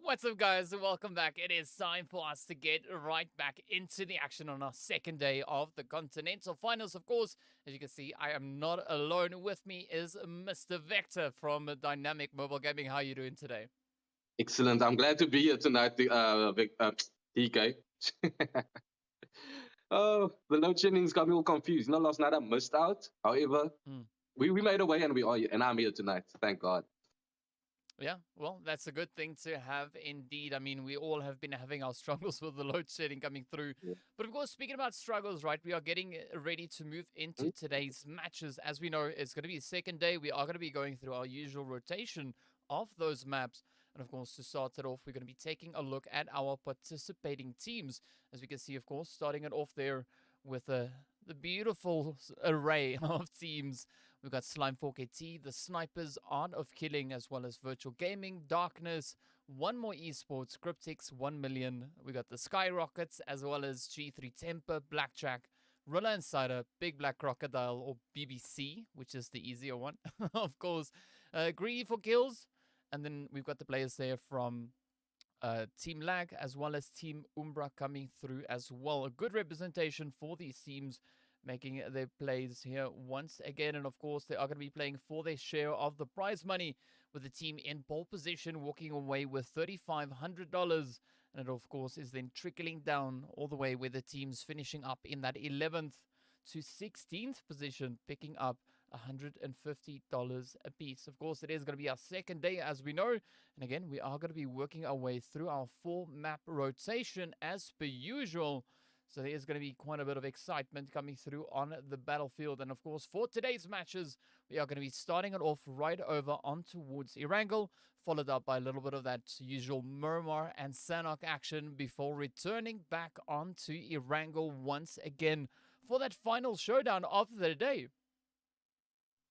What's up, guys? Welcome back. It is time for us to get right back into the action on our second day of the Continental Finals. Of course, as you can see, I am not alone. With me is Mr. Vector from Dynamic Mobile Gaming. How are you doing today? Excellent. I'm glad to be here tonight, DK. Oh, the load shedding's got me all confused. You know, last night I missed out. However, Hmm. we made a way and we are here, and I'm here tonight. Thank God. Yeah, well, that's a good thing to have indeed. I mean, we all have been having our struggles with the load shedding coming through. Yeah. But of course, speaking about struggles, right, we are getting ready to move into today's matches. As we know, it's going to be the second day. We are going to be going through our usual rotation of those maps. And of course, to start it off, we're going to be taking a look at our participating teams. As we can see, of course, starting it off there with the beautiful array of teams. We've got Slime 4KT, the Snipers, Art of Killing, as well as Virtual Gaming, Darkness, one more esports, CRYPTICS, 1 million. We got the SKYROCKETS, as well as G3 Temper, Blackjack, RILA Insider, Big Black Crocodile, or BBC, which is the easier one, of course. Greedy for Kills. And then we've got the players there from Team Lag as well as Team Umbra coming through as well. A good representation for these teams making their plays here once again. And of course, they are going to be playing for their share of the prize money with the team in pole position, walking away with $3,500. And it, of course, is then trickling down all the way with the teams finishing up in that 11th to 16th position, picking up $150 a piece. Of course, it is going to be our second day, as we know. And again, we are going to be working our way through our full map rotation as per usual. So there is going to be quite a bit of excitement coming through on the battlefield. And of course, for today's matches, we are going to be starting it off right over on towards Erangel, followed up by a little bit of that usual Murmur and Sanok action before returning back onto Erangel once again for that final showdown of the day.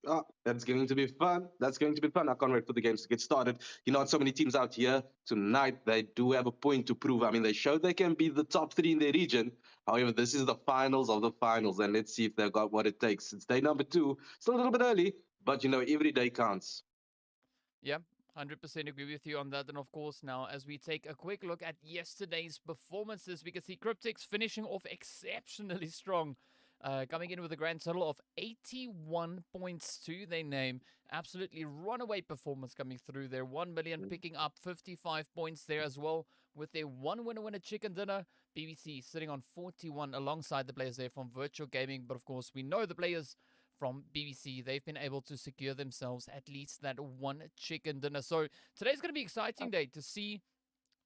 Oh, that's going to be fun. That's going to be fun. I can't wait for the games to get started. You know, so many teams out here tonight, they do have a point to prove. I mean, they showed they can be the top three in their region. However, this is the finals of the finals, and let's see if they've got what it takes. It's day number two. Still a little bit early, but you know, every day counts. Yeah, 100% agree with you on that. And of course, now as we take a quick look at yesterday's performances, we can see CRYPTICS finishing off exceptionally strong. Coming in with a grand total of 81 points to their name. Absolutely runaway performance coming through there. 1 million picking up 55 points there as well with their one winner chicken dinner. BBC sitting on 41 alongside the players there from Virtual Gaming. But of course, we know the players from BBC, they've been able to secure themselves at least that one chicken dinner. So today's going to be an exciting day to see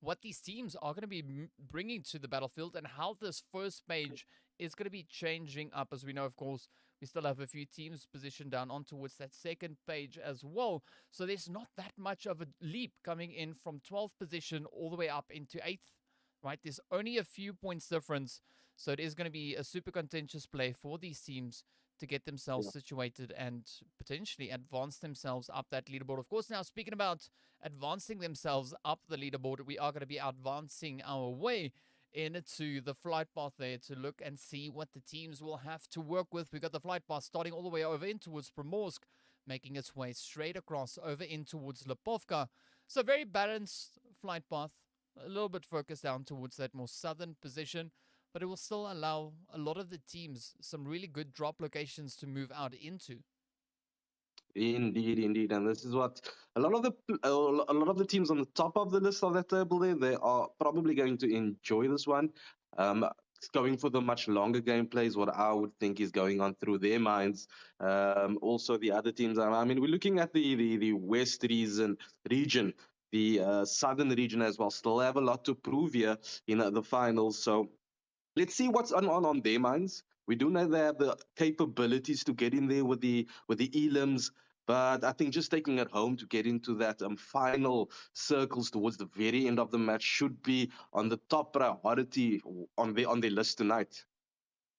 what these teams are going to be bringing to the battlefield and how this first page is going to be changing up. As we know, of course, we still have a few teams positioned down on towards that second page as well. So there's not that much of a leap coming in from 12th position all the way up into 8th. Right, there's only a few points difference, so it is going to be a super contentious play for these teams to get themselves situated and potentially advance themselves up that leaderboard. Of course, now speaking about advancing themselves up the leaderboard, we are going to be advancing our way into the flight path there to look and see what the teams will have to work with. We've got the flight path starting all the way over in towards Primorsk, making its way straight across over in towards Lipovka. So very balanced flight path, a little bit focused down towards that more southern position, but it will still allow a lot of the teams some really good drop locations to move out into. Indeed, indeed, and this is what a lot of the teams on the top of the list of that table there, they are probably going to enjoy this one. Um, Going for the much longer gameplay is what I would think is going on through their minds. Also, the other teams. I mean, we're looking at the West region, the Southern region as well. Still have a lot to prove here in the finals. So let's see what's on their minds. We do know they have the capabilities to get in there with the elims, but I think just taking it home to get into that final circles towards the very end of the match should be on the top priority on their list tonight.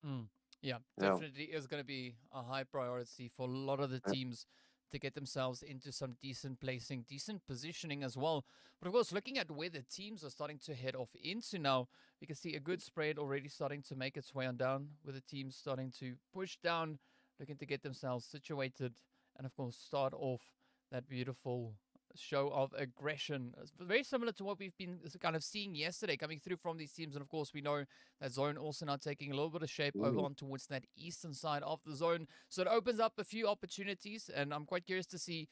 Mm. Yeah, Yeah. definitely is going to be a high priority for a lot of the teams to get themselves into some decent placing, decent positioning as well. But of course, looking at where the teams are starting to head off into now, we can see a good spread already starting to make its way on down, with the teams starting to push down, looking to get themselves situated, and of course, start off that beautiful show of aggression. It's very similar to what we've been kind of seeing yesterday coming through from these teams. And of course, we know that zone also now taking a little bit of shape over Mm. on towards that eastern side of the zone. So it opens up a few opportunities. And I'm quite curious to see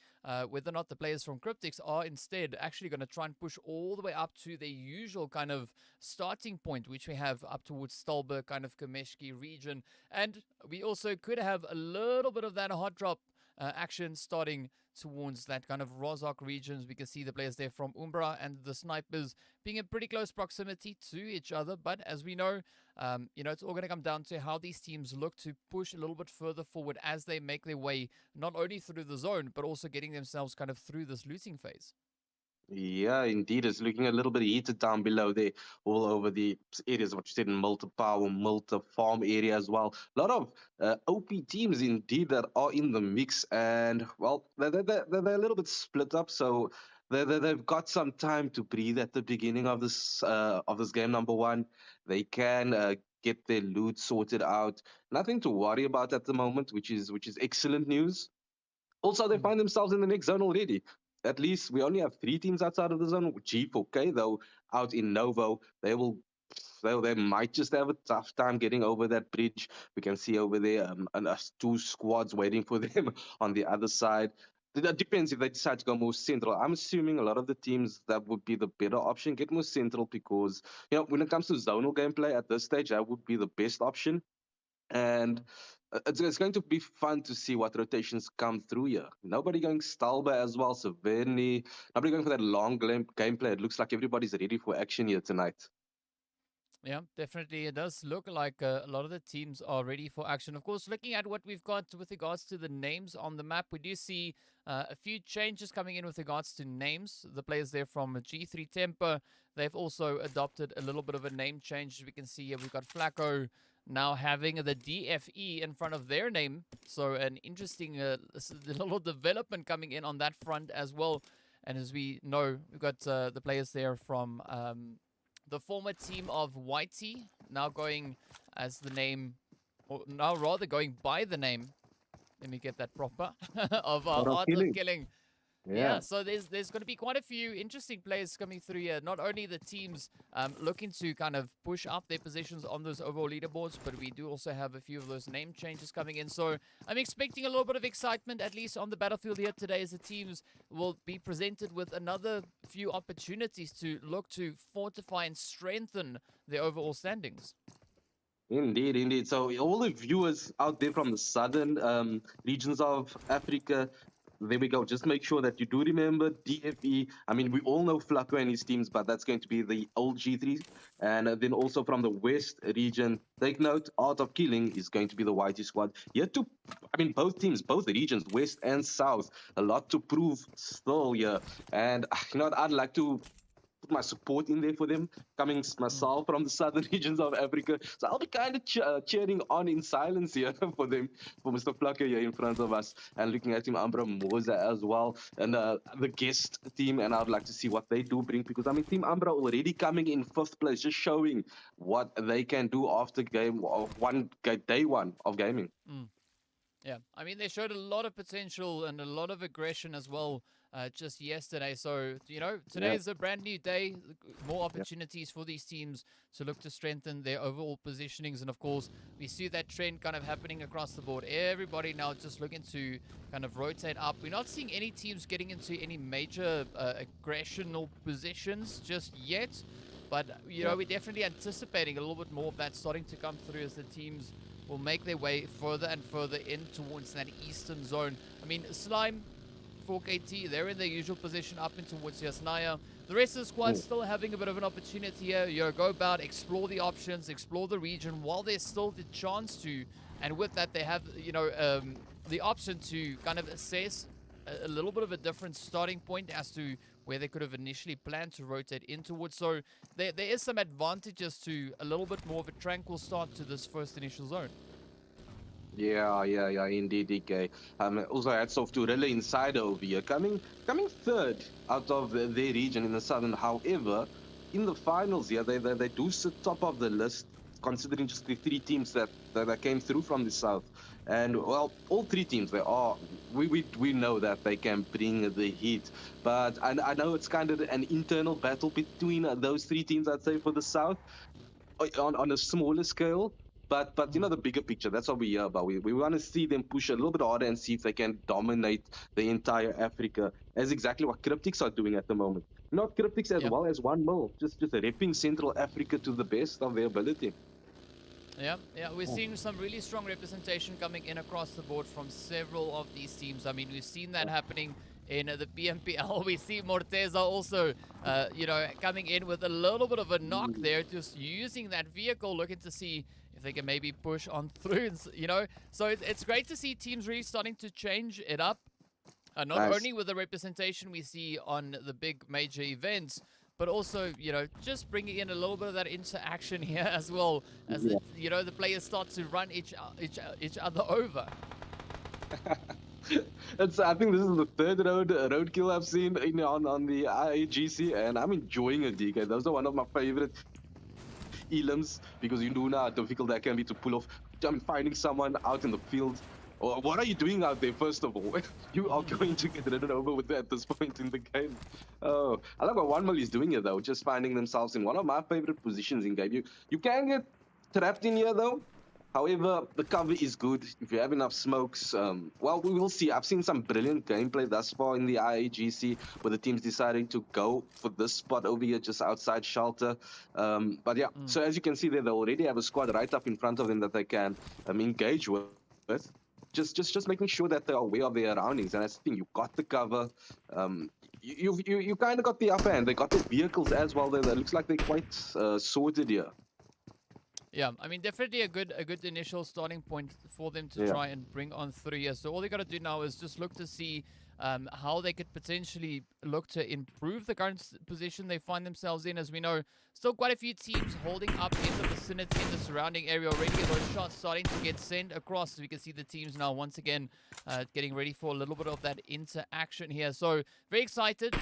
whether or not the players from CRYPTICS are instead actually going to try and push all the way up to their usual kind of starting point, which we have up towards Stalber, kind of Kameshki region. And we also could have a little bit of that hot drop action starting towards that kind of Rozhok regions. We can see the players there from UMBRA and the snipers being in pretty close proximity to each other. But as we know, it's all going to come down to how these teams look to push a little bit further forward as they make their way not only through the zone, but also getting themselves kind of through this looting phase. Yeah, indeed. It's looking a little bit heated down below there, all over the areas, what you said in Malta Power, Malta Farm area as well. A lot of OP teams indeed that are in the mix. And, well, they're a little bit split up. So they've got some time to breathe at the beginning of this game, number one. They can get their loot sorted out. Nothing to worry about at the moment, which is excellent news. Also, they Mm. find themselves in the next zone already. At least we only have three teams outside of the zone. G4K, though, out in Novo, they might just have a tough time getting over that bridge. We can see over there two squads waiting for them on the other side. That depends if they decide to go more central. I'm assuming a lot of the teams that would be the better option get more central because when it comes to zonal gameplay at this stage, that would be the best option. And it's going to be fun to see what rotations come through here. Nobody going Stalba as well, Severny. Nobody going for that long gameplay. It looks like everybody's ready for action here tonight. Yeah, definitely. It does look like a lot of the teams are ready for action. Of course, looking at what we've got with regards to the names on the map, we do see a few changes coming in with regards to names. The players there from G3 Temper, they've also adopted a little bit of a name change. As we can see here, we've got Flacco now having the DFE in front of their name. So an interesting little development coming in on that front as well. And as we know, we've got the players there from the former team of Whitey, now going as the name, or now rather going by the name, let me get that proper, of Lot of Art of killing. Killing. Yeah, Yeah. so there's going to be quite a few interesting players coming through here. Not only the teams looking to kind of push up their positions on those overall leaderboards, but we do also have a few of those name changes coming in. So I'm expecting a little bit of excitement, at least on the battlefield here today, as the teams will be presented with another few opportunities to look to fortify and strengthen their overall standings. Indeed, indeed. So all the viewers out there from the southern regions of Africa, there we go. Just make sure that you do remember DFE. I mean, we all know Flacco and his teams, but that's going to be the old G3. And then also from the west region, take note, Art of Killing is going to be the YT squad. Yet to, I mean, both teams, both the regions, west and south, a lot to prove still here. And I'd like to put my support in there for them, coming Mm. myself from the southern regions of Africa. So I'll be kind of cheering on in silence here for them, for Mr. Plucker here in front of us, and looking at Team Umbra Moza as well, and the guest team. And I'd like to see what they do bring, because I mean, Team Umbra already coming in fifth place, just showing what they can do after day one of gaming. Mm. Yeah, I mean, they showed a lot of potential and a lot of aggression as well just yesterday. So, today Yeah. is a brand new day, more opportunities for these teams to look to strengthen their overall positionings. And of course, we see that trend kind of happening across the board. Everybody now just looking to kind of rotate up. We're not seeing any teams getting into any major aggressional positions just yet. But, Yeah. we're definitely anticipating a little bit more of that starting to come through as the teams will make their way further and further in towards that eastern zone. I mean, Slime, 4KT, they're in their usual position up in towards Yasnaya. The rest of the squad Mm. still having a bit of an opportunity here. Go about, explore the options, explore the region while there's still the chance to. And with that, they have, the option to kind of assess a little bit of a different starting point as to where they could have initially planned to rotate in towards. So there is some advantages to a little bit more of a tranquil start to this first initial zone. Yeah, indeed, DK. Also hats off to RILA inside over here, coming third out of their region in the southern. However, in the finals here, they do sit top of the list. considering just the three teams that came through from the south. And well, all three teams, we know that they can bring the heat. But I know it's kind of an internal battle between those three teams, I'd say, for the south on a smaller scale. But you know, the bigger picture, that's what we hear about. We want to see them push a little bit harder and see if they can dominate the entire Africa, as exactly what Cryptics are doing at the moment. Not Cryptics as Yeah. well as 1 mil, just repping Central Africa to the best of their ability. Yeah, we're seeing some really strong representation coming in across the board from several of these teams. I mean, we've seen that happening in the BMPL. We see Morteza also, coming in with a little bit of a knock there, just using that vehicle, looking to see if they can maybe push on through, So it's great to see teams really starting to change it up. Not Nice. only with the representation we see on the big major events, but also, just bringing in a little bit of that interaction here as well, as the players start to run each other over. I think this is the third roadkill I've seen on the IAGC, and I'm enjoying it, DK. Those are one of my favorite elims, because you know how difficult that can be to pull off. I'm finding someone out in the field. What are you doing out there, first of all? You are going to get ridden over with that at this point in the game. Oh, I like what 1mil is doing here, though, just finding themselves in one of my favorite positions in game. You can get trapped in here, though. However, the cover is good. If you have enough smokes, well, we will see. I've seen some brilliant gameplay thus far in the IAGC, where the team's deciding to go for this spot over here, just outside shelter. But yeah, so as you can see there, they already have a squad right up in front of them that they can engage with. Just making sure that they're aware of their surroundings, and that's the thing. You got the cover. You kind of got the upper hand. They got the vehicles as well. That looks like they're quite sorted here. Yeah, I mean, definitely a good initial starting point for them to try and bring on through here. So all they got to do now is just look to see how they could potentially look to improve the current position they find themselves in. As we know, still quite a few teams holding up in the vicinity, in the surrounding area already. Those shots starting to get sent across. So we can see the teams now once again getting ready for a little bit of that interaction here. So very excited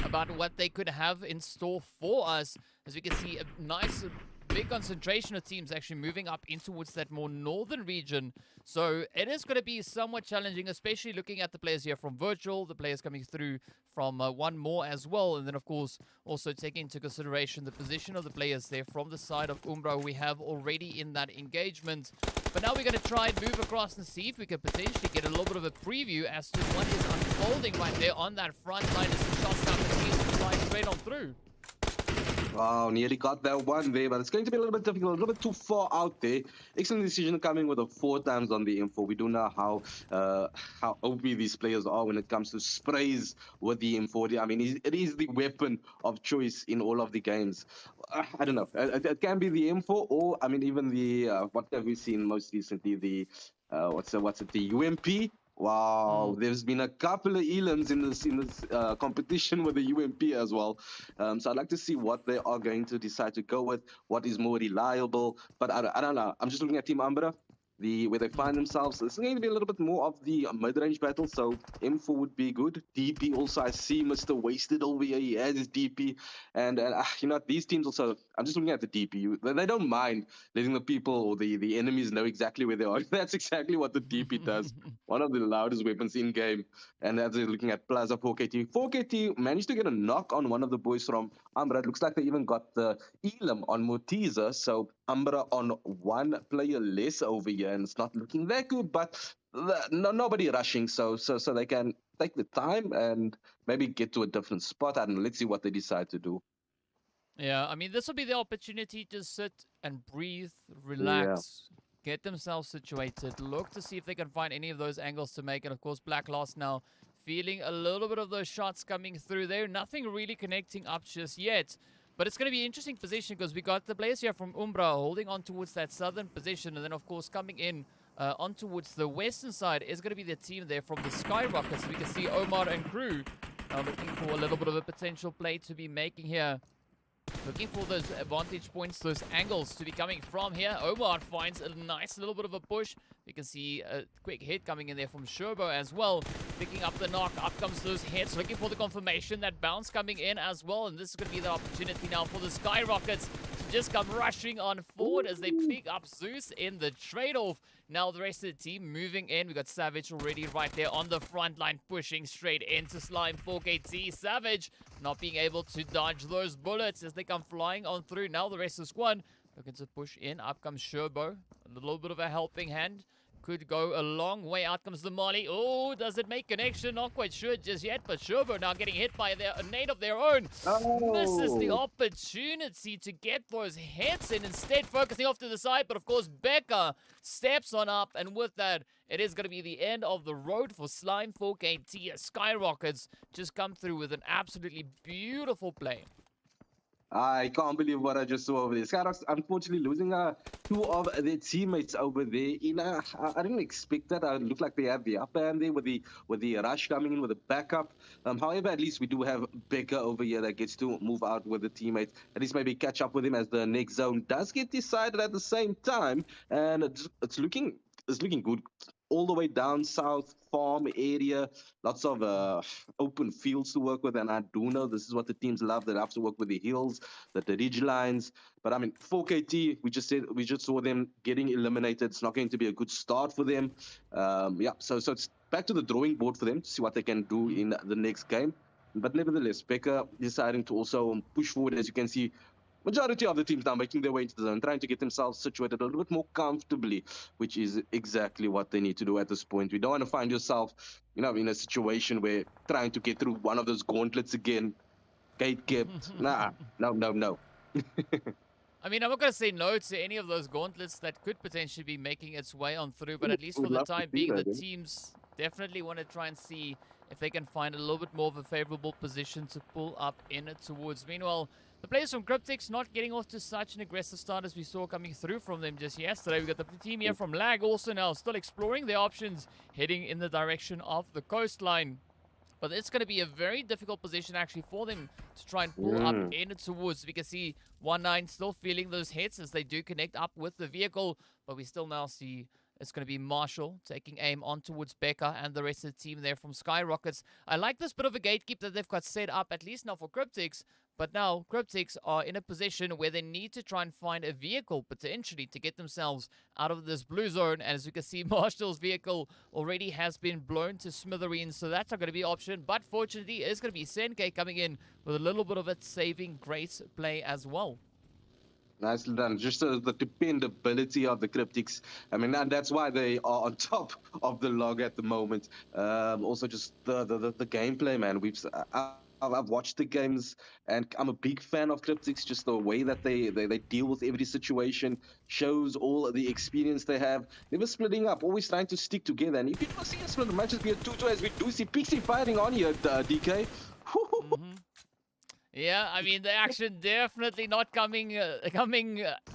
about what they could have in store for us, as we can see a nice big concentration of teams actually moving up in towards that more northern region. So it is going to be somewhat challenging, especially looking at the players here from Virtual, the players coming through from 1mil as well. And then, of course, also taking into consideration the position of the players there from the side of UMBRA we have already in that engagement. But now we're going to try and move across and see if we can potentially get a little bit of a preview as to what is unfolding right there on that front line as the shots now continues to fly straight on through. Wow, nearly got that one there, but it's going to be a little bit difficult, a little bit too far out there. Excellent decision coming with a 4 times on the info. We do know how OP these players are when it comes to sprays with the M40. I mean, it is the weapon of choice in all of the games. I don't know. It can be the M4, or I mean, even the what have we seen most recently? The what's it? The UMP. Wow, there's been a couple of elims in this competition with the UMP as well. So I'd like to see what they are going to decide to go with, what is more reliable. But I don't know. I'm just looking at Team UMBRA, where they find themselves. It's going to be a little bit more of the mid-range battle, so M4 would be good. DP also, I see Mr. Wasted over here. He has his DP. And these teams also, I'm just looking at the DP. They don't mind letting the people or the enemies know exactly where they are. That's exactly what the DP does. One of the loudest weapons in game. And that's looking at Plaza 4KT. 4KT managed to get a knock on one of the boys from UMBRA. It looks like they even got the elim on Morteza. So UMBRA on 1 player less over here, and it's not looking that good, but nobody rushing, so they can take the time and maybe get to a different spot. I don't know. Let's see what they decide to do. Yeah, I mean, this will be the opportunity to sit and breathe, relax, get themselves situated, look to see if they can find any of those angles to make. And of course, Black Lost now feeling a little bit of those shots coming through there. Nothing really connecting up just yet. But it's going to be an interesting position because we got the players here from UMBRA holding on towards that southern position. And then, of course, coming in on towards the western side is going to be the team there from the SKYROCKETS. We can see Omar and crew looking for a little bit of a potential play to be making here. Looking for those advantage points, those angles to be coming from here. Omar finds a nice little bit of a push. You can see a quick hit coming in there from Sherbo as well. Picking up the knock. Up comes those hits. Looking for the confirmation. That bounce coming in as well. And this is going to be the opportunity now for the SKYROCKETS to just come rushing on forward as they pick up Zeus in the trade-off. Now the rest of the team moving in. We got Savage already right there on the front line, pushing straight into Slime 4KT. Savage not being able to dodge those bullets as they come flying on through. Now the rest of the squad looking to push in. Up comes Sherbo. A little bit of a helping hand. Could go a long way. Out comes the Molly. Oh, does it make connection? Not quite sure just yet, but Sherbo now getting hit by a nade of their own. Misses the Oh, opportunity to get those hits and instead focusing off to the side. But of course, Becca steps on up, and with that, it is going to be the end of the road for Slime 4KT. Skyrockets just come through with an absolutely beautiful play. I can't believe what I just saw over there. Skyrock's unfortunately losing two of their teammates over there. I didn't expect that. It looked like they had the upper hand there with the rush coming in with the backup. However, at least we do have Becca over here that gets to move out with the teammates. At least maybe catch up with him as the next zone does get decided at the same time, and it's looking good. All the way down south, farm area, lots of open fields to work with. And I do know this is what the teams love. They love to work with the hills, the ridge lines. But I mean, 4KT, we just saw them getting eliminated. It's not going to be a good start for them. Yeah, so it's back to the drawing board for them to see what they can do in the next game. But nevertheless, Becca deciding to also push forward, as you can see. Majority of the teams now making their way into the zone, trying to get themselves situated a little bit more comfortably, which is exactly what they need to do at this point. We don't want to find yourself, in a situation where trying to get through one of those gauntlets again, gate kept. Nah, no. I mean, I'm not going to say no to any of those gauntlets that could potentially be making its way on through, but at least for Would the love to time see being, the that, teams definitely want to try and see if they can find a little bit more of a favorable position to pull up in it towards. Meanwhile, the players from CRYPTICS not getting off to such an aggressive start as we saw coming through from them just yesterday. We got the team here from Lag also now still exploring their options, heading in the direction of the coastline. But it's going to be a very difficult position actually for them to try and pull up in towards. We can see 1-9 still feeling those hits as they do connect up with the vehicle. But we still now see it's going to be Marshall taking aim on towards Becca and the rest of the team there from SKYROCKETS. I like this bit of a gatekeep that they've got set up, at least now for CRYPTICS. But now, CRYPTICS are in a position where they need to try and find a vehicle, potentially, to get themselves out of this blue zone. And as you can see, Marshall's vehicle already has been blown to smithereens, so that's not going to be an option. But fortunately, it's going to be Senke coming in with a little bit of a saving grace play as well. Nicely done. Just the dependability of the CRYPTICS. I mean, and that's why they are on top of the log at the moment. Also, just the gameplay, man. I've watched the games, and I'm a big fan of CRYPTICS. Just the way that they deal with every situation shows all the experience they have. Never splitting up, always trying to stick together. And if you don't see a split, it might just be a 2-2 as we do see Pixie fighting on here, DK. Yeah, I mean, the action definitely not coming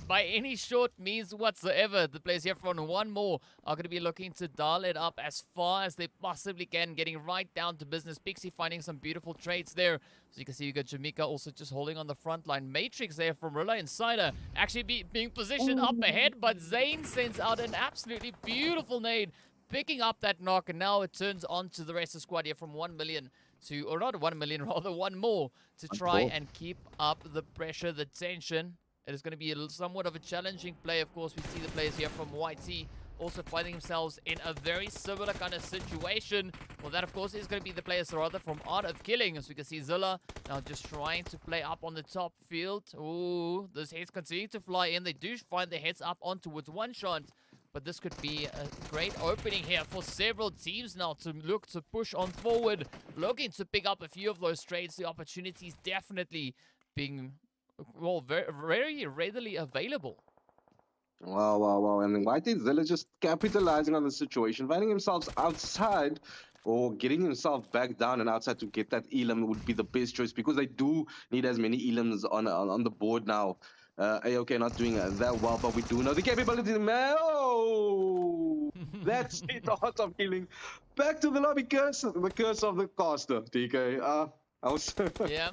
by any short means whatsoever. The players here from one more are going to be looking to dial it up as far as they possibly can, getting right down to business. Pixie finding some beautiful trades there. So you can see you got Jamaica also just holding on the front line. Matrix there from RILA Insider actually being positioned up ahead, but Zane sends out an absolutely beautiful nade, picking up that knock, and now it turns on to the rest of the squad here from 1 million to, or not 1 million, rather one more to try and keep up the pressure, the tension. It is going to be somewhat of a challenging play. Of course, we see the players here from YT also finding themselves in a very similar kind of situation. Well, that, of course, is going to be the players rather from Art of Killing. As we can see, Zilla now just trying to play up on the top field. Ooh, those hits continue to fly in. They do find the hits up on towards one shot. But this could be a great opening here for several teams now to look to push on forward, looking to pick up a few of those trades. The opportunities definitely being, well, very readily available. Wow. And then White Zilla just capitalizing on the situation, finding themselves outside or getting himself back down and outside to get that elim would be the best choice because they do need as many elims on the board now. AOK not doing that well, but we do know the capability. Oh, that's it. The Art of Killing. Back to the lobby curse. The curse of the caster, DK. I was. Yeah.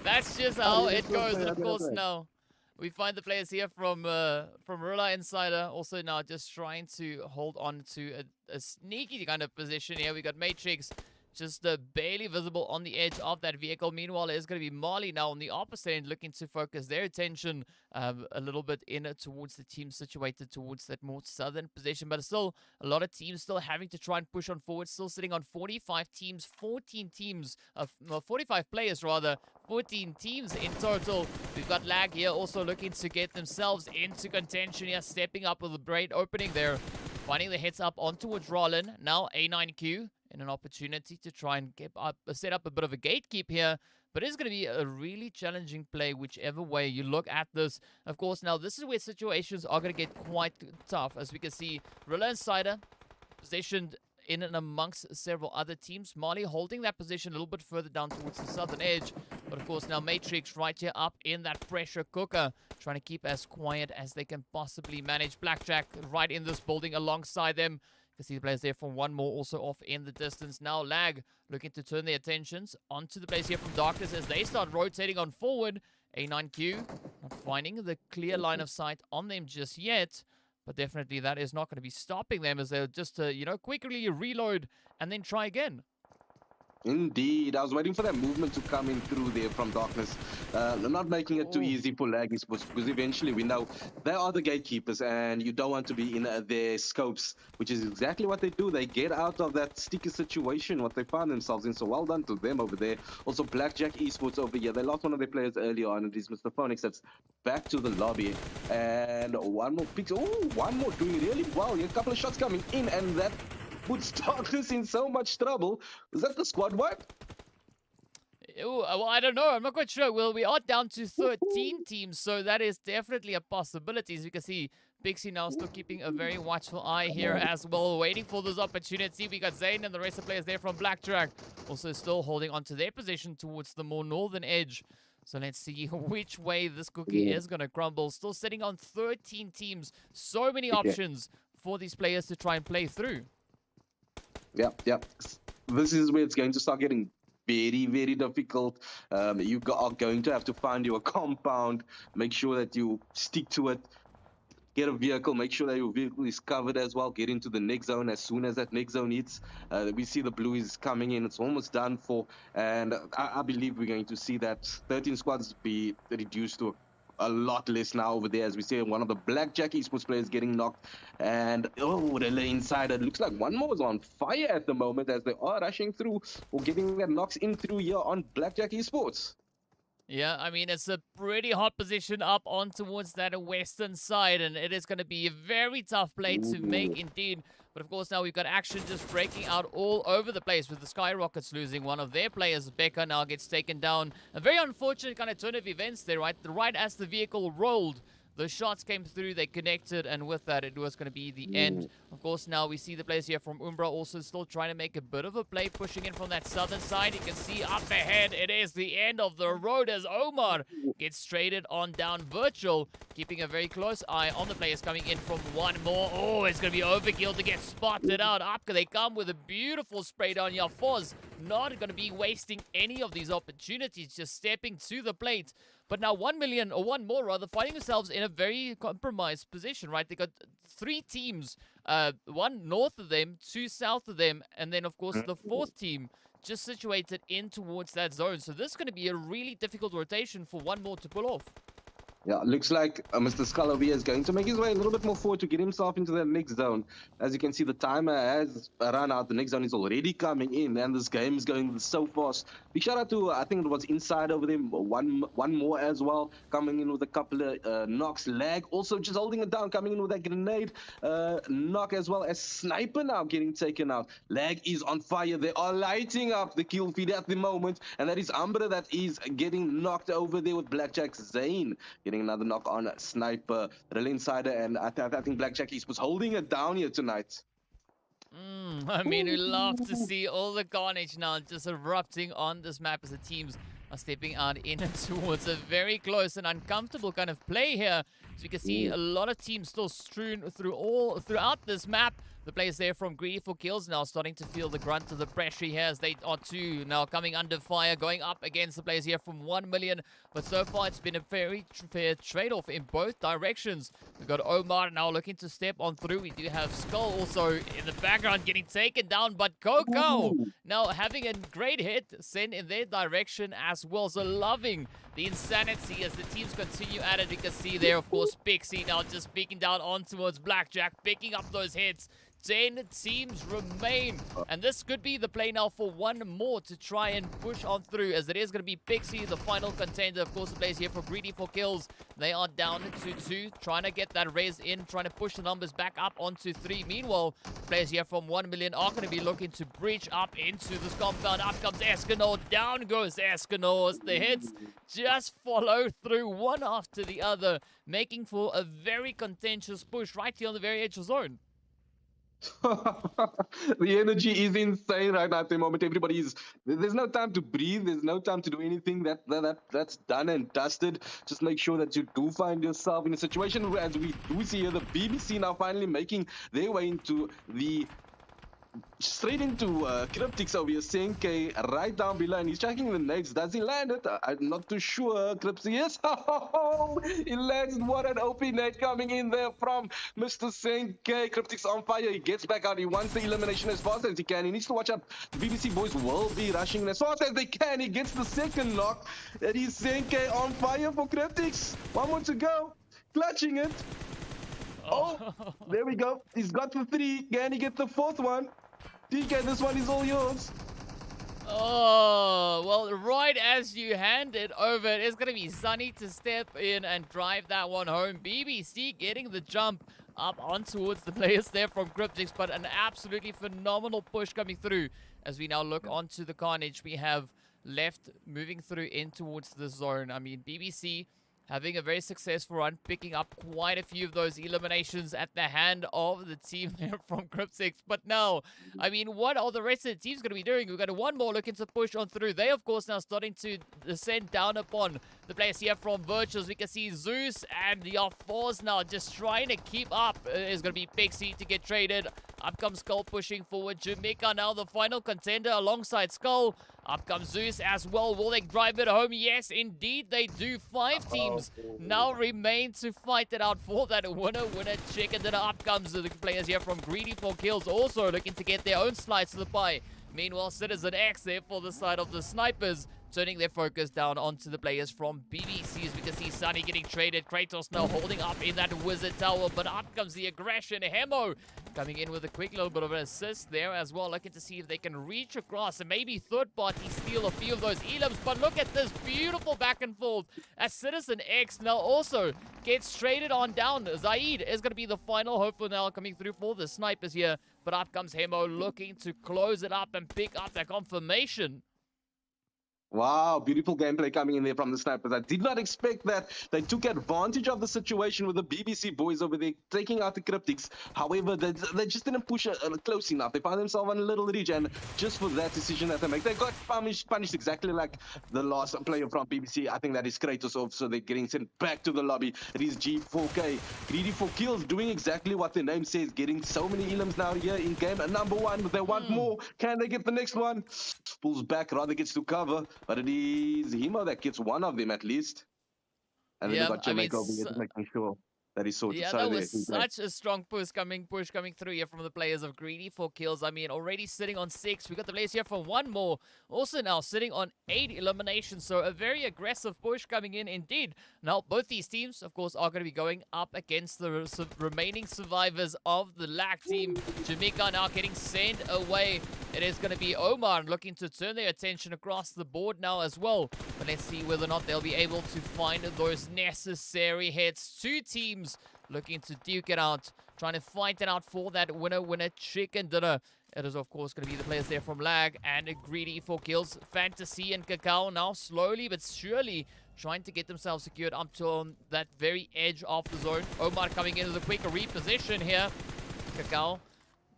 That's just how it goes. And of course, now we find the players here from RILA Insider also now just trying to hold on to a sneaky kind of position here. We got Matrix just barely visible on the edge of that vehicle. Meanwhile, it's going to be Mali now on the opposite end, looking to focus their attention a little bit in towards the team situated towards that more southern position. But still, a lot of teams still having to try and push on forward, still sitting on 45 teams, 14 teams, 45 players rather, 14 teams in total. We've got Lag here also looking to get themselves into contention here, stepping up with a great opening there, finding the heads up on towards Rollin. Now A9Q in an opportunity to try and set up a bit of a gatekeep here. But it's going to be a really challenging play whichever way you look at this. Of course, now this is where situations are going to get quite tough. As we can see, RILA Insider positioned in and amongst several other teams. Mali holding that position a little bit further down towards the southern edge. But of course now Matrix right here up in that pressure cooker, trying to keep as quiet as they can possibly manage. Blackjack right in this building alongside them. You can see the players there from one more also off in the distance. Now Lag looking to turn their attentions onto the players here from Darkness as they start rotating on forward. A9Q not finding the clear line of sight on them just yet. But definitely that is not going to be stopping them as they'll just, quickly reload and then try again. Indeed, I was waiting for that movement to come in through there from Darkness. Not making it too easy for Lag Esports, because eventually we know they are the gatekeepers and you don't want to be in their scopes, which is exactly what they do. They get out of that sticky situation, what they find themselves in. So well done to them over there. Also, Blackjack Esports over here. They lost one of their players earlier on. It is Mr. Phoenix that's back to the lobby. And one more picture. Oh, one more doing really well. A couple of shots coming in, and that puts Darkness in so much trouble. Is that the squad wipe? Ooh, well, I don't know. I'm not quite sure. Well, we are down to 13 teams, so that is definitely a possibility. As you can see, Pixie now still keeping a very watchful eye here as well, waiting for this opportunity. We got Zane and the rest of the players there from Blackjack, also still holding on to their position towards the more northern edge. So let's see which way this cookie is going to crumble. Still sitting on 13 teams. So many options for these players to try and play through. Yeah. This is where it's going to start getting very, very difficult. You are going to have to find your compound, make sure that you stick to it, get a vehicle, make sure that your vehicle is covered as well, get into the next zone as soon as that next zone hits. We see the blue is coming in, it's almost done for, and I believe we're going to see that 13 squads be reduced to a lot less now over there, as we see one of the Blackjack Esports players getting knocked, and the lane side, it looks like one more is on fire at the moment as they are rushing through or getting their knocks in through here on Blackjack Esports. Yeah, I mean, it's a pretty hot position up on towards that western side, and it is going to be a very tough play to make indeed. But of course, now we've got action just breaking out all over the place with the SKYROCKETS losing one of their players. Becca now gets taken down. A very unfortunate kind of turn of events there, right? Right as the vehicle rolled, the shots came through, they connected, and with that, it was going to be the end. Of course, now we see the players here from UMBRA also still trying to make a bit of a play, pushing in from that southern side. You can see up ahead, it is the end of the road as Omar gets traded on down virtual, keeping a very close eye on the players coming in from one more. Oh, it's going to be overkill to get spotted out. Up they come with a beautiful spray down here. Foz not going to be wasting any of these opportunities, just stepping to the plate. But now 1 million, or one more rather, finding themselves in a very compromised position, right? They got 3 teams, one north of them, 2 south of them, and then, of course, the 4th team just situated in towards that zone. So this is going to be a really difficult rotation for one more to pull off. Yeah, looks like Mr. Scalavia is going to make his way a little bit more forward to get himself into the next zone. As you can see, the timer has run out. The next zone is already coming in, and this game is going so fast. Big shout out to, I think it was Inside over there, one more as well, coming in with a couple of knocks. Lag also just holding it down, coming in with that grenade knock, as well as Sniper now getting taken out. Lag is on fire. They are lighting up the kill feed at the moment, and that is UMBRA that is getting knocked over there with Blackjack Zane getting another knock on Sniper, RILA Insider, and I think Blackjack was holding it down here tonight. I mean, we love to see all the carnage now just erupting on this map as the teams are stepping out in and towards a very close and uncomfortable kind of play here. So you can see a lot of teams still strewn throughout this map. The players there from Greedy for Kills now starting to feel the grunt of the pressure here as they are two now coming under fire, going up against the players here from 1 million. But so far it's been a very fair trade-off in both directions. We've got Omar now looking to step on through. We do have Skull also in the background getting taken down, but Coco now having a great hit sent in their direction as well. So loving the insanity as the teams continue at it. You can see there, of course, Pixie now just peeking down on towards Blackjack, picking up those hits. 10 teams remain, and this could be the play now for one more to try and push on through, as it is going to be Pixie, the final contender. Of course, the players here for Greedy for Kills. They are down to 2, trying to get that res in, trying to push the numbers back up onto 3. Meanwhile, players here from 1 million are going to be looking to breach up into this compound. Up comes Escanor, down goes Escanor as the hits just follow through one after the other, making for a very contentious push right here on the very edge of zone. The energy is insane right now at the moment. There's no time to breathe. There's no time to do anything. That's done and dusted. Just make sure that you do find yourself in a situation where, as we do see here, the BBC now finally making their way into the straight into CRYPTICS over here, Senke right down below, and he's checking the nades. Does he land it? I'm not too sure. CRYPTICS, yes, he lands. What an OP nade coming in there from Mr. Senke. CRYPTICS on fire. He gets back out. He wants the elimination as fast as he can. He needs to watch out. The BBC boys will be rushing as fast as they can. He gets the second knock. That is Senke on fire for CRYPTICS. One more to go. Clutching it. Oh, there we go. He's got the 3. Can he get the 4th one? DK, this one is all yours. Oh, well, right as you hand it over, it is going to be Sunny to step in and drive that one home. BBC getting the jump up on towards the players there from CRYPTICS, but an absolutely phenomenal push coming through. As we now look onto the carnage we have left, moving through in towards the zone. I mean, BBC having a very successful run, picking up quite a few of those eliminations at the hand of the team there from CRYPTICS. But now, I mean, what are the rest of the teams going to be doing? We've got one more looking to push on through. They, of course, now starting to descend down upon the players here from Virtuals. We can see Zeus and the Force now just trying to keep up. It's going to be Pixie to get traded. Up comes Skull pushing forward. Jamaica now the final contender alongside Skull. Up comes Zeus as well. Will they drive it home? Yes, indeed they do. 5 teams now remain to fight it out for that winner chicken dinner. Up comes the players here from Greedy for Kills, also looking to get their own slice of the pie. Meanwhile, Citizen X there for the side of the snipers, turning their focus down onto the players from BBC. As we can see Sunny getting traded. Kratos now holding up in that wizard tower, but up comes the aggression. Hemo coming in with a quick little bit of an assist there as well, looking to see if they can reach across and maybe third party steal a few of those elims. But look at this beautiful back and forth as Citizen X now also gets traded on down. Zaid is going to be the final hope for now coming through for the snipers here, but up comes Hemo looking to close it up and pick up that confirmation. Wow, beautiful gameplay coming in there from the snipers. I did not expect that. They took advantage of the situation with the BBC boys over there taking out the CRYPTICS. However, they just didn't push close enough. They found themselves on a little ridge, and just for that decision that they make, they got punished exactly like the last player from BBC. I think that is Kratos off, so they're getting sent back to the lobby. It is G4K. Greedy for Kills doing exactly what the name says, getting so many elims now here in game. And number 1, they want more. Can they get the next one? Pulls back, rather gets to cover. But it is Hemo that gets one of them at least. And then they got Jamaica over here, making sure that he's sorted. Yeah, that was such a strong push coming through here from the players of Greedy for Kills. I mean, already sitting on 6. We got the players here from 1 more. Also now sitting on 8 eliminations. So a very aggressive push coming in indeed. Now, both these teams, of course, are going to be going up against the remaining survivors of the LAC team. Jamaica now getting sent away. It is going to be Omar looking to turn their attention across the board now as well. But let's see whether or not they'll be able to find those necessary hits. 2 teams looking to duke it out, trying to fight it out for that winner chicken dinner. It is, of course, going to be the players there from Lag and Greedy for Kills. Fantasy and Cacao now slowly but surely trying to get themselves secured up to that very edge of the zone. Omar coming in with a quick reposition here. Cacao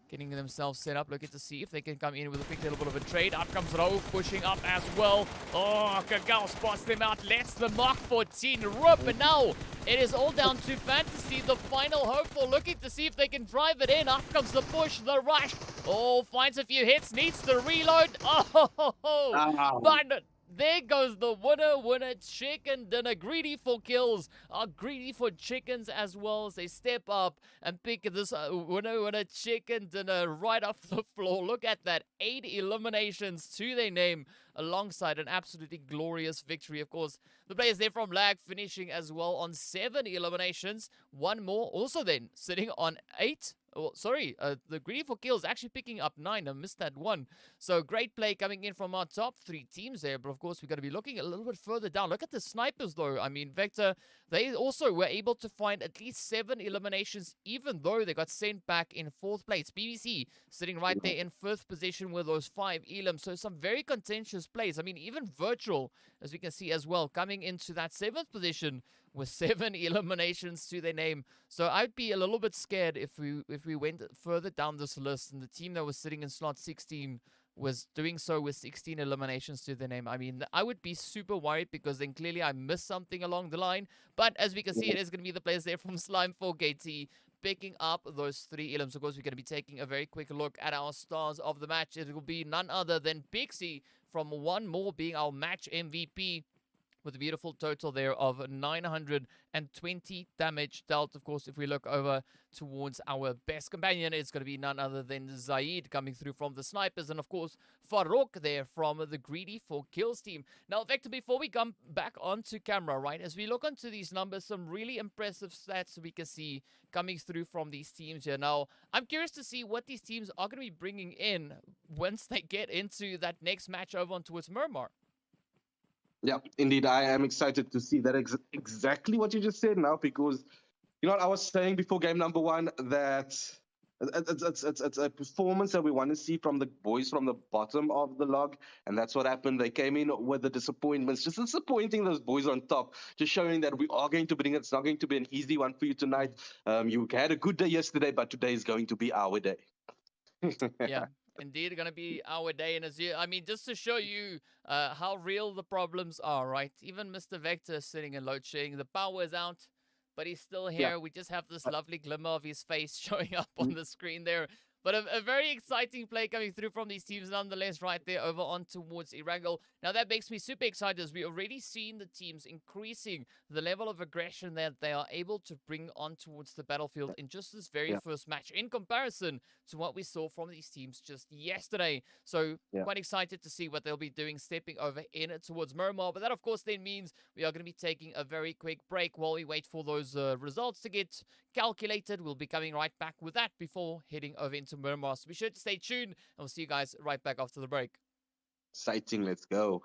getting themselves set up, looking to see if they can come in with a quick little bit of a trade. Up comes Rauf, pushing up as well. Oh, Kagao spots them out, lets the Mark 14 rip, and now it is all down to Fantasy, the final hopeful, looking to see if they can drive it in. Up comes the push, the rush. Oh, finds a few hits, needs to reload. Oh, Ah, but there goes the winner, chicken dinner. Greedy for kills, are greedy for chickens as well as they step up and pick this winner, chicken dinner right off the floor. Look at that, 8 eliminations to their name alongside an absolutely glorious victory. Of course, the players there from Lag finishing as well on 7 eliminations, one more also then sitting on 8. Oh, sorry, the greedy for kills actually picking up 9. I missed that one. So great play coming in from our top 3 teams there. But of course, we're going to be looking a little bit further down. Look at the snipers though. I mean, Vector, they also were able to find at least 7 eliminations, even though they got sent back in 4th place. BBC sitting right there in 5th position with those 5 elims. So some very contentious plays. I mean, even Virtual, as we can see as well, coming into that 7th position with 7 eliminations to their name. So I'd be a little bit scared if we went further down this list and the team that was sitting in slot 16 was doing so with 16 eliminations to their name. I mean, I would be super worried because then clearly I missed something along the line. But as we can see, it is going to be the players there from Slime 4KT picking up those 3 elims. Of course, we're going to be taking a very quick look at our stars of the match. It will be none other than Pixie from One More being our match MVP, with a beautiful total there of 920 damage dealt. Of course, if we look over towards our best companion, it's going to be none other than Zaid coming through from the snipers, and of course Farouk there from the greedy for kills team. Now, Vector, before we come back onto camera, right, as we look onto these numbers, some really impressive stats we can see coming through from these teams here. Now, I'm curious to see what these teams are going to be bringing in once they get into that next match over on towards Murmur. yeah, indeed. I am excited to see that exactly what you just said now, because you know what I was saying before game number 1, that it's a performance that we want to see from the boys from the bottom of the log, and that's what happened. They came in with the disappointments, just disappointing those boys on top, just showing that we are going to bring it. It's not going to be an easy one for you tonight. You had a good day yesterday, but today is going to be our day. Yeah, indeed, gonna be our day. And as you, I mean, just to show you how real the problems are, right? Even Mr. Vector is sitting in load shedding. The power is out, but he's still Yeah. here. We just have this lovely glimmer of his face showing up on the screen there. But a very exciting play coming through from these teams nonetheless right there over on towards Erangel. Now that makes me super excited as we already seen the teams increasing the level of aggression that they are able to bring on towards the battlefield in just this very Yeah. first match in comparison to what we saw from these teams just yesterday. So Yeah. quite excited to see what they'll be doing stepping over in towards Murmur. But that of course then means we are going to be taking a very quick break while we wait for those results to get calculated. We'll be coming right back with that before heading over into Murmur. So be sure to stay tuned and we'll see you guys right back after the break. Exciting. Let's go.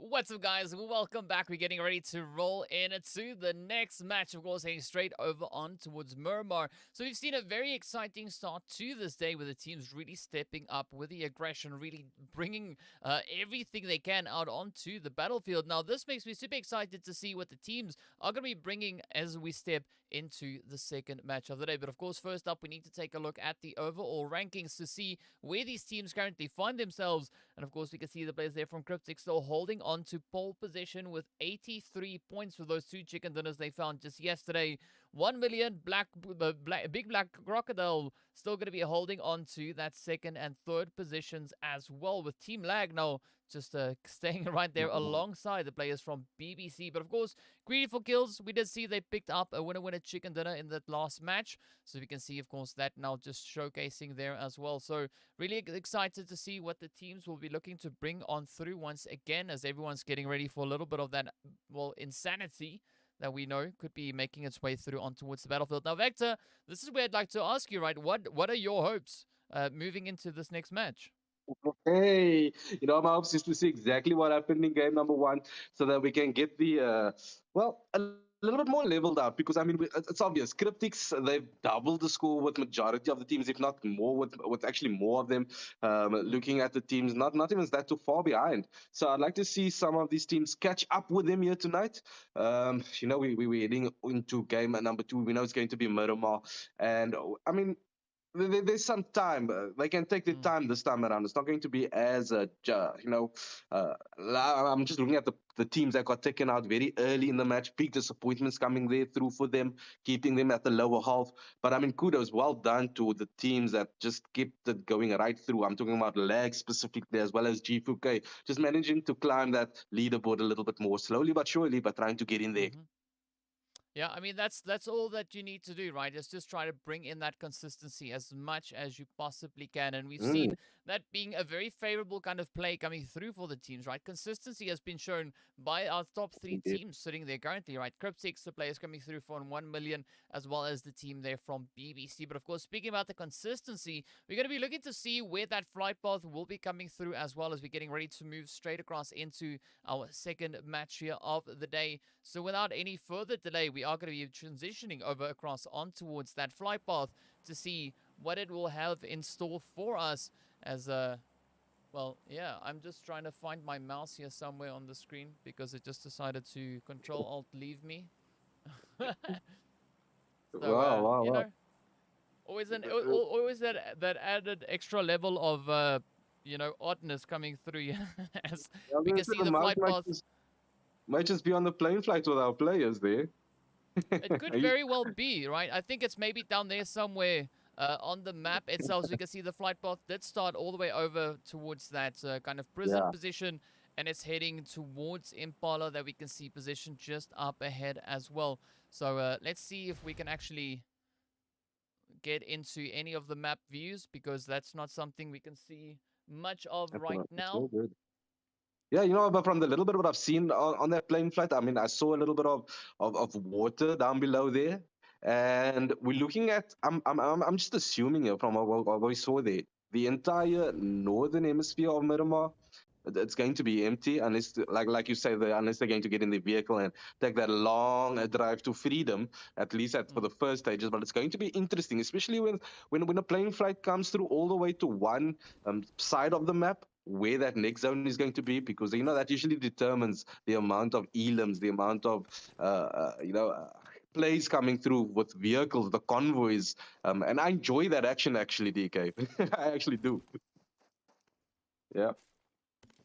What's up, guys? Welcome back. We're getting ready to roll into the next match. Of course, heading straight over on towards Murmur. So we've seen a very exciting start to this day with the teams really stepping up with the aggression, really bringing everything they can out onto the battlefield. Now, this makes me super excited to see what the teams are going to be bringing as we step into the second match of the day. But of course, first up, we need to take a look at the overall rankings to see where these teams currently find themselves. And of course, we can see the players there from CRYPTICS still holding on to pole position with 83 points for those 2 chicken dinners they found just yesterday. 1 million big black crocodile still going to be holding on to that second and third positions as well, with Team Lag now just staying right there alongside the players from BBC. But of course, greedy for kills, we did see they picked up a winner chicken dinner in that last match. So we can see, of course, that now just showcasing there as well. So really excited to see what the teams will be looking to bring on through once again, as everyone's getting ready for a little bit of that, well, insanity that we know could be making its way through on towards the battlefield. Now, Vector, this is where I'd like to ask you, right? What are your hopes moving into this next match? Hey, my hopes is to see exactly what happened in game number one so that we can get a little bit more leveled out because, I mean, it's obvious. Cryptics, they've doubled the score with majority of the teams, if not more, with actually more of them looking at the teams, not even that too far behind. So I'd like to see some of these teams catch up with them here tonight. We're heading into game number two. We know it's going to be Miramar. And, I mean, there's some time. They can take their time this time around. It's not going to be as I'm just looking at the teams that got taken out very early in the match. Big disappointments coming there through for them, keeping them at the lower half. But I mean, kudos, well done to the teams that just kept it going right through. I'm talking about Lag specifically, as well as G4K, just managing to climb that leaderboard a little bit more slowly but surely, but trying to get in there. Mm-hmm. Yeah, I mean that's all that you need to do, right? Is just try to bring in that consistency as much as you possibly can. And we've Mm, seen that being a very favorable kind of play coming through for the teams, right? Consistency has been shown by our top 3 indeed. teams sitting there currently, right? CRYPTICS, the players coming through for 1 million, as well as the team there from BBC. But of course, speaking about the consistency, we're going to be looking to see where that flight path will be coming through, as well as we're getting ready to move straight across into our second match here of the day. So without any further delay, we are going to be transitioning over across on towards that flight path to see what it will have in store for us as well, yeah, I'm just trying to find my mouse here somewhere on the screen because it just decided to control alt leave me. So Wow, wow, you wow. know, always that added extra level of oddness coming through as I we mean, can see the the mouse flight path. might just be on the plane flight with our players there. It could very well be, right? I think it's maybe down there somewhere on the map itself. So we can see the flight path did start all the way over towards that kind of prison Yeah. position, and it's heading towards Impala that we can see positioned just up ahead as well. So let's see if we can actually get into any of the map views, because that's not something we can see much of right It's now. all good. Yeah, but from the little bit what I've seen on that plane flight, I mean, I saw a little bit of water down below there, and we're looking at. I'm just assuming here from what we saw there, the entire northern hemisphere of Miramar, it's going to be empty unless, like you say, unless they're going to get in the vehicle and take that long drive to freedom. At least for Mm. the first stages, but it's going to be interesting, especially when a plane flight comes through all the way to one side of the map where that next zone is going to be, because that usually determines the amount of elims, the amount of plays coming through with vehicles, the convoys, and I enjoy that action actually, DK. I actually do. Yeah.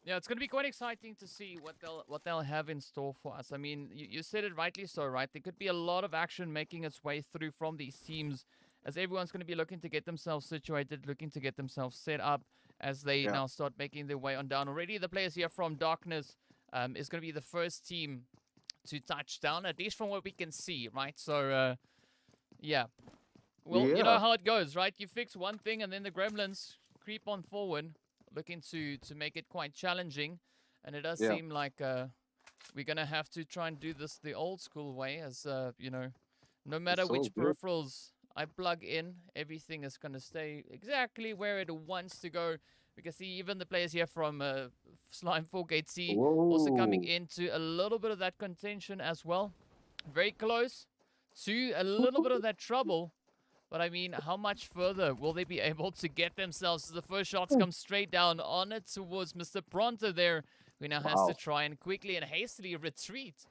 Yeah, it's going to be quite exciting to see what they'll have in store for us. I mean, you said it rightly so, right? There could be a lot of action making its way through from these teams, as everyone's going to be looking to get themselves situated, looking to get themselves set up as they Yeah. now start making their way on down. Already, the players here from Darkness is going to be the first team to touch down, at least from what we can see, right? So, yeah. Well, you know Yeah. how it goes, right? You fix one thing, and then the gremlins creep on forward, looking to make it quite challenging. And it does Yeah. seem like we're gonna have to try and do this the old school way, as no matter It's all which good. peripherals I plug in, everything is going to stay exactly where it wants to go. We can see even the players here from Slime 4KT also coming Whoa. into a little bit of that contention as well. Very close to a little bit of that trouble. But I mean, how much further will they be able to get themselves? The first shots come straight down on it towards Mr. Pronto there, who now has to Wow. try and quickly and hastily retreat.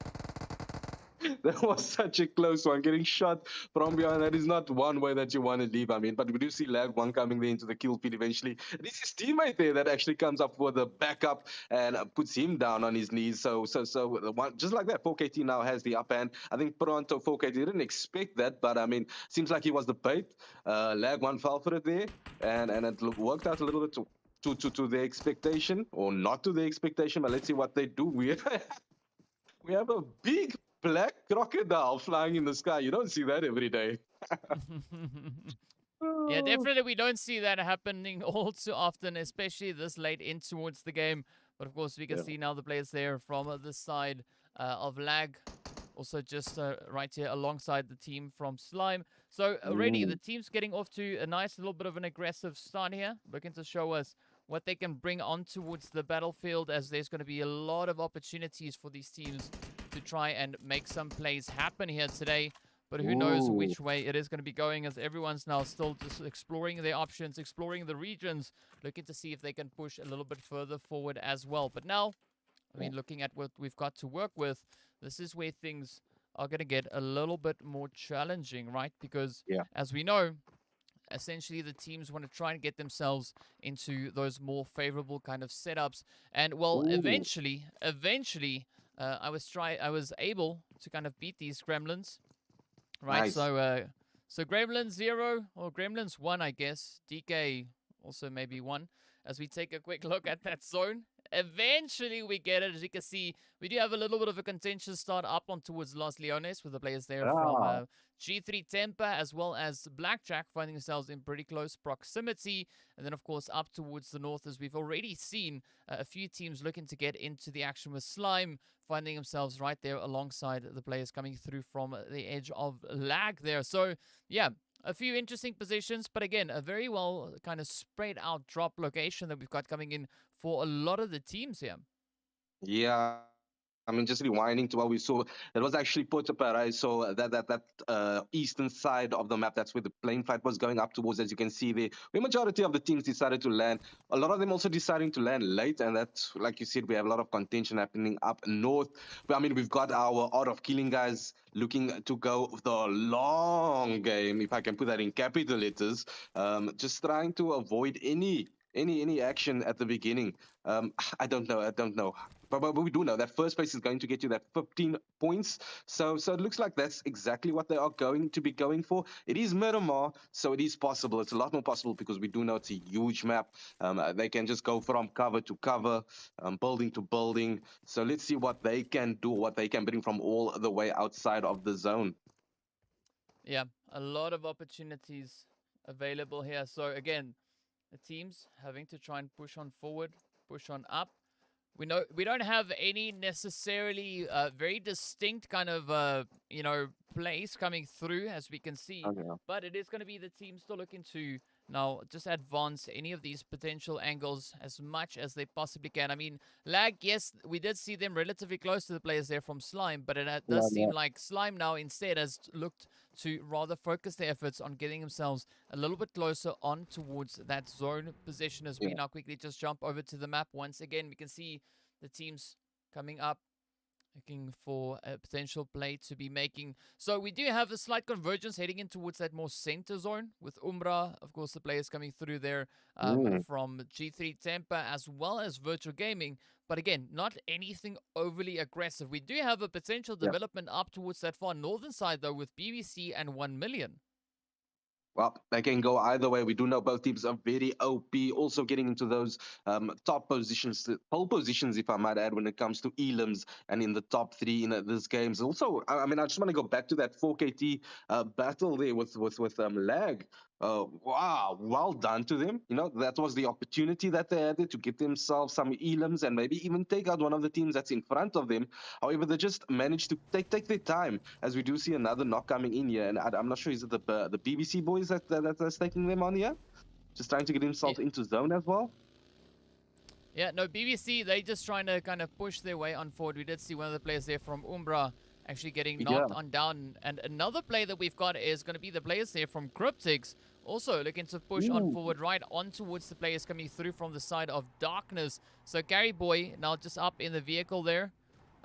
That was such a close one. Getting shot from behind, that is not one way that you want to leave. I mean, but we do see Lag one coming there into the kill feed eventually. And it's his teammate there that actually comes up for the backup and puts him down on his knees. So the one, just like that, 4KT now has the upper hand. I think Pronto 4KT didn't expect that, but I mean, seems like he was the bait. Lag one fell for it there, and it worked out a little bit to their expectation, or not to their expectation. But let's see what they do. We have a big black crocodile flying in the sky. You don't see that every day. Yeah, definitely we don't see that happening all too often, especially this late in towards the game. But of course, we can Yeah. see now the players there from this side of Lag. Also just right here alongside the team from Slime. So already the Mm. team's getting off to a nice little bit of an aggressive start here. Looking to show us what they can bring on towards the battlefield, as there's going to be a lot of opportunities for these teams to try and make some plays happen here today. But who knows Ooh. which way it is going to be going, as everyone's now still just exploring their options, exploring the regions, looking to see if they can push a little bit further forward as well. But now, I mean, looking at what we've got to work with, this is where things are going to get a little bit more challenging, right? Because Yeah. as we know, essentially the teams want to try and get themselves into those more favorable kind of setups. And well, Ooh. eventually, I was able to kind of beat these gremlins, right? Nice. So Gremlins 0 or Gremlins 1, I guess. DK also maybe 1. As we take a quick look at that zone, eventually we get it. As you can see, we do have a little bit of a contentious start up on towards Los Leones with the players there from Ah. G3 Temper as well as Blackjack finding themselves in pretty close proximity. And then, of course, up towards the north, as we've already seen a few teams looking to get into the action with Slime, finding themselves right there alongside the players coming through from the edge of Lag there. So, yeah, a few interesting positions, but again, a very well kind of spread out drop location that we've got coming in for a lot of the teams here. Yeah. I mean, just rewinding to what we saw, it was actually Puerto Paris. So that eastern side of the map, that's where the plane flight was going up towards. As you can see there, the majority of the teams decided to land. A lot of them also deciding to land late, and that's like you said, we have a lot of contention happening up north. But I mean, we've got our art of killing guys looking to go the long game, if I can put that in capital letters. Just trying to avoid any action at the beginning. I don't know. I don't know. But we do know that first place is going to get you that 15 points. So it looks like that's exactly what they are going to be going for. It is Miramar, so it is possible. It's a lot more possible because we do know it's a huge map. They can just go from cover to cover, building to building. So let's see what they can do, what they can bring from all the way outside of the zone. Yeah, a lot of opportunities available here. So again, the teams having to try and push on forward, push on up. We know we don't have any necessarily very distinct kind of plays coming through, as we can see, Okay. but it is going to be the team still looking to now just advance any of these potential angles as much as they possibly can. I mean, Lag, yes, we did see them relatively close to the players there from Slime, but it does Yeah, seem like Slime now instead has looked to rather focus their efforts on getting themselves a little bit closer on towards that zone position. As we yeah. now quickly just jump over to the map once again, we can see the teams coming up, looking for a potential play to be making. So we do have a slight convergence heading in towards that more center zone with UMBRA, of course, the players coming through there Mm. from G3 Temper as well as Virtual Gaming. But again, not anything overly aggressive. We do have a potential Yeah. development up towards that far northern side, though, with BBC and 1 million. Well, they can go either way. We do know both teams are very OP, also getting into those top positions, pole positions, if I might add, when it comes to elims and in the top three in this games. Also, I mean, I just want to go back to that 4KT battle there with Lag. Wow, well done to them. That was the opportunity that they had to get themselves some elims and maybe even take out one of the teams that's in front of them. However, they just managed to take their time, as we do see another knock coming in here. And I'm not sure, is it the BBC boys that's taking them on here? Just trying to get Yeah, themselves into zone as well? yeah, no, BBC, they just trying to kind of push their way on forward. We did see one of the players there from UMBRA actually getting Yeah. knocked on down. And another play that we've got is going to be the players there from CRYPTICS, also looking to push on Ooh. forward right on towards the players coming through from the side of Darkness. So Gary Boy now just up in the vehicle there.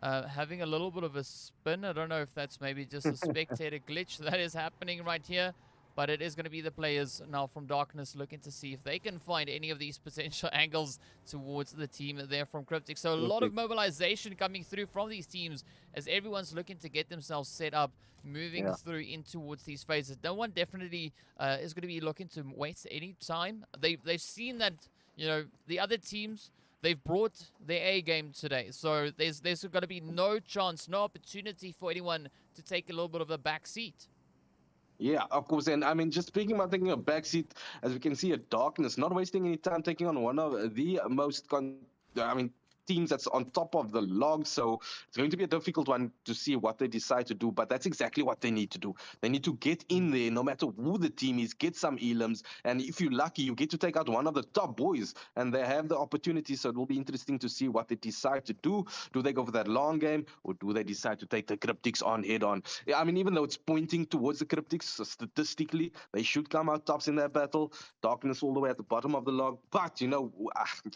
Having a little bit of a spin. I don't know if that's maybe just a spectator glitch that is happening right here. But it is going to be the players now from Darkness looking to see if they can find any of these potential angles towards the team there from Cryptic. So a lot of Perfect. mobilization coming through from these teams as everyone's looking to get themselves set up, moving Yeah. through in towards these phases. No one definitely is going to be looking to waste any time. They've seen that, the other teams, they've brought their A game today. So there's going to be no chance, no opportunity for anyone to take a little bit of a back seat. Yeah, of course. And I mean, just speaking about taking a backseat, as we can see, a Darkness, not wasting any time taking on one of the I mean, teams that's on top of the log. So it's going to be a difficult one to see what they decide to do. But that's exactly what they need to do. They need to get in there, no matter who the team is, get some elims. And if you're lucky, you get to take out one of the top boys, and they have the opportunity. So it will be interesting to see what they decide to do. Do they go for that long game, or do they decide to take the Cryptics on head on? Yeah, I mean, even though it's pointing towards the Cryptics, so statistically, they should come out tops in that battle. Darkness all the way at the bottom of the log. But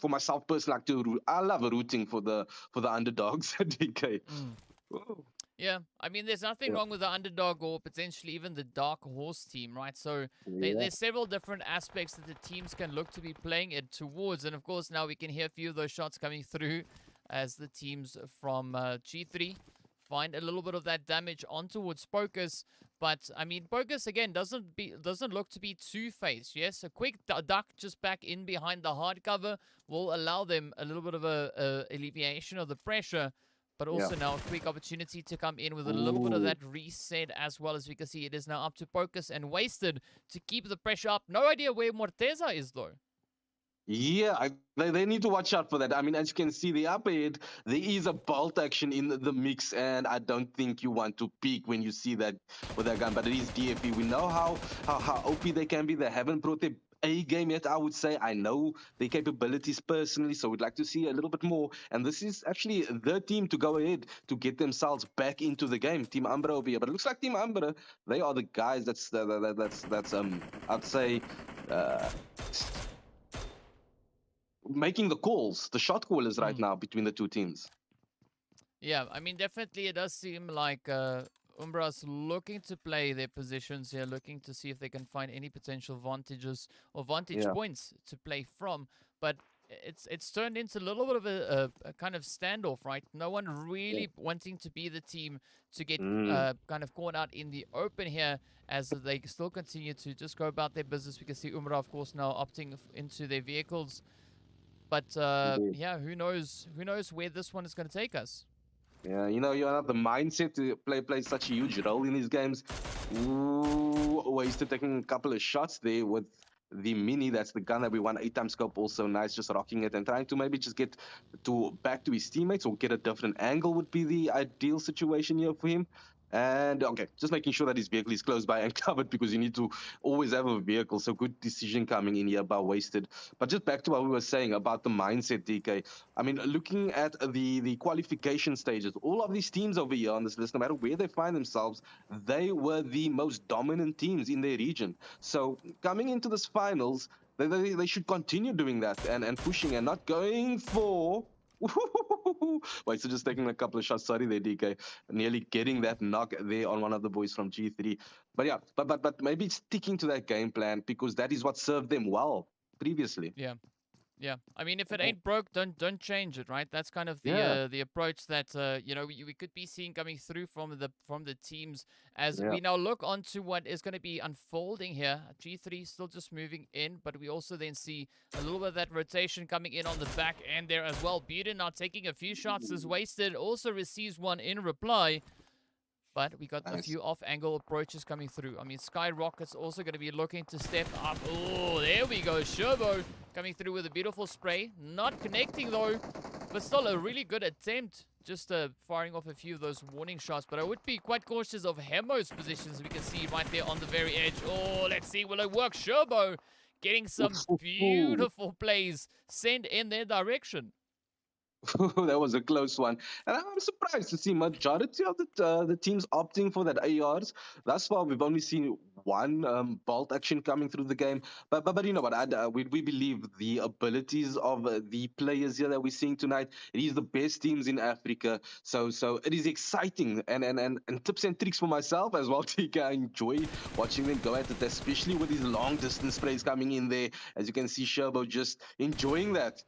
for myself personally, I love rooting for the underdogs at DK. Mm. Oh, Yeah, I mean, there's nothing yeah, wrong with the underdog or potentially even the dark horse team, right? So yeah, there's several different aspects that the teams can look to be playing it towards, and of course now we can hear a few of those shots coming through as the teams from G3 find a little bit of that damage on towards Pocus. But I mean, Pocus again doesn't look to be two-faced. Yes, a quick duck just back in behind the hard cover will allow them a little bit of a alleviation of the pressure, but yeah. also now a quick opportunity to come in with a little bit of Ooh. that reset as well. As we can see, it is now up to Pocus and Wasted to keep the pressure up. No idea where Morteza is though. Yeah, they need to watch out for that. I mean, as you can see, the upper head, there is a bolt action in the mix, and I don't think you want to peek when you see that with that gun. But it is DFE. We know how OP they can be. They haven't brought their A game yet, I would say. I know their capabilities personally, so we'd like to see a little bit more. And this is actually the team to go ahead to get themselves back into the game. Team Umbra over here, but it looks like Team Umbra, they are the guys that's I'd say. Uh, Making the calls, the shot callers right Mm. now between the two teams. Yeah, I mean, definitely it does seem like Umbra's looking to play their positions here, looking to see if they can find any potential vantages or vantage Yeah. points to play from. But it's turned into a little bit of a kind of standoff, right? No one Yeah. really wanting to be the team to get Mm. kind of caught out in the open here as they still continue to just go about their business. We can see Umbra, of course, now opting into their vehicles. But Indeed. yeah, who knows? Who knows where this one is going to take us? Yeah, the mindset to play such a huge role in these games. Ooh, wasted taking a couple of shots there with the mini. That's the gun that we won 8 times scope. Also nice, just rocking it and trying to maybe just get to back to his teammates or get a different angle would be the ideal situation here for him. And okay, just making sure that his vehicle is close by and covered because you need to always have a vehicle. So good decision coming in here by wasted. But just back to what we were saying about the mindset, DK. I mean, looking at the qualification stages, all of these teams over here on this list, no matter where they find themselves, they were the most dominant teams in their region. So coming into this finals, they should continue doing that and pushing and not going for. Wait, so just taking a couple of shots. Sorry there, DK. Nearly getting that knock there on one of the boys from G3. But yeah, but maybe sticking to that game plan because that is what served them well previously. Yeah. Yeah, I mean, if it ain't broke, don't change it, right? That's kind of Yeah, the approach that we could be seeing coming through from the teams as yeah. we now look onto what is going to be unfolding here. G3 still just moving in, but we also then see a little bit of that rotation coming in on the back end there as well. Buden now taking a few shots is wasted, also receives one in reply. But we got a Nice. few off-angle approaches coming through. I mean, SKYROKETS also going to be looking to step up. Oh, there we go. Sherbo coming through with a beautiful spray. Not connecting, though, but still a really good attempt. Just firing off a few of those warning shots. But I would be quite cautious of Hemo's positions. We can see right there on the very edge. Oh, let's see. Will it work? Sherbo getting some beautiful plays sent in their direction. That was a close one, and I'm surprised to see majority of the teams opting for that ARs. Thus far, we've only seen one bolt action coming through the game. But you know what? We believe the abilities of the players here that we're seeing tonight. It is the best teams in Africa, so it is exciting and tips and tricks for myself as well. TK, I enjoy watching them go at it, especially with these long distance plays coming in there. As you can see, Sherbo just enjoying that.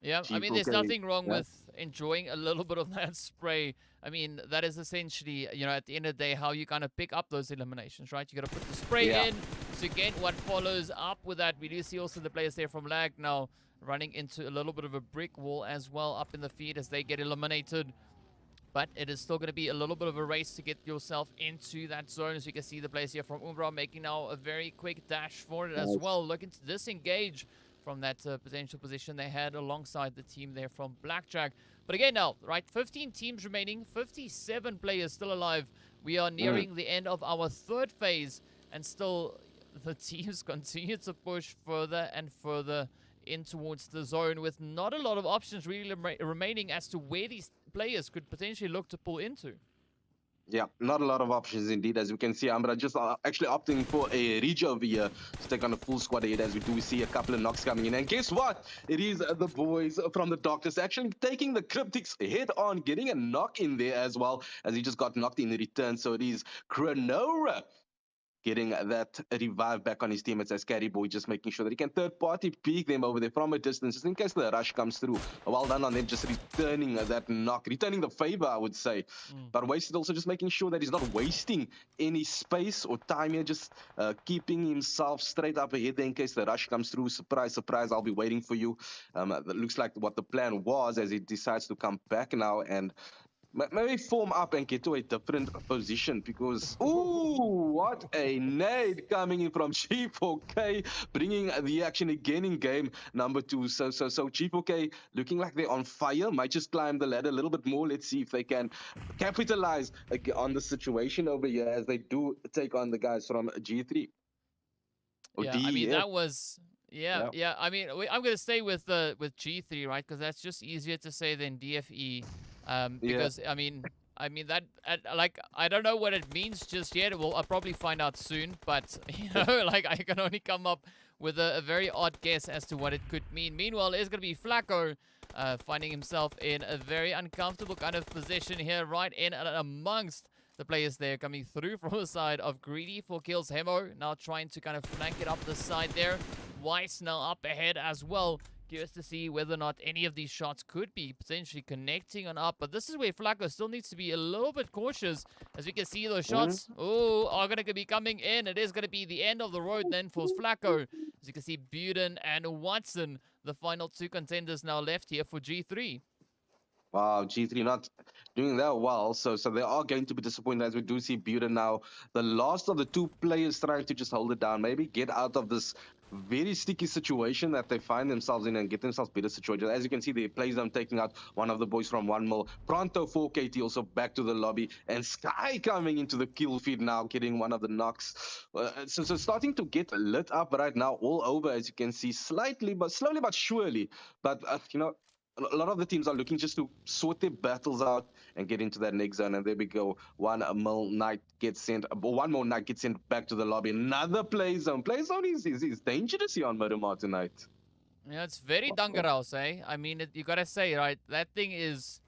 Yeah, I mean, there's Okay. nothing wrong Yeah. with enjoying a little bit of that spray. I mean, that is essentially, at the end of the day, how you kind of pick up those eliminations, right? You got to put the Yeah. spray in to get what follows up with that. We do see also the players there from Lag now running into a little bit of a brick wall as well up in the feed as they get eliminated. But it is still going to be a little bit of a race to get yourself into that zone. As you can see, the players here from UMBRA making now a very quick dash for it as Nice. well, looking to disengage from that potential position they had alongside the team there from Blackjack. But again now, right, 15 teams remaining, 57 players still alive. We are Mm. nearing the end of our third phase, and still the teams continue to push further and further in towards the zone with not a lot of options really remaining as to where these players could potentially look to pull into. Yeah, not a lot of options indeed. As we can see, Ambra just actually opting for a reach over here to take on a full squad aid, as we do see a couple of knocks coming in. And guess what? It is the boys from the Doctors actually taking the Cryptics head on, getting a knock in there as well, as he just got knocked in return. So it is Chronora getting that revive back on his teammates as Carry Boy, just making sure that he can third party peek them over there from a distance, just in case the rush comes through. Well done on them, just returning that knock, returning the favor, I would say. But Wasted also just making sure that he's not wasting any space or time here, just keeping himself straight up ahead there in case the rush comes through. Surprise, surprise, I'll be waiting for you. That looks like what the plan was as he decides to come back now and maybe form up and get to a different position because, ooh, what a nade coming in from G4K, bringing the action again in game number 2. So G4K looking like they're on fire, might just climb the ladder a little bit more. Let's see if they can capitalize on the situation over here as they do take on the guys from G3. Or Yeah, I mean DEF. that was yeah, Yeah. yeah. I mean I'm gonna stay with G3, right? Because that's just easier to say than DFE. Yeah. Because I mean that like I don't know what it means just yet. Well, I'll probably find out soon. But like I can only come up with a very odd guess as to what it could mean. Meanwhile, it's gonna be Flacco. Finding himself in a very uncomfortable kind of position here, right in and amongst the players there coming through from the side of Greedy for kills. Hemo now trying to kind of flank it up the side there. Weiss now up ahead as well. Curious to see whether or not any of these shots could be potentially connecting on up. But this is where Flacco still needs to be a little bit cautious. As we can see, those shots are going to be coming in. It is going to be the end of the road then for Flacco. As you can see, Buden and Watson, the final 2 contenders now left here for G3. Wow, G3 not doing that well. So they are going to be disappointed as we do see Buda now. The last of the 2 players trying to just hold it down, maybe get out of this very sticky situation that they find themselves in and get themselves better situated. As you can see, they plays them taking out one of the boys from 1 mil. Pronto 4KT also back to the lobby. And Sky coming into the kill feed now, getting one of the knocks. So starting to get lit up right now all over, as you can see, slightly, but slowly but surely. But, a lot of the teams are looking just to sort their battles out and get into that next zone. And there we go. 1 mil Knight gets sent. 1 more Knight gets sent back to the lobby. Another play zone. Play zone is dangerous here on Miramar tonight. Yeah, it's very Dangaraus, eh? I mean, you gotta say, right? That thing is,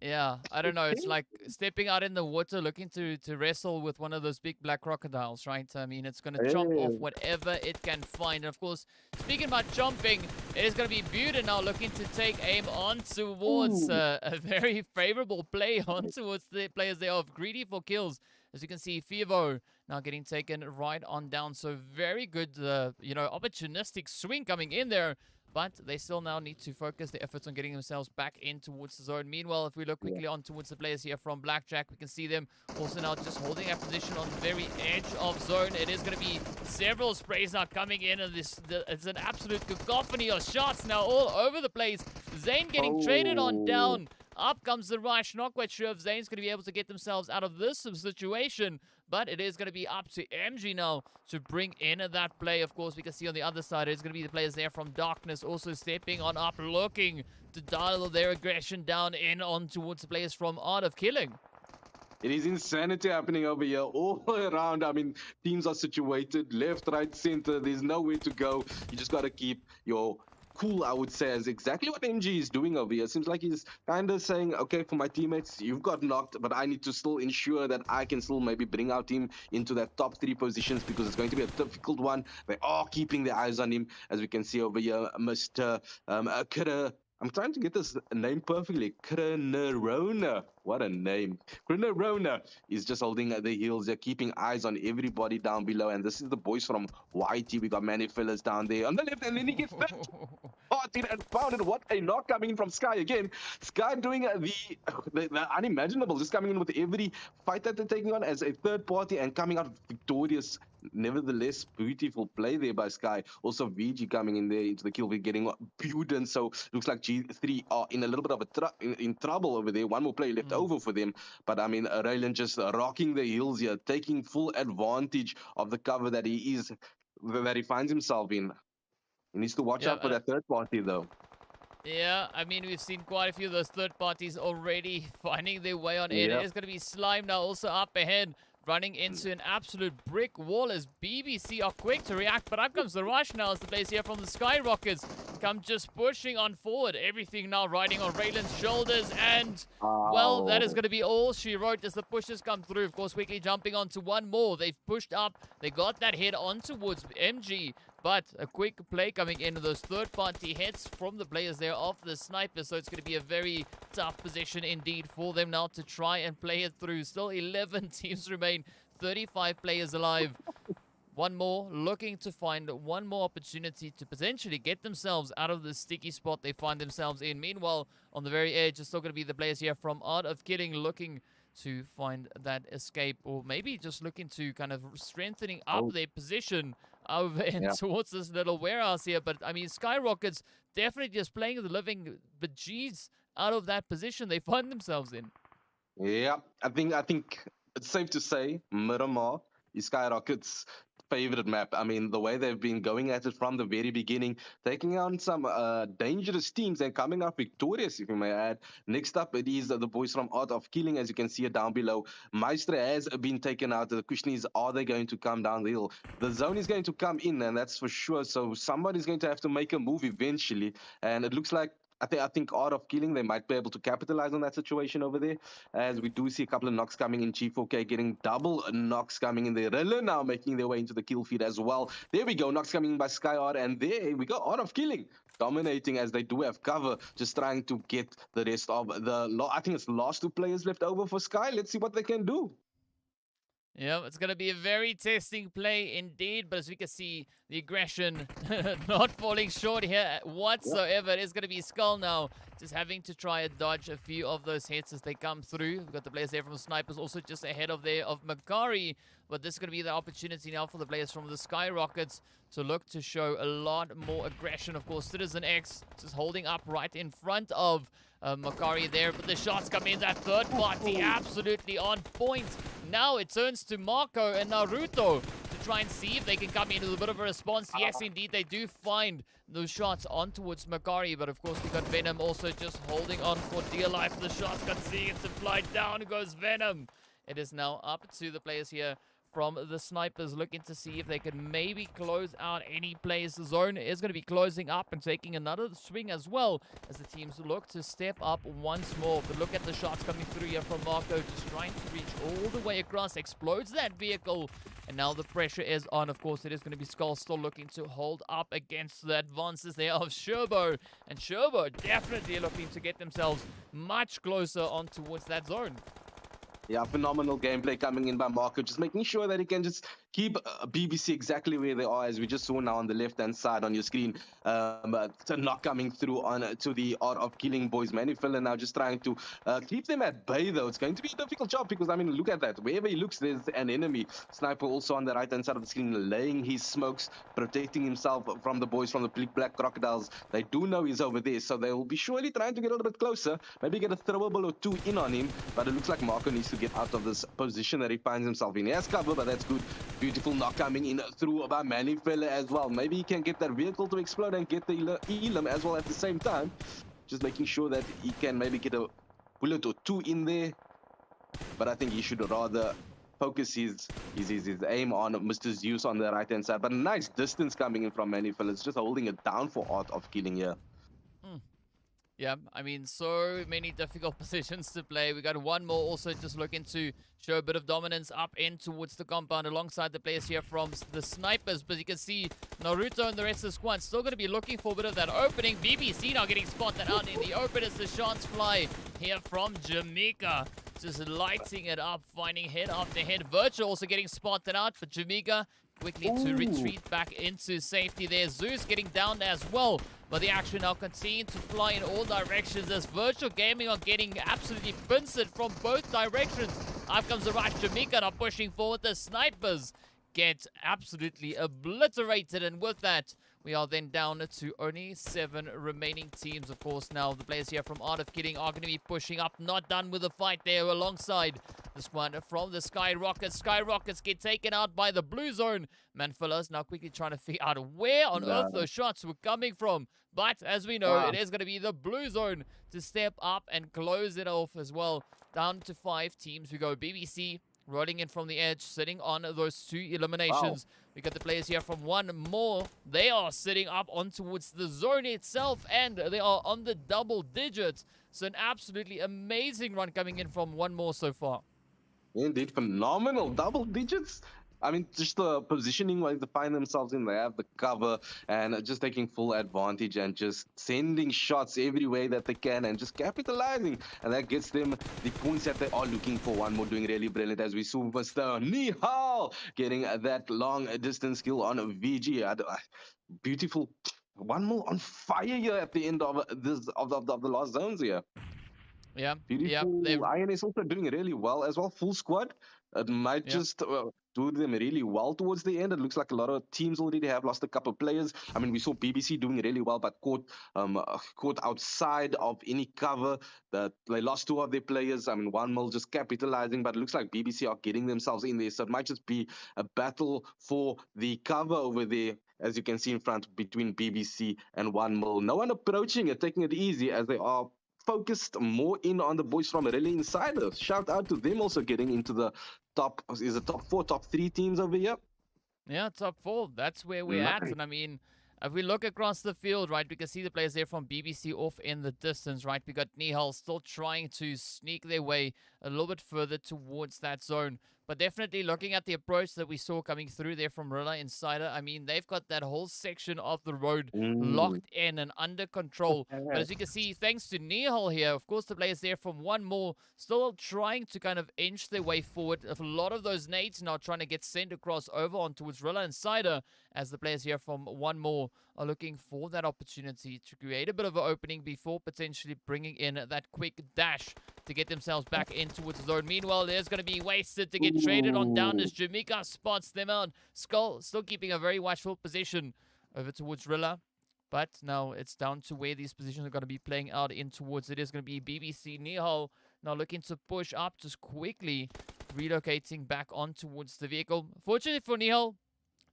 yeah, I don't know. It's like stepping out in the water looking to wrestle with one of those big black crocodiles, right? I mean, it's going to chomp off Hey. whatever it can find. And of course, speaking about chomping, it is going to be Buden now looking to take aim on towards a very favorable play on towards the players there of Greedy for kills. As you can see, Fivo now getting taken right on down. So very good, opportunistic swing coming in there but they still now need to focus their efforts on getting themselves back in towards the zone. Meanwhile, if we look quickly on towards the players here from Blackjack, we can see them also now just holding a position on the very edge of zone. It is going to be several sprays now coming in, and it's an absolute cacophony of shots now all over the place. Zane getting traded on down. Up comes the rush. Not quite sure if Zane's going to be able to get themselves out of this situation, but it is going to be up to MG now to bring in that play. Of course, we can see on the other side, it's going to be the players there from Darkness also stepping on up, looking to dial their aggression down in on towards the players from Art of Killing. It is insanity happening over here all around. I mean, teams are situated left, right, center. There's nowhere to go. You just got to keep your cool, I would say, is exactly what MG is doing over here. Seems like he's kind of saying, okay, for my teammates, you've got knocked, but I need to still ensure that I can still maybe bring our team into that top 3 positions, because it's going to be a difficult one. They are keeping their eyes on him, as we can see over here, Mr. Kira. I'm trying to get this name perfectly. Krinerona. What a name. Krinerona is just holding the heels. They're keeping eyes on everybody down below. And this is the boys from YT. We got many fellas down there on the left. And then he gets and found it. What a knock coming in from Sky again. Sky doing the unimaginable. Just coming in with every fight that they're taking on as a third party and coming out victorious. Nevertheless, beautiful play there by Sky. Also, VG coming in there into the kill. We're getting Buden. So looks like G3 are in a little bit of in trouble over there. One more play left over for them. But I mean, Raylan just rocking the heels here, taking full advantage of the cover that he finds himself in. He needs to watch out for that third party, though. Yeah, I mean, we've seen quite a few of those third parties already finding their way on in. It is going to be Slime now also up ahead, running into an absolute brick wall as BBC are quick to react. But up comes the rush now as the players here from the SKYROCKETS come just pushing on forward. Everything now riding on Raylan's shoulders. And, well, that is going to be all she wrote as the pushes come through. Of course, quickly jumping onto one more. They've pushed up. They got that head on towards MG. But a quick play coming into those third-party hits from the players there of the sniper. So it's going to be a very tough position indeed for them now to try and play it through. Still 11 teams remain, 35 players alive. One more, looking to find one more opportunity to potentially get themselves out of the sticky spot they find themselves in. Meanwhile, on the very edge, it's still going to be the players here from Art of Killing looking to find that escape, or maybe just looking to kind of strengthening up their position over and towards this little warehouse here. But I mean, SKYROCKETS definitely just playing the living bejeez out of that position they find themselves in. Yeah, I think it's safe to say Miramar is SKYROCKETS' favorite map. I mean, the way they've been going at it from the very beginning, taking on some dangerous teams and coming up victorious, if you may add. Next up, it is the boys from Art of Killing, as you can see it down below. Maestre has been taken out. The question is, are they going to come down the hill? The zone is going to come in, and that's for sure. So somebody's going to have to make a move eventually. And it looks like I think Art of Killing, they might be able to capitalize on that situation over there, as we do see a couple of knocks coming in. G4K getting double knocks coming in there. RILA now making their way into the kill feed as well. There we go, knocks coming in by SkyArt, and there we go, Art of Killing dominating as they do have cover, just trying to get the rest of the, I think it's the last 2 players left over for Sky. Let's see what they can do. Yeah, it's going to be a very testing play indeed, but as we can see, the aggression not falling short here whatsoever. It is going to be Skull now, just having to try and dodge a few of those hits as they come through. We've got the players there from the Snipers also just ahead of Makari, but this is going to be the opportunity now for the players from the SKYROCKETS to look to show a lot more aggression. Of course, Citizen X just holding up right in front of Makari there, but the shots come in. That third party absolutely on point. Now it turns to Marco and Naruto to try and see if they can come in with a bit of a response. Yes, indeed, they do find those shots on towards Makari, but of course we got Venom also just holding on for dear life. The shotgun seeing it to fly down goes Venom. It is now up to the players here from the Snipers, looking to see if they can maybe close out any players. The zone is going to be closing up and taking another swing as well as the teams look to step up once more. But look at the shots coming through here from Marco, just trying to reach all the way across, explodes that vehicle, and now the pressure is on. Of course, it is going to be Skull still looking to hold up against the advances there of Sherbo, and Sherbo definitely looking to get themselves much closer on towards that zone. Yeah, phenomenal gameplay coming in by Marco, just making sure that he can just keep BBC exactly where they are, as we just saw now on the left-hand side on your screen. So not coming through on to the art of killing boys. Manifilla now just trying to keep them at bay, though. It's going to be a difficult job because, I mean, look at that. Wherever he looks, there's an enemy. Sniper also on the right-hand side of the screen, laying his smokes, protecting himself from the boys from the black crocodiles. They do know he's over there, so they will be surely trying to get a little bit closer, maybe get a throwable or two in on him, but it looks like Marco needs to get out of this position that he finds himself in. He has cover, but that's good. Beautiful knock coming in through by Manifella as well. Maybe he can get that vehicle to explode and get the Elam as well at the same time. Just making sure that he can maybe get a bullet or two in there. But I think he should rather focus his aim on Mr. Zeus on the right-hand side. But a nice distance coming in from Manifella. It's just holding it down for Art of Killing here. Yeah, I mean, so many difficult positions to play. We got one more also just looking to show a bit of dominance up in towards the compound alongside the players here from the snipers. But you can see Naruto and the rest of the squad still going to be looking for a bit of that opening. BBC now getting spotted out in the open as the shots fly here from Jamaica. Just lighting it up, finding head after head. Virtual also getting spotted out for Jamaica. Quickly to retreat back into safety there. Zeus getting down as well. But the action now continuing to fly in all directions as Virtual Gaming are getting absolutely pincered from both directions. Up comes the rush. Jamaica now pushing forward. The snipers get absolutely obliterated. And with that, we are then down to only 7 remaining teams. Of course, now the players here from Art of Killing are going to be pushing up. Not done with the fight there alongside the squad from the SKYROKETS. SKYROKETS get taken out by the blue zone. Manfilla's now quickly trying to figure out where on earth those shots were coming from. But as we know, it is going to be the blue zone to step up and close it off as well. Down to 5 teams we go. BBC rolling in from the edge, sitting on those 2 eliminations. We got the players here from one more. They are sitting up on towards the zone itself, and they are on the double digits. So an absolutely amazing run coming in from one more so far. Indeed, phenomenal. Double digits. I mean, just the positioning where they find themselves in, they have the cover and just taking full advantage and just sending shots every way that they can and just capitalizing. And that gets them the points that they are looking for. One more doing really brilliant as we saw Mr. Nihal getting that long distance kill on VG. Beautiful. One more on fire here at the end of this of the last zones here. Yeah, Beautiful. yeah. Iron is also doing really well as well. Full squad. It might just do them really well towards the end. It looks like a lot of teams already have lost a couple of players. I mean, we saw BBC doing really well, but caught outside of any cover. That they lost 2 of their players. I mean, one mil just capitalizing, but it looks like BBC are getting themselves in there. So it might just be a battle for the cover over there, as you can see in front between BBC and one mil. No one approaching it, taking it easy as they are focused more in on the boys from RILA Insider. Shout out to them also getting into the top 4, top 3 teams over here. Yeah, top 4. That's where we're at. And I mean, if we look across the field, right, we can see the players there from BBC off in the distance, right? We got Nihal still trying to sneak their way a little bit further towards that zone. But definitely looking at the approach that we saw coming through there from RILA Insider, I mean, they've got that whole section of the road locked in and under control. But as you can see, thanks to Nihal here, of course, the players there from one more still trying to kind of inch their way forward. A lot of those nades now trying to get sent across over on towards RILA Insider as the players here from one more are looking for that opportunity to create a bit of an opening before potentially bringing in that quick dash to get themselves back in towards the zone. Meanwhile, there's going to be wasted to get traded on down as Jamaica spots them out. Skull still keeping a very watchful position over towards RILA. But now it's down to where these positions are going to be playing out in towards. It is going to be BBC Nihal now looking to push up just quickly, relocating back on towards the vehicle. Fortunately for Nihal,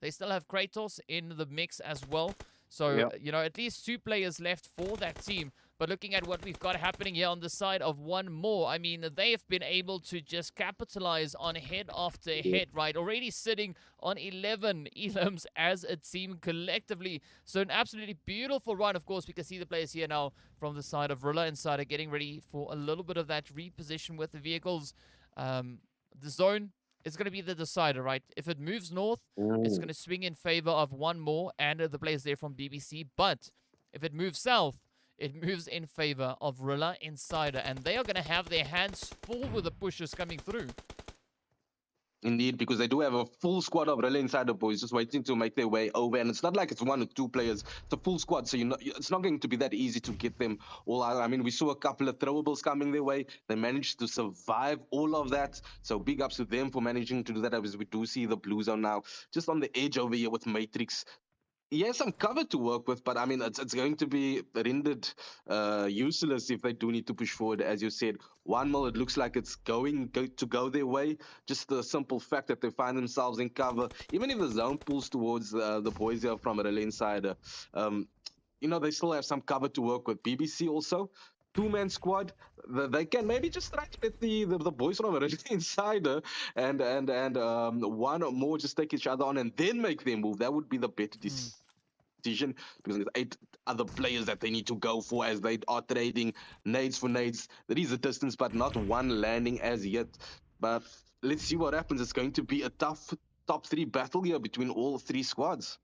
they still have Kratos in the mix as well. So, you know, at least 2 players left for that team. But looking at what we've got happening here on the side of one more, I mean, they've been able to just capitalize on head after head, right? Already sitting on 11 elims as a team collectively. So an absolutely beautiful run. Of course, we can see the players here now from the side of RILA Insider getting ready for a little bit of that reposition with the vehicles. The zone is going to be the decider, right? If it moves north, it's going to swing in favor of one more and the players there from BBC. But if it moves south, it moves in favor of RILA Insider, and they are going to have their hands full with the pushes coming through. Indeed, because they do have a full squad of Relay Insider boys just waiting to make their way over. And it's not like it's one or two players, it's a full squad. So it's not going to be that easy to get them all out. I mean, we saw a couple of throwables coming their way. They managed to survive all of that. So big ups to them for managing to do that, as we do see the Blue Zone now just on the edge over here with Matrix. He has some cover to work with, but I mean, it's going to be rendered useless if they do need to push forward. As you said, 1-0, it looks like it's to go their way. Just the simple fact that they find themselves in cover, even if the zone pulls towards the boys here from a Relay Insider, they still have some cover to work with. BBC also, two-man squad. They can maybe just try to get the boys from a Relay Insider and one or more just take each other on and then make their move. That would be the better decision, because there's 8 other players that they need to go for as they are trading nades for nades. There is a distance, but not one landing as yet. But let's see what happens. It's going to be a tough top 3 battle here between all 3 squads.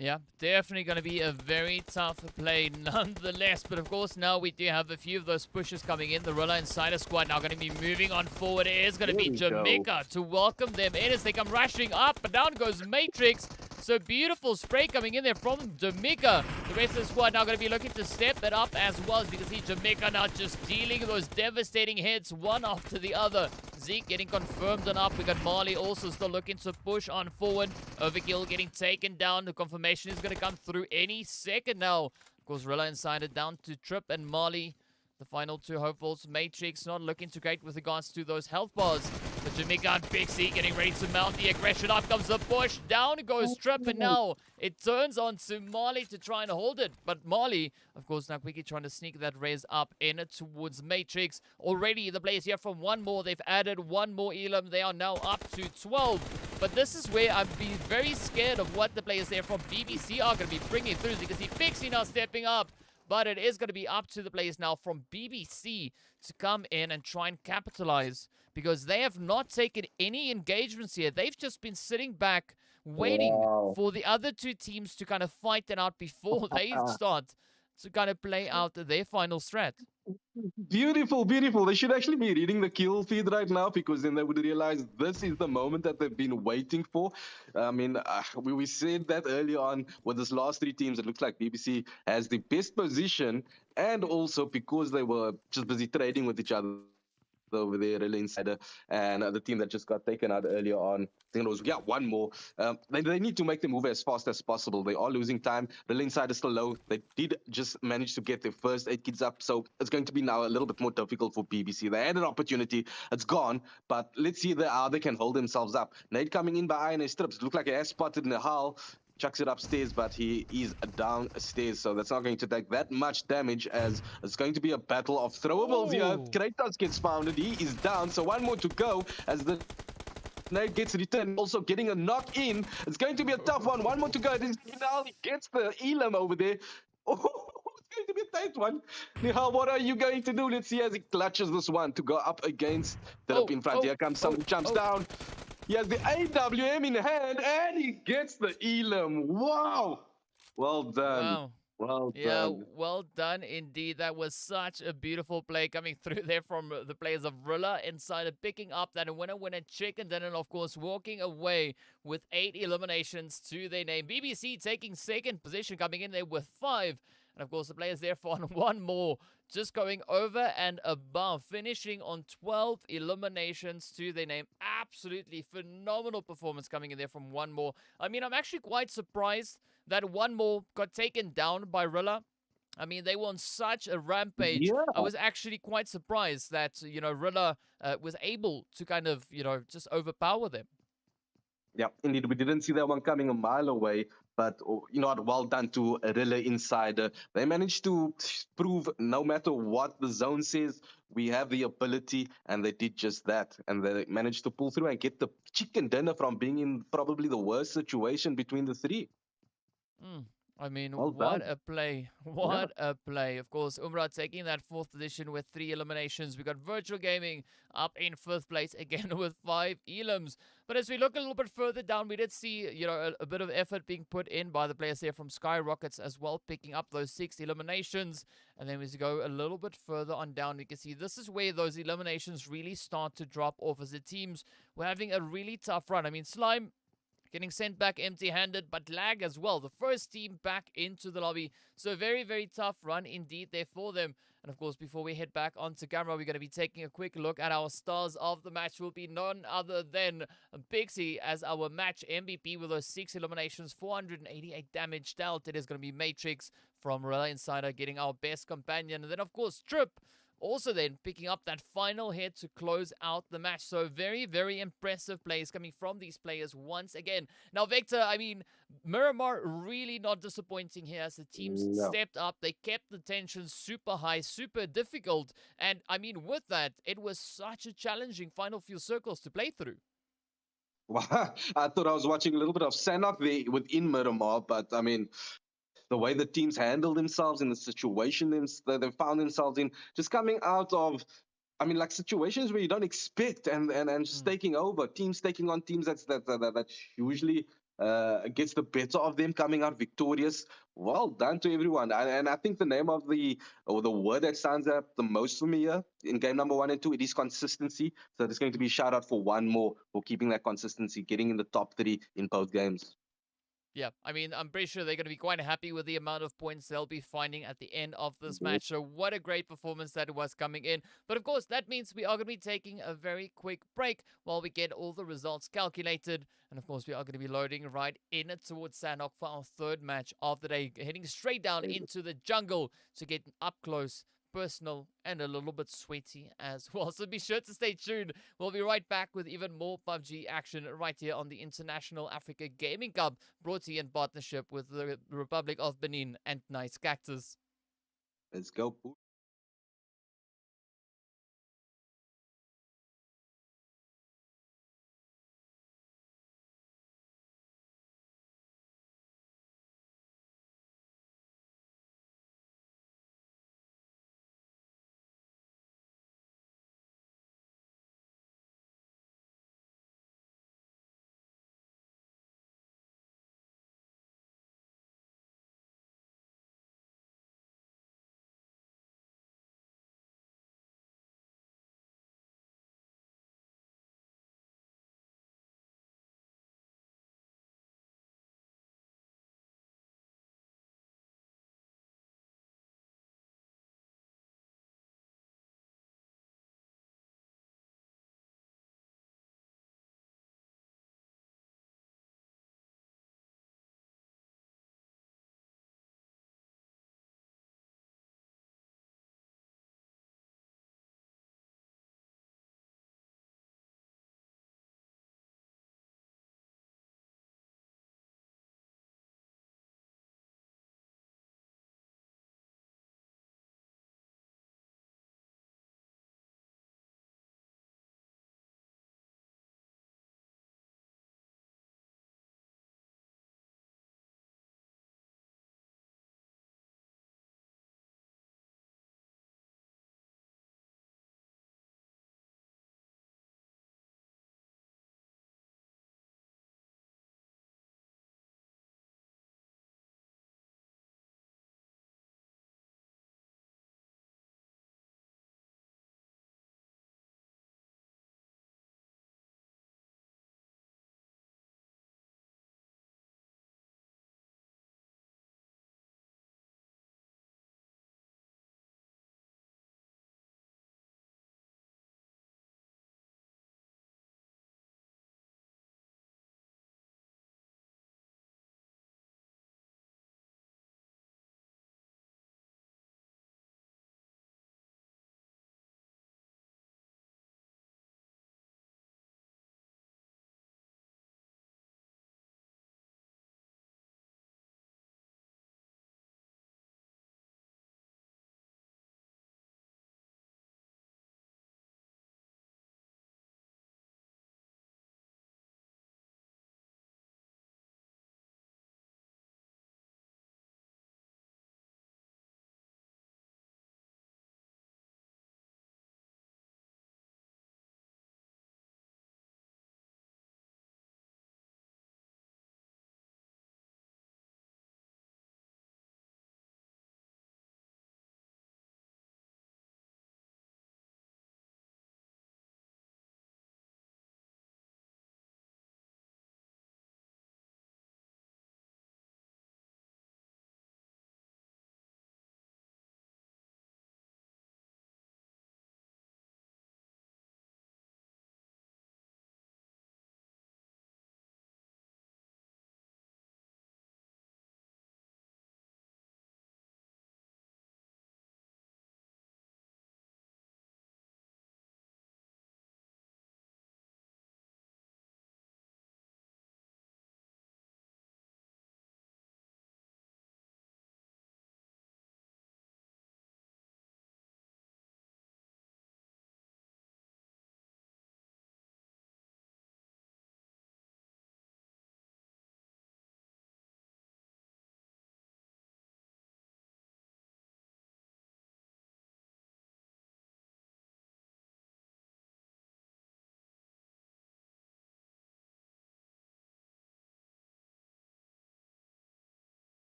Yeah, definitely going to be a very tough play nonetheless. But of course, now we do have a few of those pushes coming in. The RILA Insider squad now going to be moving on forward. It is going to be Jamaica to welcome them in as they come rushing up. And down goes Matrix. So beautiful spray coming in there from Jamaica. The rest of the squad now going to be looking to step it up as well, as we can see Jamaica now just dealing those devastating hits one after the other. Zeke getting confirmed on up. We got Marley also still looking to push on forward. Overkill getting taken down. The confirmation is going to come through any second now. Of course, RILA Insider down to Trip and Marley. The final 2 hopefuls. Matrix not looking too great with regards to those health bars. But Jamaica and Big C getting ready to mount the aggression. Up comes the push. Down goes Trip. And now it turns on to Marley to try and hold it. But Marley, of course, now quickly trying to sneak that res up in towards Matrix. Already the players here from 1 more. They've added 1 more Elam. They are now up to 12. But this is where I'd be very scared of what the players there from BBC are going to be bringing through. As you can see, Pixie now stepping up. But it is going to be up to the players now from BBC to come in and try and capitalize, because they have not taken any engagements here. They've just been sitting back waiting for the other 2 teams to kind of fight it out before they start to kind of play out their final strat. Beautiful, beautiful. They should actually be reading the kill feed right now, because then they would realize this is the moment that they've been waiting for. I mean, we said that earlier on with this last 3 teams. It looks like BBC has the best position, and also because they were just busy trading with each other over there, Relay Insider, and the team that just got taken out earlier on. I think it was, 1 more. They need to make the move as fast as possible. They are losing time. Relay Insider is still low. They did just manage to get their first 8 kids up, so it's going to be now a little bit more difficult for BBC. They had an opportunity. It's gone, but let's see how they can hold themselves up. Nate coming in by INA strips. Look like he has spotted Nihal. Chucks it upstairs, but he is downstairs, so that's not going to take that much damage, as it's going to be a battle of throwables here. Kratos gets founded. He is down, so 1 more to go as the nade gets returned, also getting a knock in. It's going to be a tough one. 1 more to go. Now he gets the Elam over there. Oh, it's going to be a tight one. Nihal, what are you going to do? Let's see as he clutches this one to go up against Philip in front. Here comes someone, jumps down. He has the AWM in hand, and he gets the Elam. Wow. Well done. Wow. Well done. Yeah, well done indeed. That was such a beautiful play coming through there from the players of RILA Insider, picking up that winner chicken dinner, and of course walking away with 8 eliminations to their name. BBC taking 2nd position, coming in there with 5. And of course the players there for 1 more, just going over and above, finishing on 12 eliminations to their name. Absolutely phenomenal performance coming in there from 1 more. I mean, I'm actually quite surprised that 1 more got taken down by RILA. I mean, they were on such a rampage. Yeah. I was actually quite surprised that, RILA was able to kind of, just overpower them. Yeah, indeed. We didn't see that one coming a mile away, but well done to RILA Insider. They managed to prove no matter what the zone says, we have the ability, and they did just that. And they managed to pull through and get the chicken dinner from being in probably the worst situation between the 3. I mean, Well what done. a play. What a play. Of course, UMBRA taking that 4th position with 3 eliminations. We got Virtual Gaming up in 5th place again with 5 elams. But as we look a little bit further down, we did see, a bit of effort being put in by the players there from SKYROCKETS as well, picking up those 6 eliminations. And then as we go a little bit further on down, we can see this is where those eliminations really start to drop off as the teams were having a really tough run. I mean, Slime getting sent back empty handed, but Lag as well. The first team back into the lobby. So, very, very tough run indeed there for them. And of course, before we head back onto camera, we're going to be taking a quick look at our stars of the match. Will be none other than Pixie as our match MVP with those 6 eliminations, 488 damage dealt. It is going to be Matrix from RILA Insider getting our best companion. And then, of course, Trip also then picking up that final hit to close out the match. So very, very impressive plays coming from these players once again. Now, Vector, I mean, Miramar really not disappointing here as the teams No. stepped up. They kept the tension super high, super difficult. And I mean, with that, it was such a challenging final few circles to play through. Well, I thought I was watching a little bit of Sanok there within Miramar, but I mean, the way the teams handle themselves in the situation that they found themselves in, just coming out of, I mean, like situations where you don't expect, and just Mm. taking over, teams taking on teams that usually gets the better of them, coming out victorious. Well done to everyone, and I think the name of the word that stands out the most for me here in game number 1 and 2, it is consistency. So there's going to be a shout out for one more for keeping that consistency, getting in the top 3 in both games. Yeah, I mean, I'm pretty sure they're going to be quite happy with the amount of points they'll be finding at the end of this Mhm. match. So, what a great performance that was coming in. But of course, that means we are going to be taking a very quick break while we get all the results calculated. And of course, we are going to be loading right in towards Sanok for our third match of the day, heading straight down into the jungle to get up close, personal, and a little bit sweaty as well. So be sure to stay tuned. We'll be right back with even more PUBG action right here on the International Africa Gaming Cup, brought to you in partnership with the Republic of Benin and Nice Cactus. Let's go.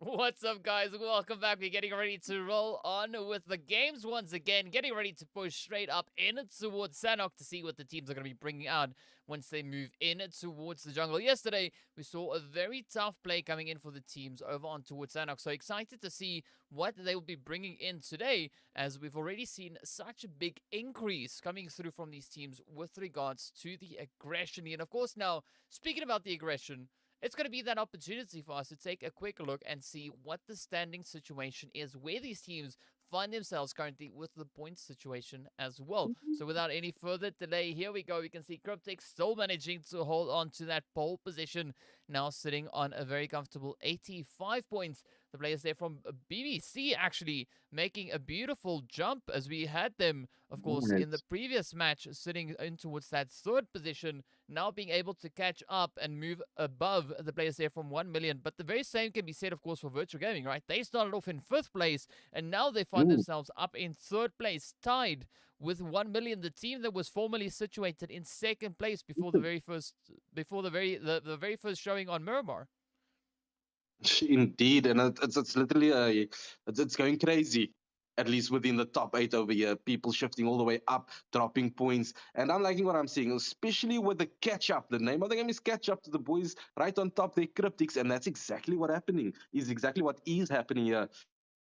What's up, guys? Welcome back. We're getting ready to roll on with the games once again. Getting ready to push straight up in towards Sanok to see what the teams are going to be bringing out once they move in towards the jungle. Yesterday, we saw a very tough play coming in for the teams over on towards Sanok. So excited to see what they will be bringing in today, as we've already seen such a big increase coming through from these teams with regards to the aggression. And of course, now, speaking about the aggression, it's going to be that opportunity for us to take a quick look and see what the standing situation is, where these teams find themselves currently with the points situation as well. So without any further delay, here we go. We can see CRYPTICS still managing to hold on to that pole position, now sitting on a very comfortable 85 points. The players there from BBC actually making a beautiful jump, as we had them, of course, in the Yes. previous match, sitting in towards that third position, now being able to catch up and move above the players there from 1 million. But the very same can be said, of course, for Virtual Gaming, right? They started off in 5th place, and now they find Mm. themselves up in 3rd place, tied with 1 million, the team that was formerly situated in 2nd place before the very first, the very first showing on Miramar. Indeed, and it's literally it's going crazy. At least within the top eight over here, people shifting all the way up, dropping points, and I'm liking what I'm seeing, especially with the catch up. The name of the game is catch up to the boys right on top. They cryptics, and that's exactly what happening. Is exactly what is happening here.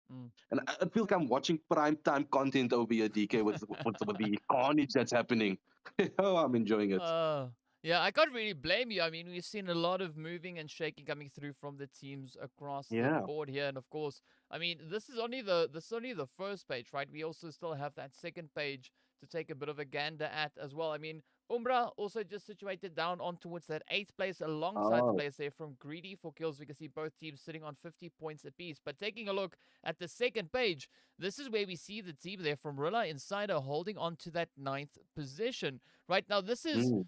And Mm. it feels like I'm watching prime time content over here, DK, with the carnage that's happening. Oh, I'm enjoying it. Uh, yeah, I can't really blame you. I mean, we've seen a lot of moving and shaking coming through from the teams across the Yeah. board here, and of course, I mean, this is only the first page, right? We also still have that second page to take a bit of a gander at as well. I mean, Umbra also just situated down on towards that 8th place alongside the Oh. players there from Greedy for kills. We can see both teams sitting on 50 points apiece. But taking a look at the second page, this is where we see the team there from RILA Insider holding on to that 9th position. Right now, this is Mm.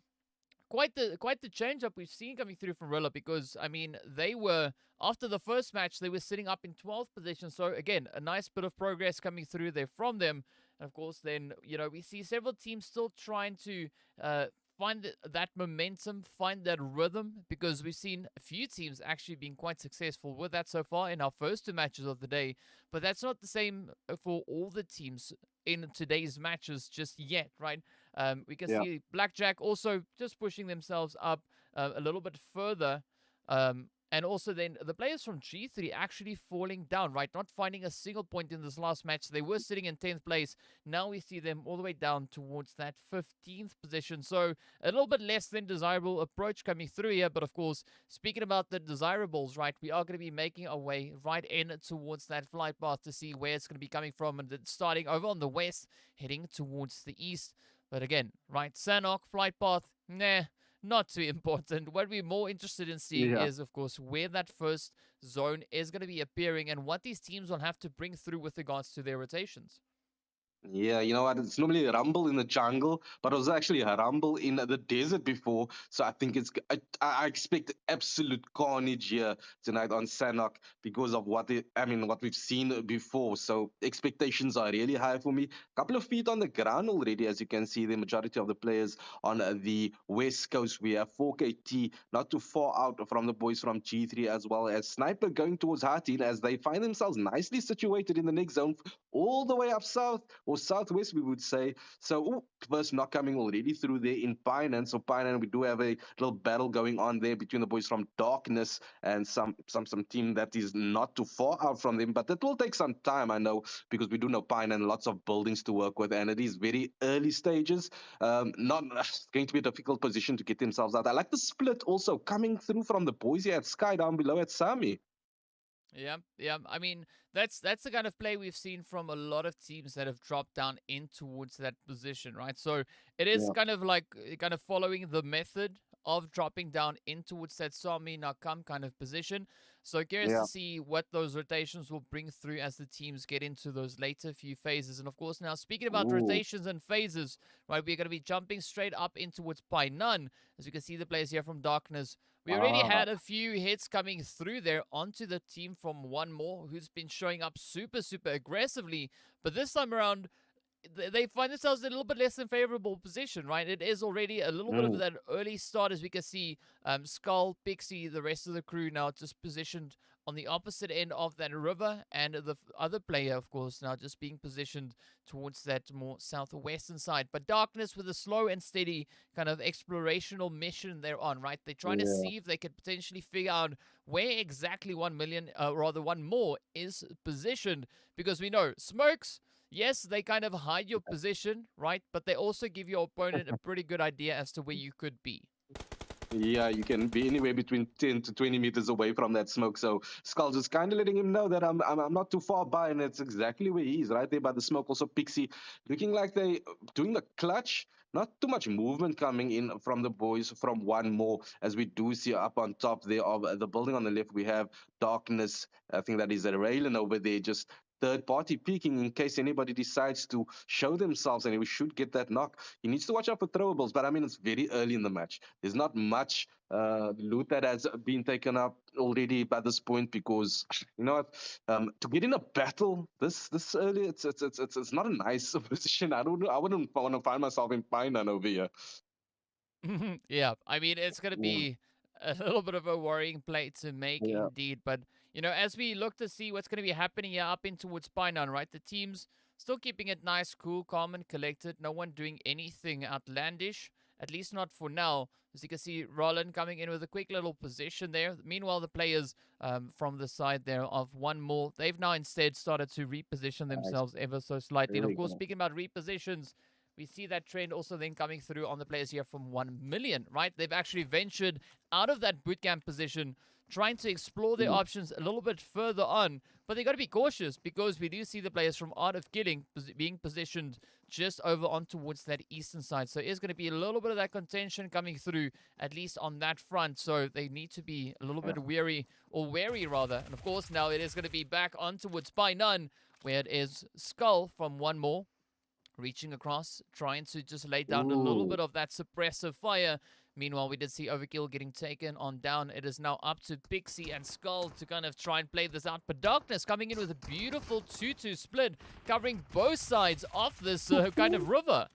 quite the change up we've seen coming through from RILA, because I mean they were, after the first match, they were sitting up in 12th position. So again, a nice bit of progress coming through there from them. And of course, then we see several teams still trying to find that momentum, find that rhythm, because we've seen a few teams actually being quite successful with that so far in our first two matches of the day. But that's not the same for all the teams in today's matches just yet, right? We can Yeah. see Blackjack also just pushing themselves up a little bit further. And also then the players from G3 actually falling down, right? Not finding a single point in this last match. They were sitting in 10th place. Now we see them all the way down towards that 15th position. So a little bit less than desirable approach coming through here. But of course, speaking about the desirables, right, we are going to be making our way right in towards that flight path to see where it's going to be coming from. And it's starting over on the west, heading towards the east. But again, right, Sanok, flight path, nah, not too important. What we're more interested in seeing Yeah. is, of course, where that first zone is going to be appearing and what these teams will have to bring through with regards to their rotations. Yeah, you know what? It's normally a rumble in the jungle, but it was actually a rumble in the desert before. So I think I expect absolute carnage here tonight on Sanok because of what we've seen before. So expectations are really high for me. Couple of feet on the ground already, as you can see. The majority of the players on the west coast. We have 4KT not too far out from the boys from G3, as well as Sniper going towards Hatin as they find themselves nicely situated in the next zone all the way up south or southwest, we would say. So, first knock coming already through there in Pineland. So, Pineland, we do have a little battle going on there between the boys from Darkness and some team that is not too far out from them. But that will take some time, I know, because we do know Pineland, lots of buildings to work with, and it is very early stages. Not it's going to be a difficult position to get themselves out. I like the split also coming through from the boys here at Sky down below at Sami. Yeah, yeah. I mean, that's the kind of play we've seen from a lot of teams that have dropped down in towards that position, right? So it is Yeah, kind of like kind of following the method of dropping down in towards that Sami Nakam kind of position. So curious yeah. to see what those rotations will bring through as the teams get into those later few phases. And of course, now speaking about Ooh. rotations and phases, right, we're going to be jumping straight up in towards Pai None. As you can see, the players here from Darkness, we already Ah. had a few hits coming through there onto the team from One More, who's been showing up super, super aggressively. But this time around, they find themselves in a little bit less than favorable position, right? It is already a little bit of Mm. that early start, as we can see Skull, Pixie, the rest of the crew now just positioned on the opposite end of that river, and the other player, of course, now just being positioned towards that more southwestern side. But Darkness with a slow and steady kind of explorational mission they're on, right? They're trying to Yeah. see if they could potentially figure out where exactly 1 million, rather one more, is positioned, because we know smokes. Yes, they kind of hide your position, right? But they also give your opponent a pretty good idea as to where you could be. Yeah, you can be anywhere between 10 to 20 meters away from that smoke. So Skull just kind of letting him know that I'm not too far by, and it's exactly where he is, right there by the smoke. Also, Pixie looking like they doing the clutch. Not too much movement coming in from the boys from one more, as we do see up on top there of the building on the left. We have Darkness. I think that is a railing over there, just third party peeking in case anybody decides to show themselves, and we should get that knock. He needs to watch out for throwables, but I mean, it's very early in the match. There's not much loot that has been taken up already by this point, because you know what, to get in a battle this early, it's not a nice position. I wouldn't want to find myself in Painan over here. Yeah, I mean, it's going to Mm, be a little bit of a worrying play to make yeah, indeed. But, as we look to see what's going to be happening here up in towards Painan, right? The team's still keeping it nice, cool, calm, and collected. No one doing anything outlandish, at least not for now. As you can see, Roland coming in with a quick little position there. Meanwhile, the players from the side there of one more, they've now instead started to reposition nice. themselves ever so slightly. There And of we course, go. speaking about repositions, we see that trend also then coming through on the players here from 1 million, right? They've actually ventured out of that bootcamp position, trying to explore their Mm, options a little bit further on. But they got to be cautious, because we do see the players from Art of Killing being positioned just over on towards that eastern side. So it's going to be a little bit of that contention coming through, at least on that front. So they need to be a little yeah. bit wary rather. And of course, now it is going to be back on towards By None, where it is Skull from one more reaching across, trying to just lay down a little Ooh. bit of that suppressive fire. Meanwhile, we did see Overkill getting taken on down. It is now up to Pixie and Skull to kind of try and play this out. But Darkness coming in with a beautiful 2-2 split, covering both sides of this kind of river.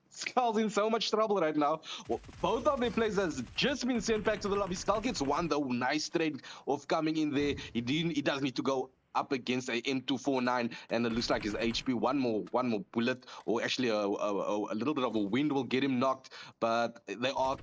Skull's in so much trouble right now. Well, both of their players has just been sent back to the lobby. Skull gets one though. Nice trade of coming in there. He does need to go up against a M249, and it looks like his HP one more bullet, or actually a little bit of a wind will get him knocked. But they are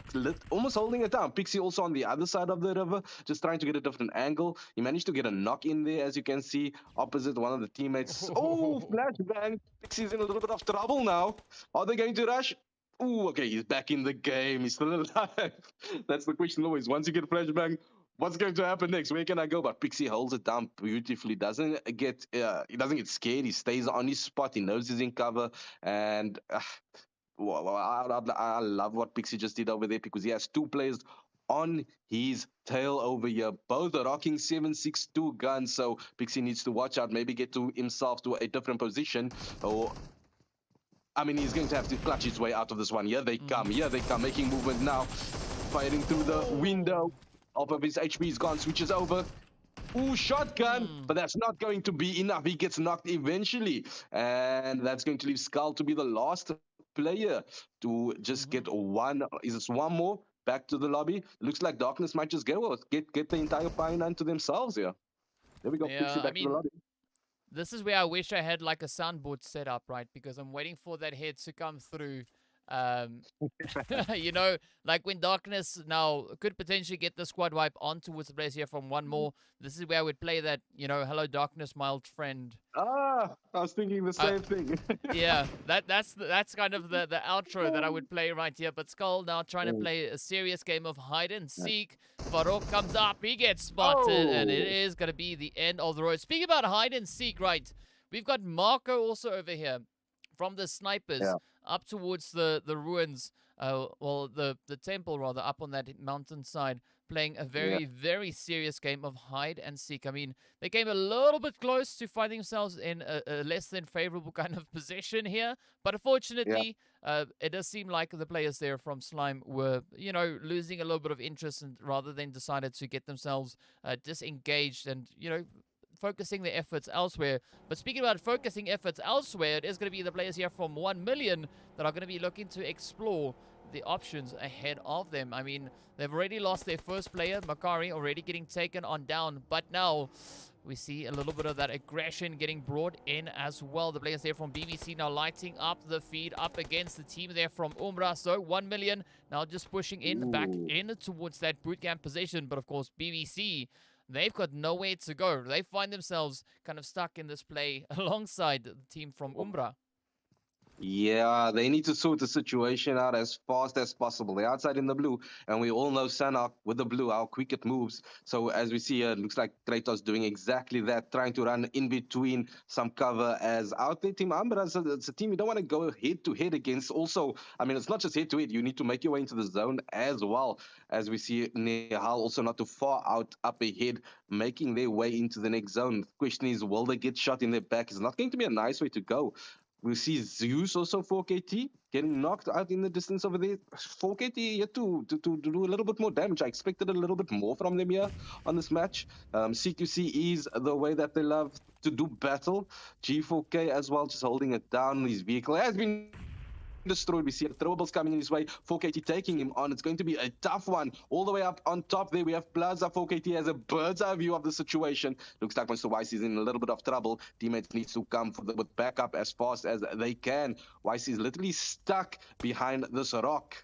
almost holding it down. Pixie also on the other side of the river, just trying to get a different angle. He managed to get a knock in there, as you can see, opposite one of the teammates. Oh, flashbang! Pixie's in a little bit of trouble now. Are they going to rush? Ooh, okay, he's back in the game. He's still alive. That's the question always. Once you get flashbang, what's going to happen next? Where can I go? But Pixie holds it down beautifully. He doesn't get scared. He stays on his spot. He knows he's in cover, and well, I love what Pixie just did over there, because he has two players on his tail over here, both are rocking 7.62 guns. So Pixie needs to watch out. Maybe get to himself to a different position, or I mean, he's going to have to clutch his way out of this one. Here they come. Here they come, making movement now, firing through the window. Half of his HP is gone. Switches over. Ooh, shotgun, but that's not going to be enough. He gets knocked eventually, and that's going to leave Skull to be the last player to just get one. Is this one more back to the lobby? Looks like Darkness might just go get the entire pine to themselves here. There we go. Pixie Yeah, I back to the mean, lobby. this is where I wish I had like a soundboard set up, right? Because I'm waiting for that head to come through. Um, like when Darkness now could potentially get the squad wipe on towards the players here from one more. This is where I would play that, hello Darkness, my old friend. Ah, I was thinking the Uh, same thing. yeah, that's kind of the outro that I would play right here. But Skull now trying to Mm. play a serious game of hide and seek. Farouk comes up, he gets spotted, and it Oh, is gonna be the end of the road. Speaking about hide and seek, right? We've got Marco also over here from the snipers yeah, up towards the ruins. The temple rather, up on that mountainside, playing a yeah, very, very serious game of hide and seek. I mean, they came a little bit close to finding themselves in a less than favorable kind of position here, but yeah. unfortunately, it does seem like the players there from Slime were, losing a little bit of interest, and rather than decided to get themselves disengaged and, focusing their efforts elsewhere. But speaking about focusing efforts elsewhere, it is going to be the players here from 1 million that are going to be looking to explore the options ahead of them. I mean, they've already lost their first player, Makari, already getting taken on down. But now we see a little bit of that aggression getting brought in as well. The players there from BBC now lighting up the feed up against the team there from UMBRA. So 1 million now just pushing in back Ooh. in towards that bootcamp position. But of course, BBC, they've got nowhere to go. They find themselves kind of stuck in this play alongside the team from UMBRA. Yeah, they need to sort the situation out as fast as possible. They're outside in the blue, and we all know Sanak with the blue, how quick it moves. So as we see here, it looks like Kratos doing exactly that, trying to run in between some cover as out there. Team Umbra, it's a team you don't want to go head to head against. Also, I mean, it's not just head to head. You need to make your way into the zone as well. As we see Nehal also not too far out up ahead, making their way into the next zone. The question is, will they get shot in their back? It's not going to be a nice way to go. We see Zeus also 4KT getting knocked out in the distance over there. 4KT yet to do a little bit more damage. I expected a little bit more from them here on this match. CQC is the way that they love to do battle. G4K as well, just holding it down. His vehicle has been destroyed. We see throwables coming in his way. 4KT taking him on. It's going to be a tough one. All the way up on top there, we have Plaza. 4KT has a bird's eye view of the situation. Looks like Mr. Weiss is in a little bit of trouble. Teammates needs to come with backup as fast as they can. Weiss is literally stuck behind this rock.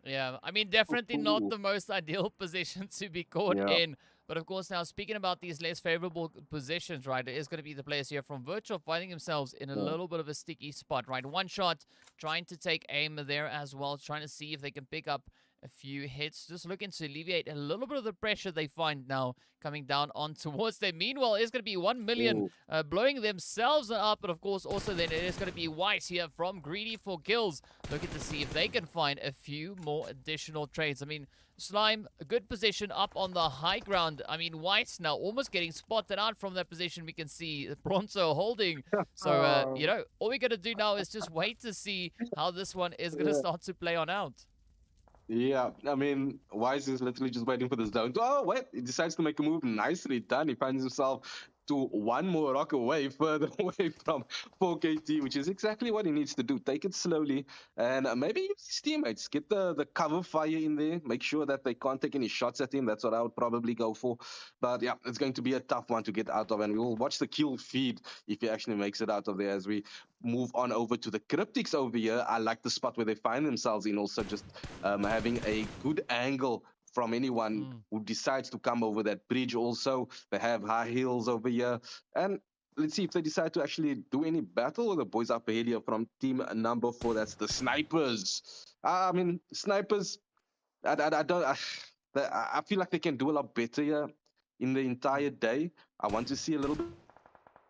Yeah, I mean, definitely not Ooh. the most ideal position to be caught Yeah. in. But of course, now speaking about these less favorable positions, right, it is going to be the players here from Virtual finding themselves in a Yeah. little bit of a sticky spot, right? One shot, trying to take aim there as well, trying to see if they can pick up a few hits, just looking to alleviate a little bit of the pressure they find now coming down on towards them. Meanwhile, it's going to be 1 million Ooh. blowing themselves up, but of course, also then it is going to be Weiss here from Greedy for Kills, looking to see if they can find a few more additional trades. I mean, Slime, a good position up on the high ground. I mean, Weiss now almost getting spotted out from that position. We can see Bronzo holding. So, you know, all we got to do now is just wait to see how this one is going to start to play on out. Yeah, I mean, Wise is literally just waiting for the zone. Oh, wait, he decides to make a move. Nicely done. He finds himself to one more rock away, further away from 4KT, which is exactly what he needs to do. Take it slowly and maybe use his teammates. Get the cover fire in there. Make sure that they can't take any shots at him. That's what I would probably go for. But yeah, it's going to be a tough one to get out of. And we will watch the kill feed if he actually makes it out of there as we move on over to the CRYPTICS over here. I like the spot where they find themselves in, also just having a good angle from anyone who decides to come over that bridge. Also, they have high heels over here. And let's see if they decide to actually do any battle with the boys up ahead here from team number 4. That's the Snipers. I mean, Snipers, I don't... I feel like they can do a lot better here in the entire day. I want to see a little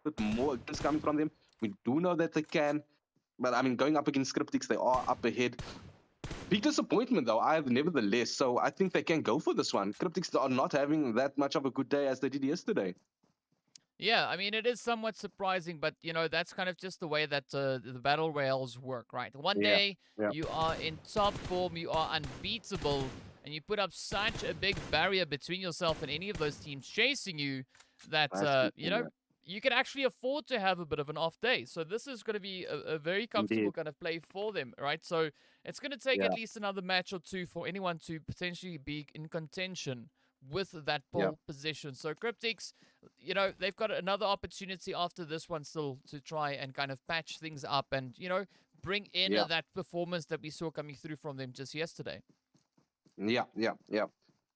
bit more against coming from them. We do know that they can, but I mean, going up against CRYPTICS, they are up ahead. Big disappointment, though, I have nevertheless. So I think they can go for this one. CRYPTICS are not having that much of a good day as they did yesterday. Yeah, I mean, it is somewhat surprising, but, you know, that's kind of just the way that the battle royals work, right? One day, you are in top form, you are unbeatable, and you put up such a big barrier between yourself and any of those teams chasing you that, you know, you can actually afford to have a bit of an off day. So this is going to be a very comfortable kind of play for them, right? So it's going to take at least another match or two for anyone to potentially be in contention with that pole position. So CRYPTICS, you know, they've got another opportunity after this one still to try and kind of patch things up and, you know, bring in that performance that we saw coming through from them just yesterday. Yeah.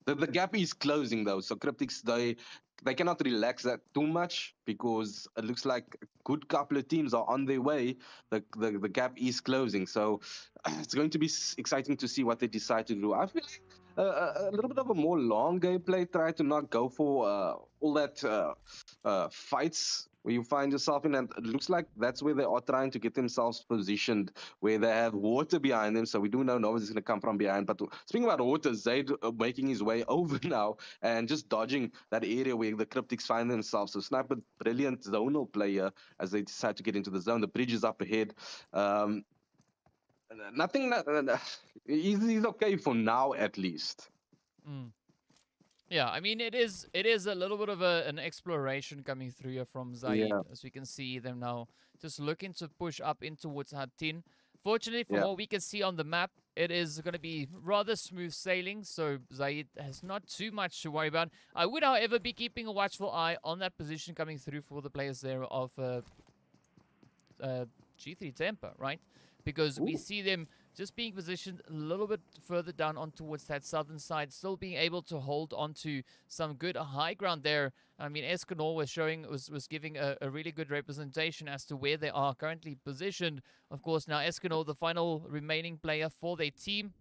The gap is closing, though. So CRYPTICS, they cannot relax that too much because it looks like a good couple of teams are on their way. The gap is closing. So it's going to be exciting to see what they decide to do. I feel like a little bit of a more long gameplay. Try to not go for all that fights where you find yourself in, and it looks like that's where they are trying to get themselves positioned, where they have water behind them. So we do know Nova's is going to come from behind. But speaking about water, Zaid making his way over now and just dodging that area where the CRYPTICS find themselves. So Sniper, brilliant zonal player as they decide to get into the zone. The bridge is up ahead. Nothing. He's okay for now, at least. Yeah, I mean, it is a little bit of an exploration coming through here from Zaid, as we can see them now just looking to push up in towards Hatin, Fortunately, from Yeah. what we can see on the map, it is going to be rather smooth sailing, so Zaid has not too much to worry about. I would, however, be keeping a watchful eye on that position coming through for the players there of G3 Temper, right? Because we Ooh. see them just being positioned a little bit further down on towards that southern side, still being able to hold onto some good high ground there. I mean, Escanor was giving a really good representation as to where they are currently positioned. Of course, now Escanor, the final remaining player for their team,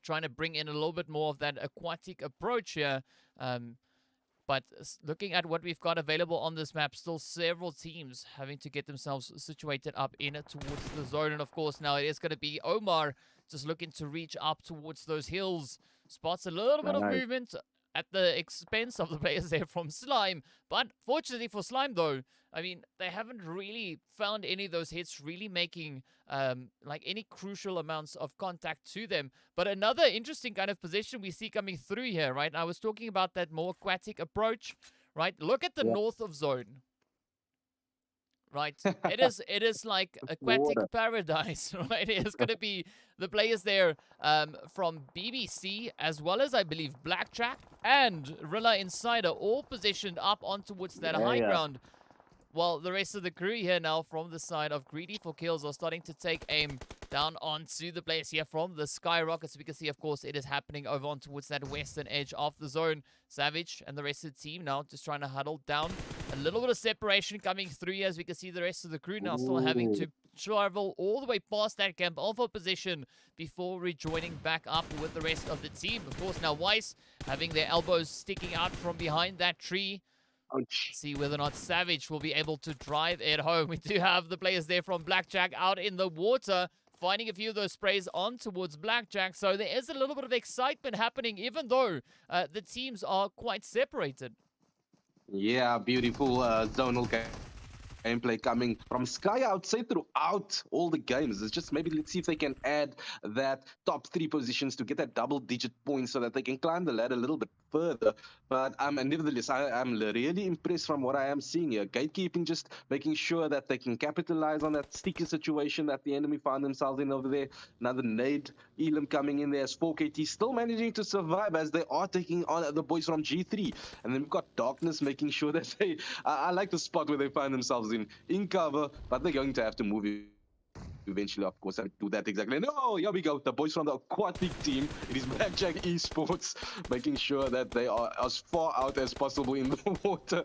trying to bring in a little bit more of that aquatic approach here. But looking at what we've got available on this map, still several teams having to get themselves situated up in it towards the zone. And of course, now it is going to be Omar just looking to reach up towards those hills. Spots a little bit of Nice. movement at the expense of the players there from Slime. But fortunately for Slime, though, I mean, they haven't really found any of those hits really making like any crucial amounts of contact to them. But another interesting kind of position we see coming through here, right? I was talking about that more aquatic approach, right? Look at the Yeah. north of zone. Right, it is like aquatic Water. paradise, right? It's gonna be the players there from BBC as well as I believe Blackjack and RILA Insider all positioned up on towards that Yeah, high yeah. ground. While the rest of the crew here now from the side of Greedy for Kills are starting to take aim down onto the players here from the Skyrockets. We can see, of course, it is happening over on towards that western edge of the zone. Savage and the rest of the team now just trying to huddle down. A little bit of separation coming through here as we can see the rest of the crew now still having Ooh. to travel all the way past that Camp Alpha position before rejoining back up with the rest of the team. Of course, now Weiss having their elbows sticking out from behind that tree. Ouch. See whether or not Savage will be able to drive it home. We do have the players there from Blackjack out in the water, finding a few of those sprays on towards Blackjack. So there is a little bit of excitement happening, even though the teams are quite separated. Yeah, beautiful zonal gameplay coming from Sky, I would say, throughout all the games. It's just maybe let's see if they can add that top 3 positions to get that double-digit points so that they can climb the ladder a little bit further. But nevertheless, I'm really impressed from what I am seeing here. Gatekeeping, just making sure that they can capitalize on that sticky situation that the enemy found themselves in over there. Another nade, Elam coming in there as 4KT, still managing to survive as they are taking on the boys from G3. And then we've got Darkness making sure that they, I like the spot where they find themselves in cover, but they're going to have to move eventually, of course, and do that exactly. No, here we go. The boys from the aquatic team. It is Blackjack Esports making sure that they are as far out as possible in the water.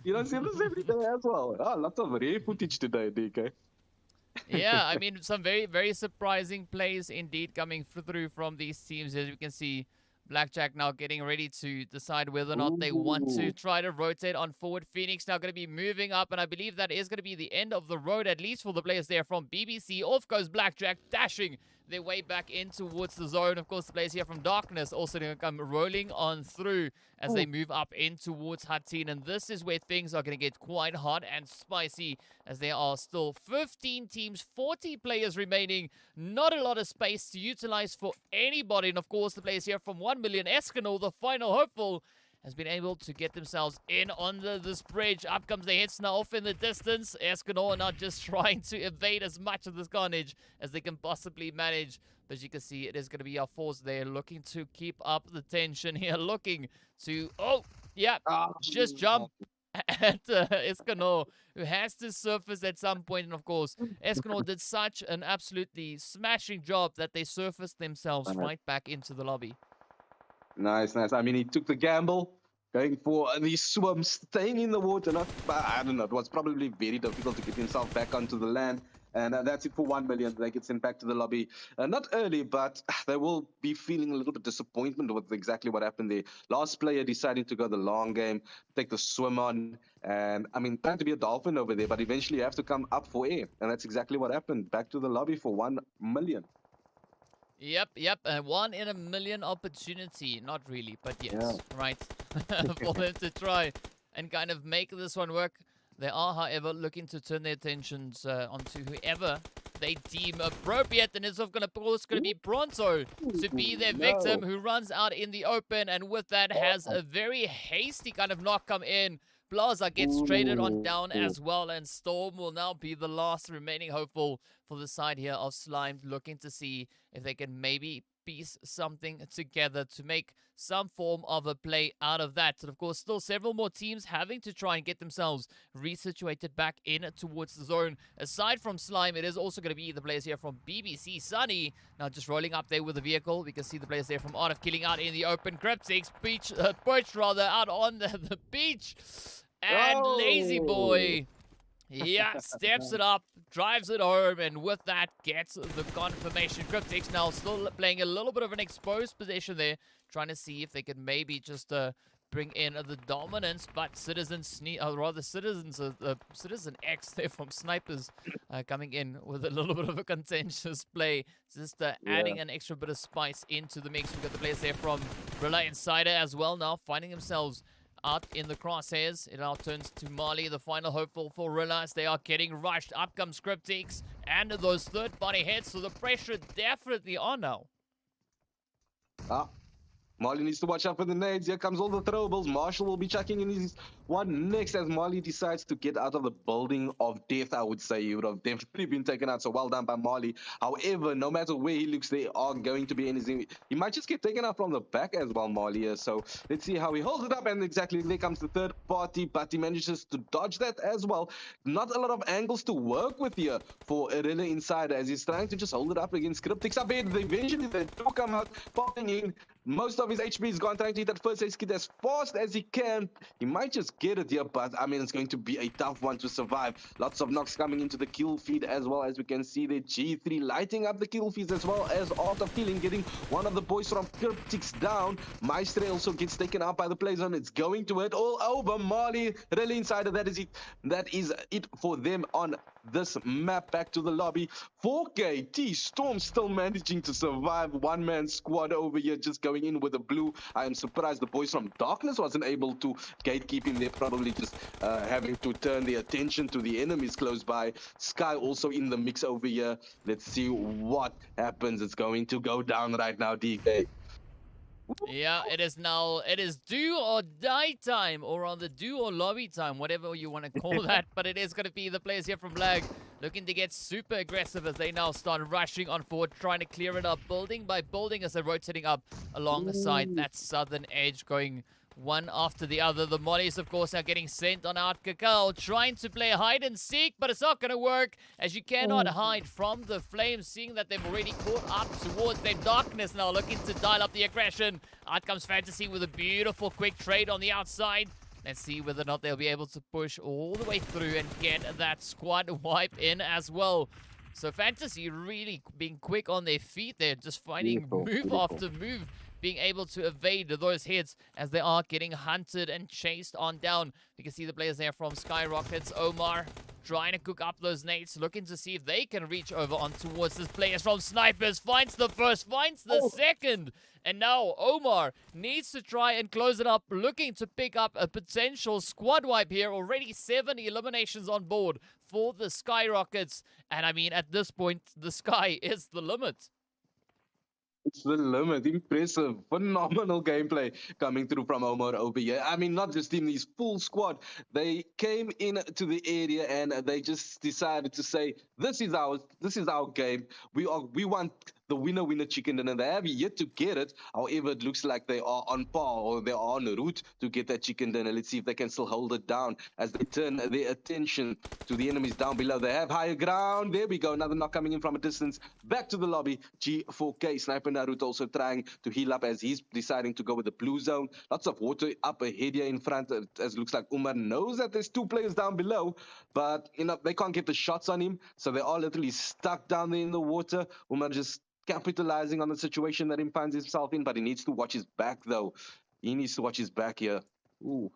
You don't see this every day as well. Lots of rare footage today, DK. Yeah, I mean, some very, very surprising plays indeed coming through from these teams. As you can see, Blackjack now getting ready to decide whether or not they want to Ooh. try to rotate on forward. Phoenix now going to be moving up, and I believe that is going to be the end of the road, at least for the players there from BBC. Off goes Blackjack, dashing their way back in towards the zone. Of course, the players here from Darkness also going to come rolling on through as they move up in towards Hatin. And this is where things are going to get quite hot and spicy, as there are still 15 teams, 40 players remaining. Not a lot of space to utilize for anybody. And of course, the players here from 1 million, Escanor, the final hopeful, has been able to get themselves in under this bridge. Up comes the hits now off in the distance. Escanor now just trying to evade as much of this carnage as they can possibly manage. But you can see it is going to be our force there looking to keep up the tension here. Looking to, just jump at Escanor, who has to surface at some point. And of course, Escanor did such an absolutely smashing job that they surfaced themselves right back into the lobby. Nice, nice. I mean, he took the gamble, going for the swim, staying in the water. I don't know. It was probably very difficult to get himself back onto the land. And that's it for 1 million. They get sent back to the lobby. Not early, but they will be feeling a little bit disappointment with exactly what happened there. Last player deciding to go the long game, take the swim on. And, I mean, trying to be a dolphin over there, but eventually you have to come up for air. And that's exactly what happened. Back to the lobby for 1 million. Yep. A 1 in a million opportunity. Not really, but yes, Yeah. right. For them to try and kind of make this one work. They are, however, looking to turn their attentions onto whoever they deem appropriate. And it's going to be Pronto to be their victim, who runs out in the open. And with that, has a very hasty kind of knock come in. Plaza gets traded on down as well, and Storm will now be the last remaining hopeful for the side here of Slime, looking to see if they can maybe piece something together to make some form of a play out of that. And of course, still several more teams having to try and get themselves resituated back in towards the zone. Aside from Slime, it is also going to be the players here from BBC Sunny. Now just rolling up there with the vehicle. We can see the players there from Art of Killing out in the open. CRYPTICS, Perch rather, out on the beach. And Lazy Boy, yeah, steps it up, drives it home, and with that gets the confirmation. CRYPTICS now still playing a little bit of an exposed position there, trying to see if they can maybe just bring in the dominance, but Citizen X there from Snipers coming in with a little bit of a contentious play, just adding an extra bit of spice into the mix. We've got the players there from RILA Insider as well now, finding themselves out in the crosshairs. It now turns to Marley, the final hopeful for RILA, as they are getting rushed. Up comes CRYPTICS and those third-party hits, so the pressure definitely on now. Marley needs to watch out for the nades. Here comes all the throwables. Marshall will be checking in his one next as Marley decides to get out of the building of death, I would say. He would have definitely been taken out, so well done by Marley. However, no matter where he looks, they are going to be anything. He might just get taken out from the back as well, Marley. So let's see how he holds it up, and exactly there comes the third party, but he manages to dodge that as well. Not a lot of angles to work with here for RILA Insider as he's trying to just hold it up against CRYPTICS. Up here, eventually they do come out, popping in. Most of his HP is gone, trying to hit that first aid kit as fast as he can. He might just get it here, but I mean, it's going to be a tough one to survive. Lots of knocks coming into the kill feed as well, as we can see the G3 lighting up the kill feeds, as well as Art of Killing getting one of the boys from CRYPTICS down. Maestre also gets taken out by the play zone. It's going to hit all over Marley. RILA Insider, that is it. That is it for them on this map. Back to the lobby. 4KT Storm still managing to survive. One-man squad over here just going in with a blue. I am surprised the boys from Darkness wasn't able to gatekeep him. They're probably just having to turn their attention to the enemies close by. Sky also in the mix over here. Let's see what happens. It's going to go down right now, DK. Yeah, it is now. It is do or die time, or on the do or lobby time, whatever you want to call that. But it is going to be the players here from Lag looking to get super aggressive as they now start rushing on forward, trying to clear it up, building by building as they're rotating up alongside that southern edge, going one after the other. The mollies, of course, are getting sent on out. Cacao trying to play hide and seek, but it's not going to work as you cannot hide from the flames, seeing that they've already caught up towards their Darkness now, looking to dial up the aggression. Out comes Fantasy with a beautiful quick trade on the outside. Let's see whether or not they'll be able to push all the way through and get that squad wipe in as well. So Fantasy really being quick on their feet there, just finding move after move, being able to evade those hits as they are getting hunted and chased on down. You can see the players there from SKYROCKETS. Omar trying to cook up those nades, looking to see if they can reach over on towards this players from Snipers. Finds the first, finds the second. And now Omar needs to try and close it up, looking to pick up a potential squad wipe here. Already 7 eliminations on board for the SKYROCKETS. And I mean, at this point, the sky is the limit. It's the limit. Impressive. Phenomenal gameplay coming through from Omar over here. I mean, not just him, his full squad. They came into the area and they just decided to say, this is our game. We want the winner chicken dinner. They have yet to get it. However, it looks like they are on par, or they are on route to get that chicken dinner. Let's see if they can still hold it down as they turn their attention to the enemies down below. They have higher ground. There we go. Another knock coming in from a distance. Back to the lobby. G4K Sniper Naruto also trying to heal up as he's deciding to go with the blue zone. Lots of water up ahead here in front, as it looks like Umar knows that there's 2 players down below, but they can't get the shots on him, so they are literally stuck down there in the water. Umar just capitalizing on the situation that he finds himself in, but he needs to watch his back though. He needs to watch his back here. Ooh.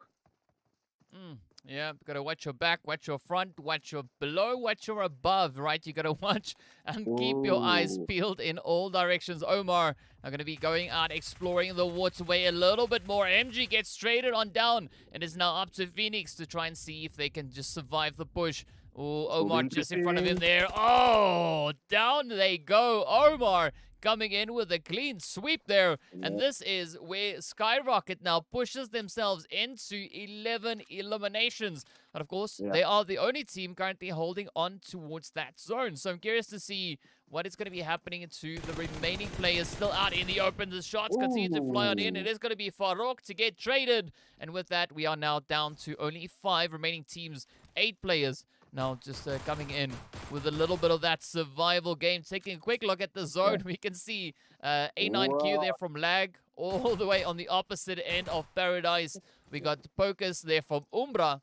Yeah, gotta watch your back, watch your front, watch your below, watch your above, right? You gotta watch and keep your eyes peeled in all directions. Omar are gonna be going out exploring the waterway a little bit more. MG gets traded on down and is now up to Phoenix to try and see if they can just survive the push. Oh, Omar just in front of him there. Oh, down they go. Omar coming in with a clean sweep there. And Yeah. this is where Skyrocket now pushes themselves into 11 eliminations. And of course, Yeah. they are the only team currently holding on towards that zone. So I'm curious to see what is going to be happening to the remaining players still out in the open. The shots continue to fly on in. It Ooh. is going to be Farouk to get traded. And with that, we are now down to only 5 remaining teams, 8 players. Now just coming in with a little bit of that survival game. Taking a quick look at the Yeah. zone, we can see A9Q Wow. there from Lag, all the way on the opposite end of Paradise. We got Pocus there from Umbra,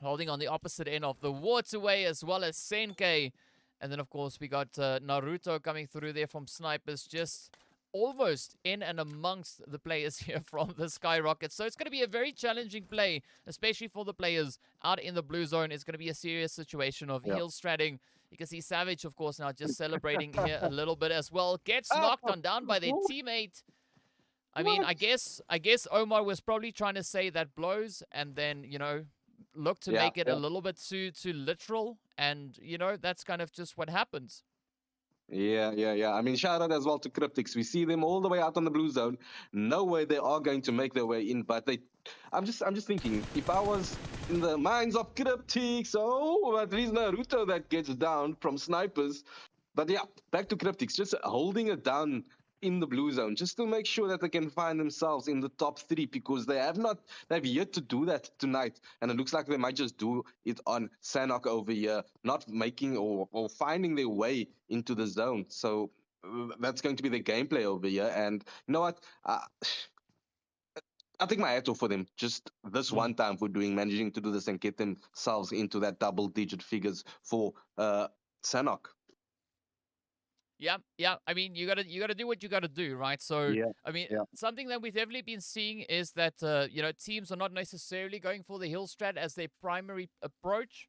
holding on the opposite end of the waterway, as well as Senke. And then, of course, we got Naruto coming through there from Snipers, just almost in and amongst the players here from the Skyrockets. So it's going to be a very challenging play, especially for the players out in the blue zone. It's going to be a serious situation of Yeah. heel stratting. You can see Savage, of course, now just celebrating here a little bit as well. Gets Ah, knocked on down by their teammate. I mean, what? I guess Omar was probably trying to say that blows, and then look to Yeah. make it a Yeah. little bit too literal, and that's kind of just what happens. Yeah. I mean, shout out as well to Cryptics. We see them all the way out on the blue zone. No way they are going to make their way in, but they. I'm just thinking, if I was in the minds of Cryptics, oh, at least Naruto that gets down from snipers. But yeah, back to Cryptics, just holding it down in the blue zone, just to make sure that they can find themselves in the top 3, because they've yet to do that tonight. And it looks like they might just do it on Sanok over here, not making or finding their way into the zone. So that's going to be the gameplay over here. And you know what? I think my hat off for them just this Mm. one time for managing to do this and get themselves into that double digit figures for Sanok. Yeah. I mean, you gotta do what you gotta do, right? So, Yeah, I mean, yeah, something that we've definitely been seeing is that teams are not necessarily going for the hill strat as their primary approach,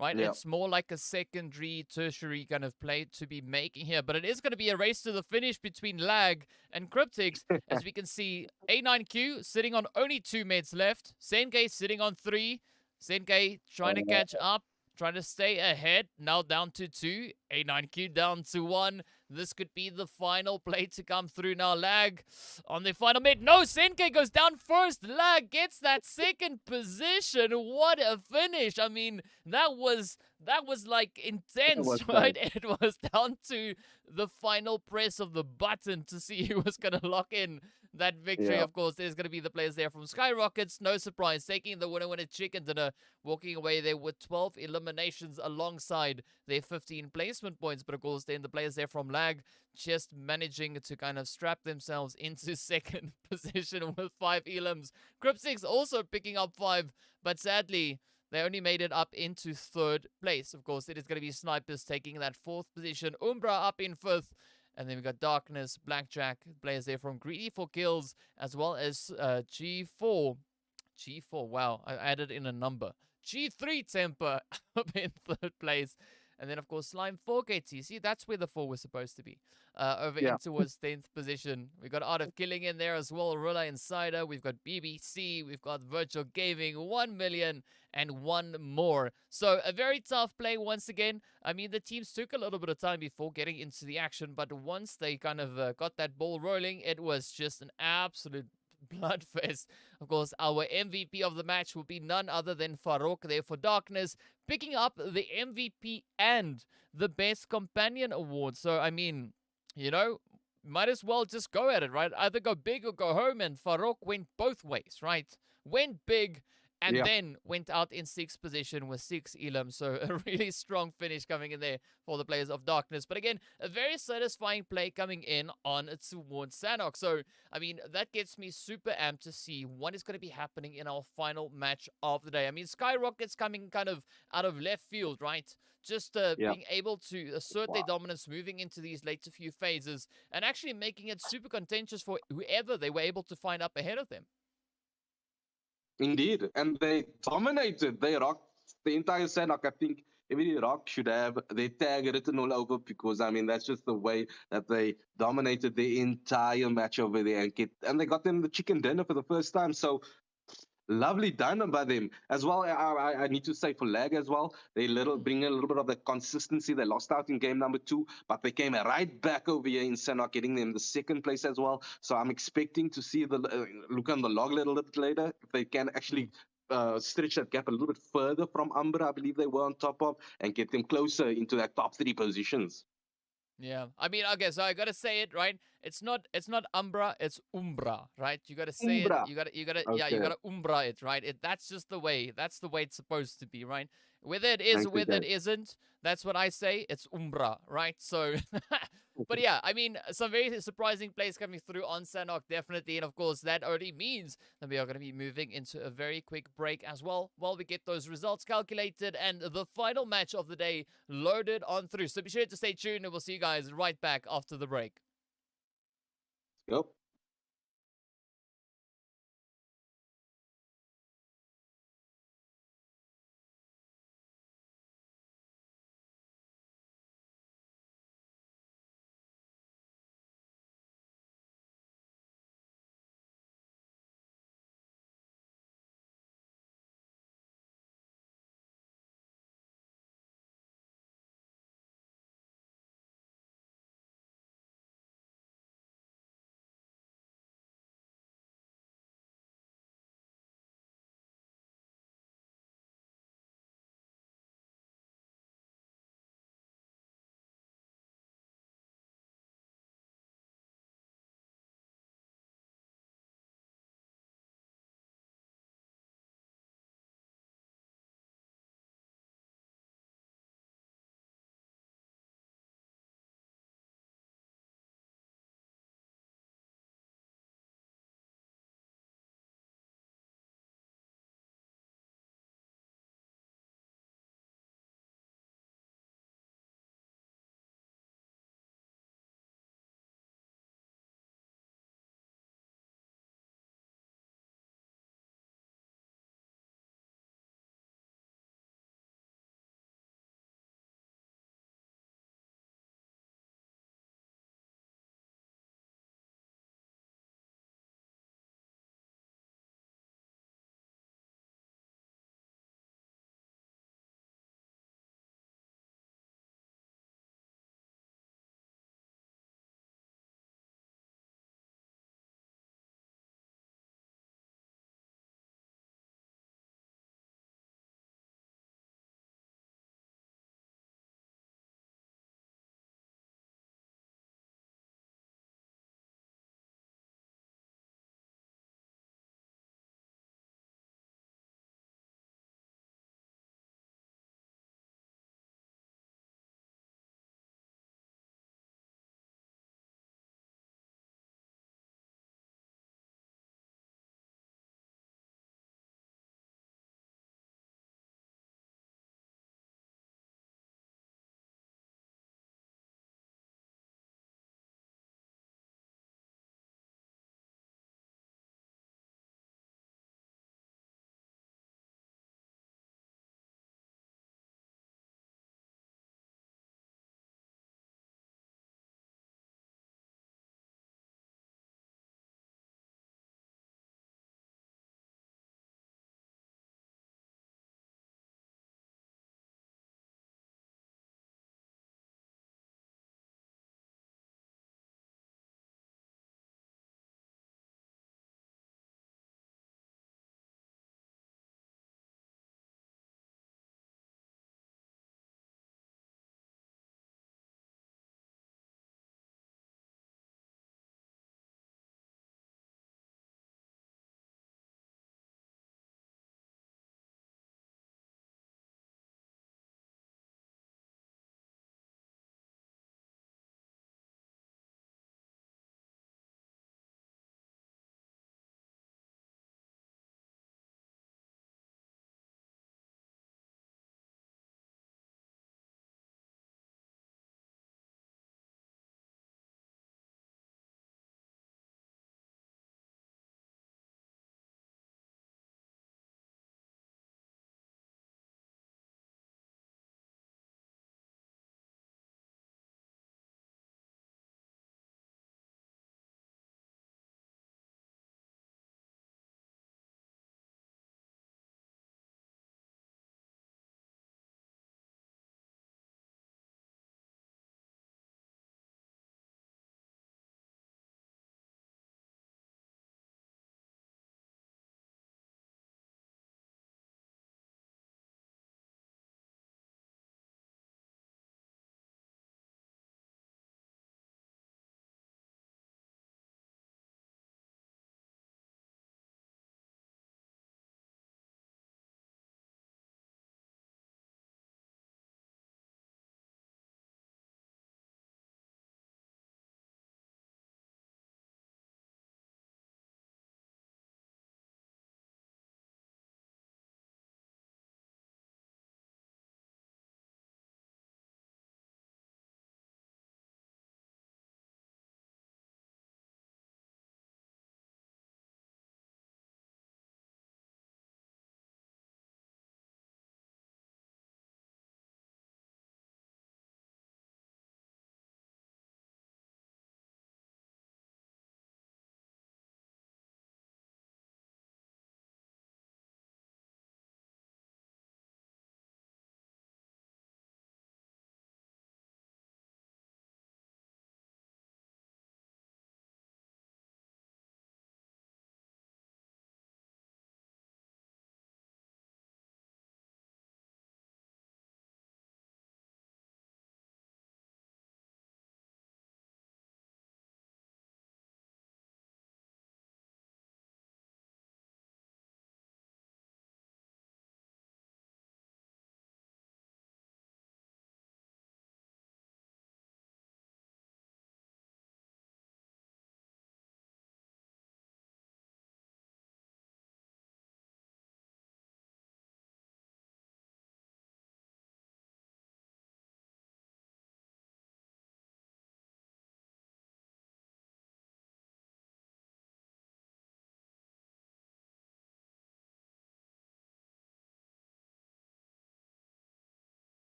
right? yeah. It's more like a secondary, tertiary kind of play to be making here. But it is going to be a race to the finish between Lag and Cryptics, as we can see A9Q sitting on only 2 meds left, Senke sitting on 3, Senke trying to catch up, trying to stay ahead, now down to 2, A9Q down to 1. This could be the final play to come through now. Lag on the final mid. No, Senke goes down first. Lag gets that second position. What a finish. I mean, that was like It was intense, tight. right? It was down to the final press of the button to see who was going to lock in that victory. Yeah. Of course, there's going to be the players there from SKYROKETS. No surprise, taking the winner chicken dinner, walking away there with 12 eliminations alongside their 15 placement points. But of course, then the players there from Lag just managing to kind of strap themselves into second position with 5 elims. Cryptics also picking up 5, but sadly, they only made it up into third place. Of course, it is going to be Snipers taking that 4th position. Umbra up in 5th. And then we got Darkness, Blackjack, players there from Greedy for Kills, as well as G4. G4, wow, I added in a number. G3 Temper up in 3rd place. And then, of course, Slime 4KT. See, that's where the 4 was supposed to be. Over Yeah. in towards 10th position. We got Art of Killing in there as well. RILA Insider. We've got BBC. We've got Virtual Gaming. 1 million and one more. So a very tough play once again. I mean, the teams took a little bit of time before getting into the action, but once they kind of got that ball rolling, it was just an absolute bloodfest. Of course, our MVP of the match will be none other than Farouk there for Darkness, picking up the MVP and the Best Companion award. So, I mean, might as well just go at it, right? Either go big or go home, and Farouk went both ways, right? Went big and Yeah. then went out in 6th position with 6 elim. So a really strong finish coming in there for the players of Darkness. But again, a very satisfying play coming in on towards Sanok. So, I mean, that gets me super amped to see what is going to be happening in our final match of the day. I mean, Skyrockets coming kind of out of left field, right? Just Yeah. being able to assert their Wow. dominance moving into these later few phases and actually making it super contentious for whoever they were able to find up ahead of them. Indeed. And they dominated. They rocked the entire Sanok. I think every rock should have their tag written all over, because I mean that's just the way that they dominated the entire match over there, and they got them the chicken dinner for the first time. So Lovely done by them as well. I need to say for lag as well, they bring a little bit of the consistency. They lost out in game number 2, but they came right back over here in Sanok, getting them the second place as well. So I'm expecting to see the look on the log a little bit later if they can actually stretch that gap a little bit further from Umbra. I believe they were on top of, and get them closer into that top 3 positions. Yeah, I mean, okay, so I gotta say it right. It's not Umbra, it's Umbra, right? You gotta say it. Umbra. Yeah, you Okay. gotta Umbra it, right? That's just the way. That's the way it's supposed to be, right? Whether it is, Thank you, whether guys. it isn't, that's what I say. It's Umbra, right? So, but yeah, I mean, some very surprising plays coming through on Sanok, definitely, and of course, that only means that we are gonna be moving into a very quick break as well, while we get those results calculated and the final match of the day loaded on through. So be sure to stay tuned, and we'll see you guys right back after the break. Yep.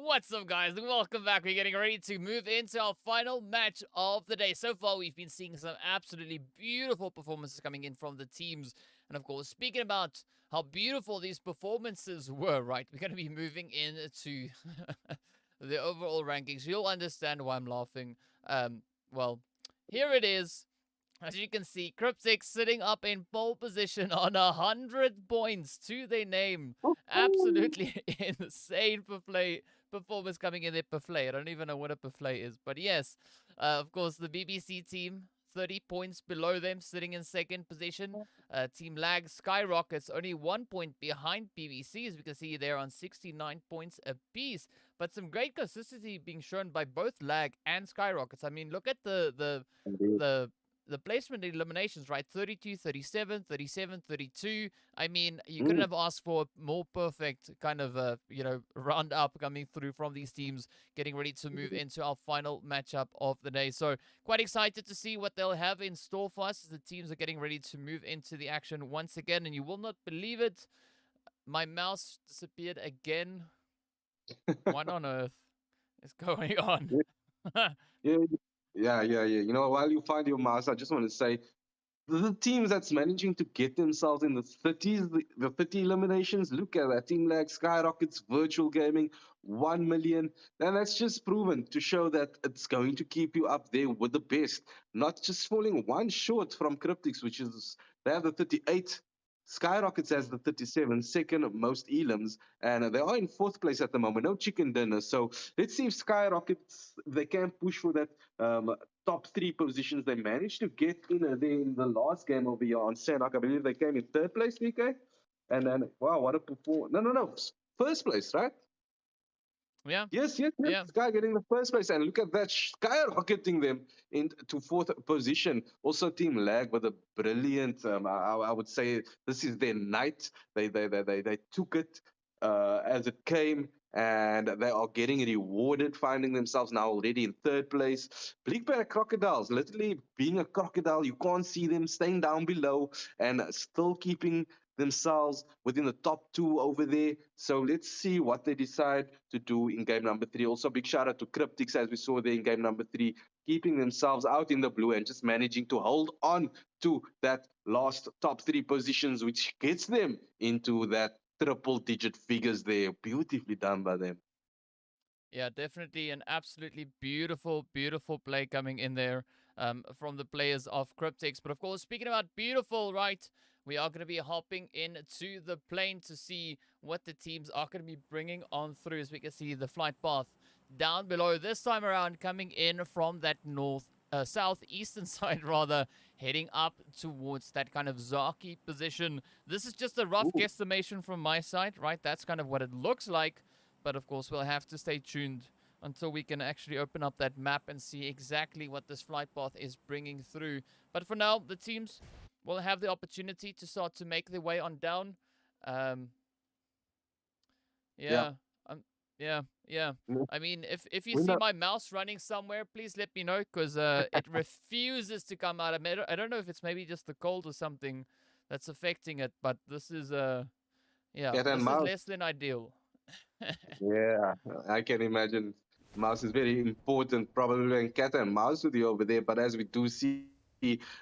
What's up, guys, and welcome back. We're getting ready to move into our final match of the day. So far, we've been seeing some absolutely beautiful performances coming in from the teams. And of course, speaking about how beautiful these performances were, right, we're going to be moving into the overall rankings. You'll understand why I'm laughing. Well, here it is. As you can see, CRYPTICS sitting up in pole position on 100 points to their name. Absolutely insane performance coming in there. Buffet. I don't even know what a buffet is. But yes, of course, the BBC team, 30 points below them, sitting in second position. Team Lag SKYROCKETS only 1 point behind BBC, as we can see they're on 69 points apiece. But some great consistency being shown by both Lag and SKYROCKETS. I mean, look at Indeed. the placement eliminations, right? 32, 37, 37, 32. I mean, you couldn't Mm. have asked for a more perfect kind of, round up coming through from these teams, getting ready to move into our final matchup of the day. So, quite excited to see what they'll have in store for us as the teams are getting ready to move into the action once again. And you will not believe it, my mouse disappeared again. What on earth is going on? Yeah, yeah. You know, while you find your mouse, I just want to say the teams that's managing to get themselves in the 30s, the 30 eliminations, look at that. Team like Skyrockets, Virtual Gaming, 1 million. And that's just proven to show that it's going to keep you up there with the best, not just falling one short from CRYPTICS, which is they have the 38. Skyrockets has the 37, second most elims, and they are in fourth place at the moment. No chicken dinner. So let's see if Skyrockets they can push for that top three positions. They managed to get in there in the last game of the year on Sanok. I believe they came in third place, VK. And then, wow, what a performance. No. First place, right? Yeah, Yes. yeah. Sky getting the first place. And look at that, skyrocketing them into fourth position. Also, Team Lag with a brilliant, I would say this is their night. They took it as it came. And they are getting rewarded, finding themselves now already in third place. Bleak Bear Crocodiles, literally being a crocodile, you can't see them staying down below and still keeping themselves within the top two over there. So let's see what they decide to do in game number 3. Also, big shout out to CRYPTICS, as we saw there in game number 3, keeping themselves out in the blue and just managing to hold on to that last top 3 positions, which gets them into that triple digit figures there. Beautifully done by them. Yeah, definitely an absolutely beautiful, beautiful play coming in there from the players of CRYPTICS. But of course, speaking about beautiful, right, we are going to be hopping into the plane to see what the teams are going to be bringing on through, as we can see the flight path down below. This time around, coming in from that southeastern side, rather, heading up towards that kind of Zaki position. This is just a rough Ooh, guesstimation from my side, right? That's kind of what it looks like. But of course, we'll have to stay tuned until we can actually open up that map and see exactly what this flight path is bringing through. But for now, the teams will have the opportunity to start to make their way on down. Um, yeah. yeah, yeah. Mm. I mean, if you We see know. my mouse running somewhere, please let me know, because it refuses to come out. I don't know if it's maybe just the cold or something that's affecting it, but this is yeah, Cat and this is mouse. less than ideal. Yeah, I can imagine mouse is very important, probably in cat and mouse with you over there. But as we do see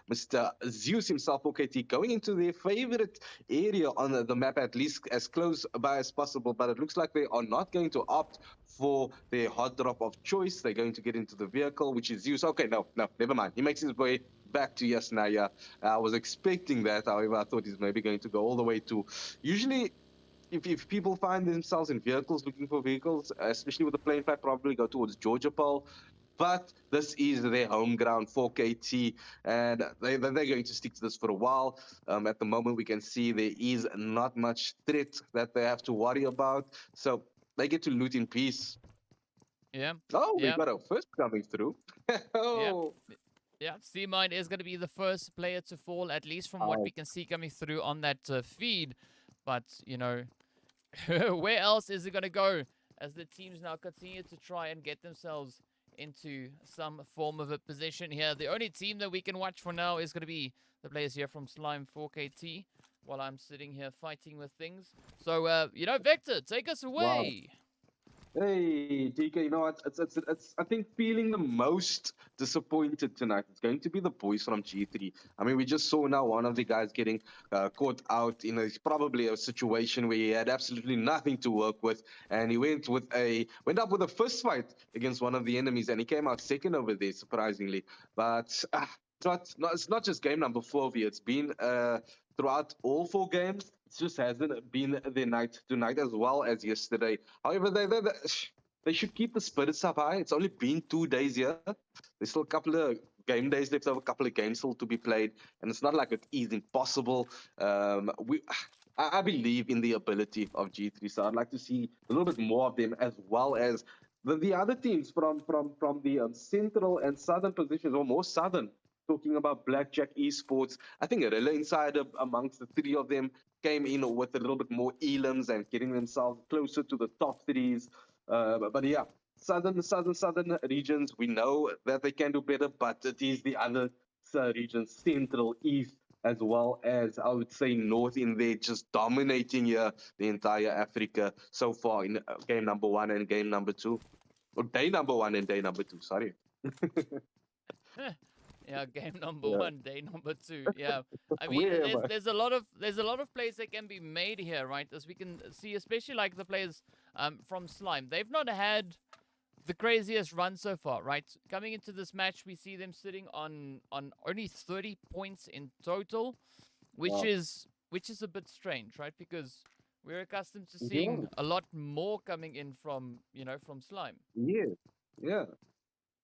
Mr. Zeus himself, OKT, going into their favorite area on the map, at least as close by as possible. But it looks like they are not going to opt for their hot drop of choice. They're going to get into the vehicle, which is Zeus. Okay, no, never mind. He makes his way back to Yasnaya. I was expecting that. However, I thought he's maybe going to go all the way to. Usually, if people find themselves in vehicles looking for vehicles, especially with the plane flight, probably go towards Georgia Pole. But this is their home ground for KT, and they're going to stick to this for a while. At the moment, we can see there is not much threat that they have to worry about. So they get to loot in peace. Yeah, Oh, we yeah, got our first coming through. yeah. Oh, Yeah, C-Mind is going to be the first player to fall, at least from what uh, we can see coming through on that feed. But, where else is it going to go as the teams now continue to try and get themselves into some form of a position here? The only team that we can watch for now is going to be the players here from Slime 4KT while I'm sitting here fighting with things. So, Vector, take us wow. away. Hey, DK, you know what? It's I think feeling the most disappointed tonight. It's going to be the boys from G3. I mean, we just saw now one of the guys getting caught out in probably a situation where he had absolutely nothing to work with, and he went up with a fist fight against one of the enemies, and he came out second over there, surprisingly. But it's not just game number 4 here. It's been throughout all 4 games. It just hasn't been the night tonight as well as yesterday. However, they should keep the spirits up high. It's only been 2 days here. There's still a couple of game days left, over a couple of games still to be played, and it's not like it is impossible. I believe in the ability of G3, so I'd like to see a little bit more of them, as well as the other teams from the central and southern positions, or more southern. Talking about Blackjack Esports, I think RILA inside amongst the 3 of them came in with a little bit more elims and getting themselves closer to the top threes. But yeah, southern regions, we know that they can do better, but it is the other regions, central, east, as well as I would say north, in there, just dominating here the entire Africa so far in game number 1 and game number 2, or day number 1 and day number 2. Sorry. Yeah, game number Yeah. 1, day number 2. Yeah, I mean, Where am I? there's a lot of plays that can be made here, right? As we can see, especially like the players from Slime, they've not had the craziest run so far, right? Coming into this match, we see them sitting on only 30 points in total, which Wow. is a bit strange, right? Because we're accustomed to Yeah. seeing a lot more coming in from from Slime. Yeah. Yeah.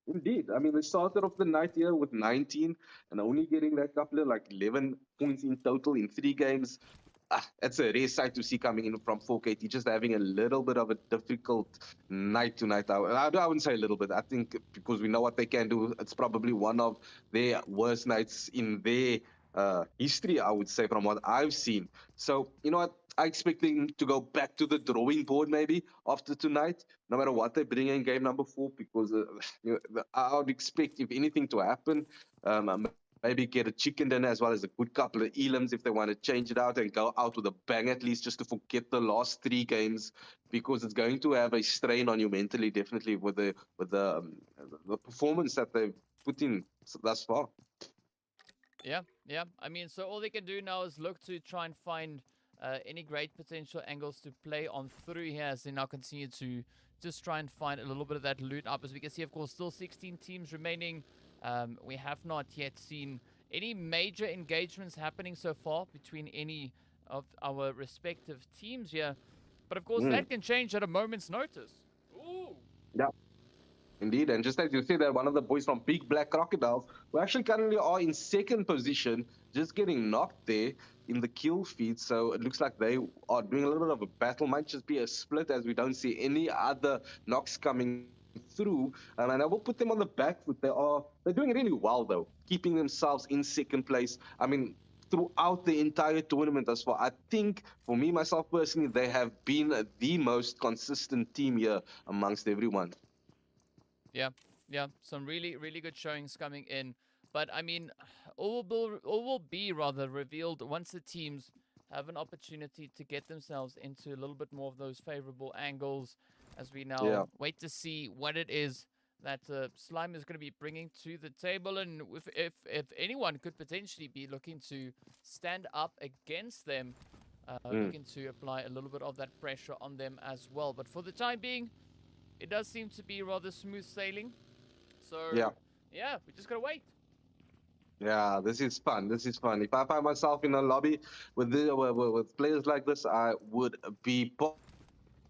Indeed. I mean, they started off the night here with 19 and only getting that couple of like 11 points in total in 3 games. It's a rare sight to see coming in from 4KT, just having a little bit of a difficult night tonight. I wouldn't say a little bit. I think because we know what they can do, it's probably one of their worst nights in their history, I would say, from what I've seen. So, you know what? I expect them to go back to the drawing board maybe after tonight, no matter what they bring in game number 4, because I would expect, if anything to happen, maybe get a chicken dinner as well as a good couple of elims if they want to change it out and go out with a bang, at least just to forget the last 3 games, because it's going to have a strain on you mentally, definitely, with the performance that they've put in thus far. Yeah, yeah. I mean, so all they can do now is look to try and find any great potential angles to play on through here, as they now continue to just try and find a little bit of that loot up. As we can see, of course, still 16 teams remaining. We have not yet seen any major engagements happening so far between any of our respective teams here. But of course, Mm. that can change at a moment's notice. Ooh. Yeah. Indeed, and just as you said, that one of the boys from Big Black Crocodiles, who actually currently are in second position, just getting knocked there in the kill feed. So it looks like they are doing a little bit of a battle. Might just be a split, as we don't see any other knocks coming through. And I will put them on the back foot. They're doing really well though, keeping themselves in second place. I mean, throughout the entire tournament thus far, I think for me myself personally, they have been the most consistent team here amongst everyone. Yeah, yeah, some really, really good showings coming in. But I mean, all will be rather revealed once the teams have an opportunity to get themselves into a little bit more of those favorable angles, as we Yeah. now wait to see what it is that Slime is going to be bringing to the table, and if anyone could potentially be looking to stand up against them, Mm. looking to apply a little bit of that pressure on them as well. But for the time being, it does seem to be rather smooth sailing. So, Yeah. yeah, we just gotta wait. Yeah, this is fun. This is fun. If I find myself in a lobby with players like this, I would be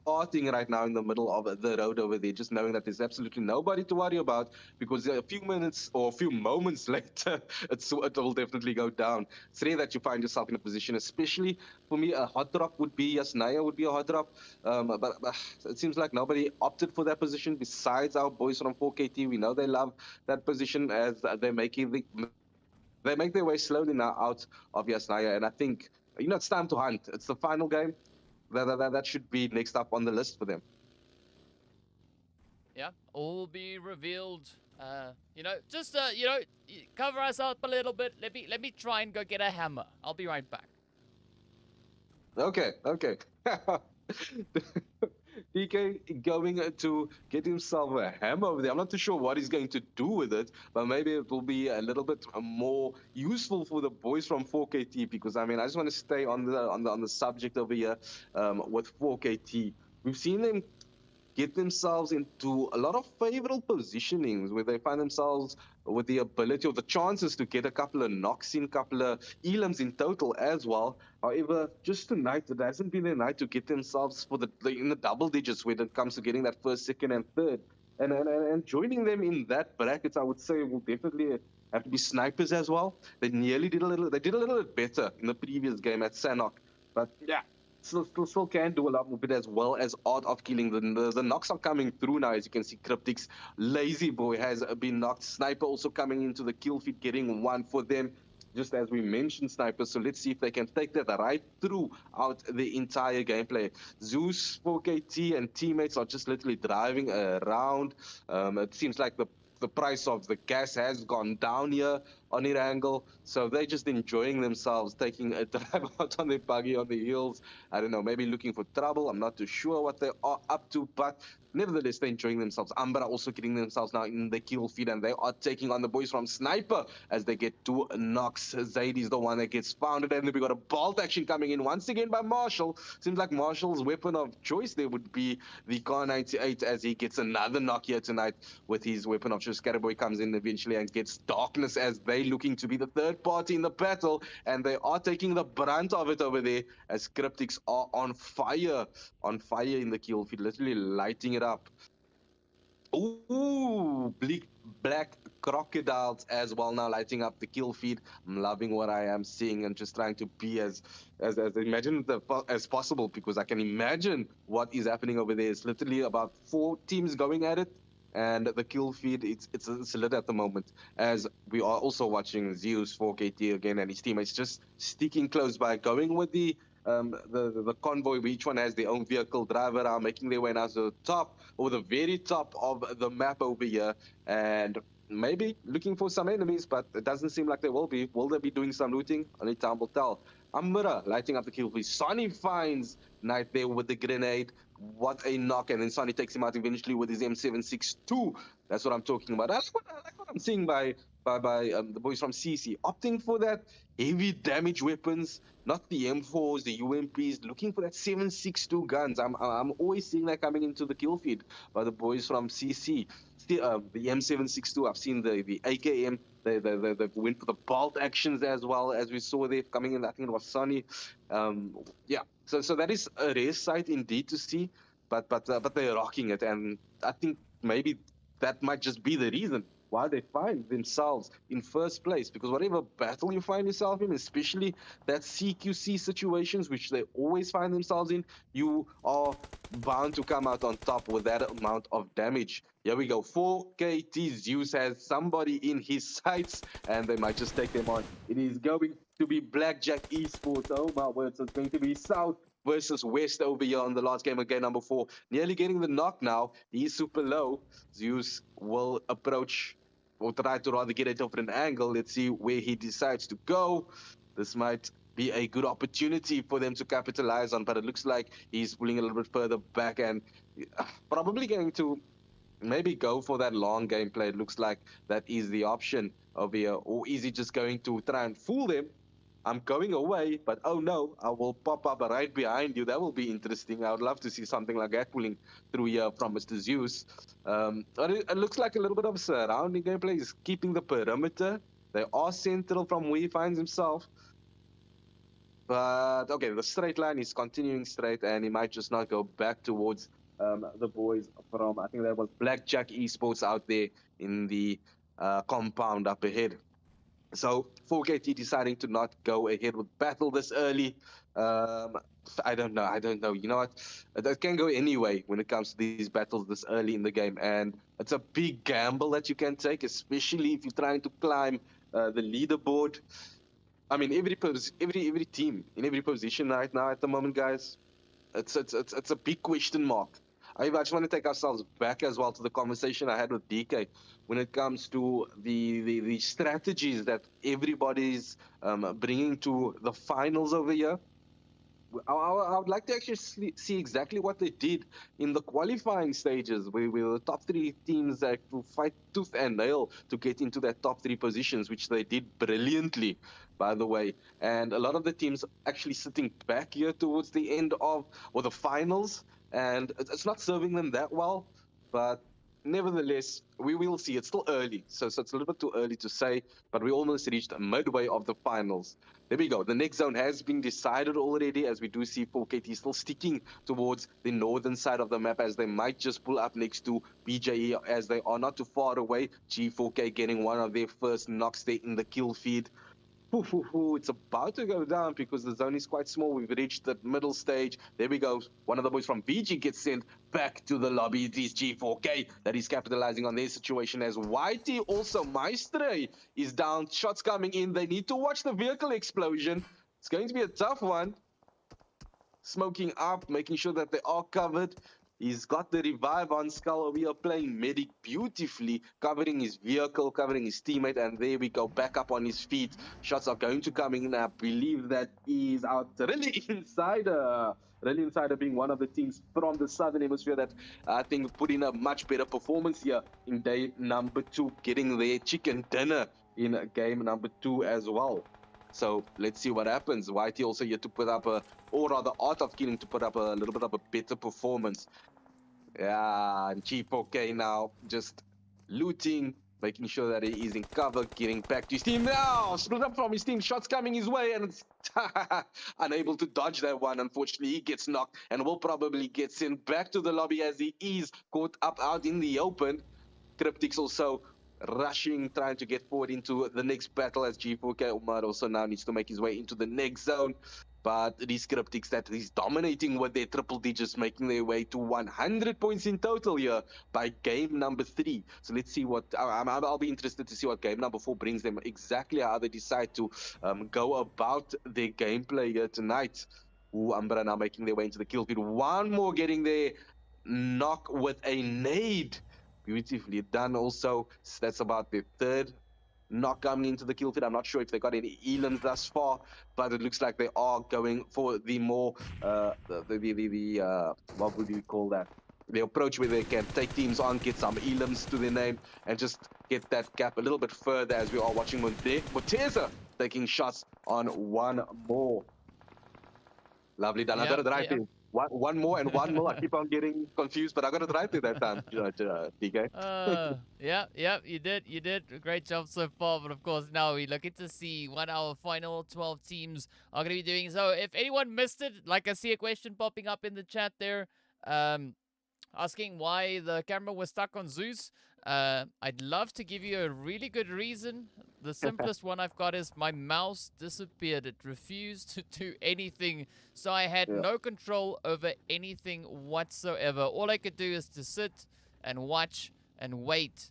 partying right now in the middle of the road over there, just knowing that there's absolutely nobody to worry about, because a few minutes or a few moments later, it will definitely go down. It's rare that you find yourself in a position, especially for me, a hot drop would be, Yasnaya would be a hot drop. But it seems like nobody opted for that position besides our boys from 4KT. We know they love that position, as they make their way slowly now out of Yasnaya. And I think, it's time to hunt. It's the final game. That should be next up on the list for them. Yeah, all will be revealed. Just cover us up a little bit. Let me try and go get a hammer. I'll be right back. Okay, okay. DK going to get himself a hammer over there. I'm not too sure what he's going to do with it, but maybe it will be a little bit more useful for the boys from 4KT. Because I mean, I just want to stay on the subject over here with 4KT. We've seen them get themselves into a lot of favorable positionings where they find themselves with the ability or the chances to get a couple of knocks in, couple of elims in total as well. However, just tonight, it hasn't been a night to get themselves for in the double digits when it comes to getting that first, second, and third. And joining them in that bracket, I would say, will definitely have to be snipers as well. They did a little bit better in the previous game at Sanok. But yeah, still can do a lot more bit as well as art of killing. The knocks are coming through now, as you can see. CRYPTICS, Lazy Boy has been knocked. Sniper also coming into the kill feed, getting one for them. Just as we mentioned, Sniper. So let's see if they can take that right throughout the entire gameplay. Zeus, 4KT, and teammates are just literally driving around. It seems like the price of the gas has gone down here on Irangle. So they're just enjoying themselves, taking a drive out on their buggy on the hills. I don't know, maybe looking for trouble. I'm not too sure what they are up to, but nevertheless, they're enjoying themselves. UMBRA also getting themselves now in the kill feed, and they are taking on the boys from Sniper as they get two knocks. Zaid is the one that gets founded, and we got a bolt action coming in once again by Marshall. Seems like Marshall's weapon of choice there would be the Car 98 as he gets another knock here tonight with his weapon of choice. Scatterboy comes in eventually and gets Darkness as they looking to be the third party in the battle, and they are taking the brunt of it over there as CRYPTICS are on fire in the kill feed, literally lighting it up. Ooh, black crocodiles as well now lighting up the kill feed. I'm loving what I am seeing and just trying to be as imaginative as possible, because I can imagine what is happening over there. It's literally about 4 teams going at it, and the kill feed it's lit at the moment, as we are also watching Zeus 4KT again and his teammates just sticking close by, going with the convoy. Each one has their own vehicle, drive around, making their way now to the top or the very top of the map over here, and maybe looking for some enemies, but it doesn't seem like they will be. Will they be doing some looting? Only time will tell. UMBRA lighting up the kill feed. Sonny finds Knight there with the grenade. What a knock, and then Sonny takes him out eventually with his M762. That's what I'm talking about. I like what I'm seeing by the boys from CC, opting for that heavy damage weapons, not the M4s, the UMPs, looking for that 762 guns. I'm always seeing that coming into the kill feed by the boys from CC. The M762, I've seen the AKM, they went for the bolt actions as well, as we saw there coming in. I think it was Sunny. Yeah, so that is a rare sight indeed to see, but they're rocking it, and I think maybe that might just be the reason why they find themselves in first place. Because whatever battle you find yourself in, especially that CQC situations, which they always find themselves in, you are bound to come out on top with that amount of damage. Here we go. 4KT Zeus has somebody in his sights, and they might just take them on. It is going to be Blackjack Esports. Oh my word. So it's going to be South versus West over here on the last game of game number 4. Nearly getting the knock now. He's super low. Zeus will approach, or try to rather get it off an angle. Let's see where he decides to go. This might be a good opportunity for them to capitalize on, but it looks like he's pulling a little bit further back and probably going to maybe go for that long gameplay. It looks like that is the option over here. Or is he just going to try and fool them? I'm going away, but oh no, I will pop up right behind you. That will be interesting. I would love to see something like that pulling through here from Mr. Zeus. But it looks like a little bit of surrounding gameplay. He's keeping the perimeter. They are central from where he finds himself. But okay, the straight line is continuing straight, and he might just not go back towards the boys from, I think that was Blackjack Esports out there in the compound up ahead. So 4KT deciding to not go ahead with battle this early. Um, I don't know. I don't know. You know what? That can go anyway when it comes to these battles this early in the game, and it's a big gamble that you can take, especially if you're trying to climb the leaderboard. I mean, every team in every position right now at the moment, guys, it's a big question mark. I just want to take ourselves back as well to the conversation I had with DK when it comes to the strategies that everybody's bringing to the finals over here. I would like to actually see exactly what they did in the qualifying stages, where the top three teams that will fight tooth and nail to get into that top three positions, which they did brilliantly, by the way. And a lot of the teams actually sitting back here towards the end of or the finals, and it's not serving them that well. But nevertheless, we will see. It's still early, so it's a little bit too early to say. But we almost reached midway of the finals. There we go. The next zone has been decided already, as we do see 4KT still sticking towards the northern side of the map, as they might just pull up next to BJE, as they are not too far away. G4K getting one of their first knocks there in the kill feed. It's about to go down because the zone is quite small. We've reached the middle stage. There we go. One of the boys from VG gets sent back to the lobby. It is G4K that is capitalizing on their situation, as YT also Maestre is down. Shots coming in. They need to watch the vehicle explosion. It's going to be a tough one. Smoking up, making sure that they are covered. He's got the revive on Skull. We are playing medic beautifully, covering his vehicle, covering his teammate, and there we go, back up on his feet. Shots are going to come in. I believe that is out really Insider. Really Insider being one of the teams from the Southern Hemisphere that I think put in a much better performance here in day number 2, getting their chicken dinner in game number 2 as well. So let's see what happens. YT also here to put up or rather Art of Killing to put up a little bit of a better performance. Yeah, and G4K now just looting, making sure that he is in cover, getting back to his team now. Split up from his team, shots coming his way, and it's unable to dodge that one. Unfortunately, he gets knocked and will probably get sent back to the lobby as he is caught up out in the open. CRYPTICS also rushing, trying to get forward into the next battle, as G4K Umar also now needs to make his way into the next zone. But these CRYPTICS that is dominating with their triple digits, making their way to 100 points in total here by game number 3. So let's see what, I'll be interested to see what game number 4 brings them, exactly how they decide to go about their gameplay here tonight. UMBRA now making their way into the kill feed. One more getting their knock with a nade. Beautifully done also. That's about the third knock coming into the kill feed. I'm not sure if they got any elims thus far, but it looks like they are going for the more what would you call that? The approach where they can take teams on, get some elims to their name, and just get that gap a little bit further, as we are watching Muteza taking shots on one more. Lovely done. I got it right here. One more and one more. I keep on getting confused, but I got it right there that time, DK. Yeah, you did. Great job so far. But of course, now we're looking to see what our final 12 teams are going to be doing. So if anyone missed it, like I see a question popping up in the chat there, asking why the camera was stuck on Zeus. I'd love to give you a really good reason. The simplest one I've got is my mouse disappeared. It refused to do anything. So I had no control over anything whatsoever. All I could do is to sit and watch and wait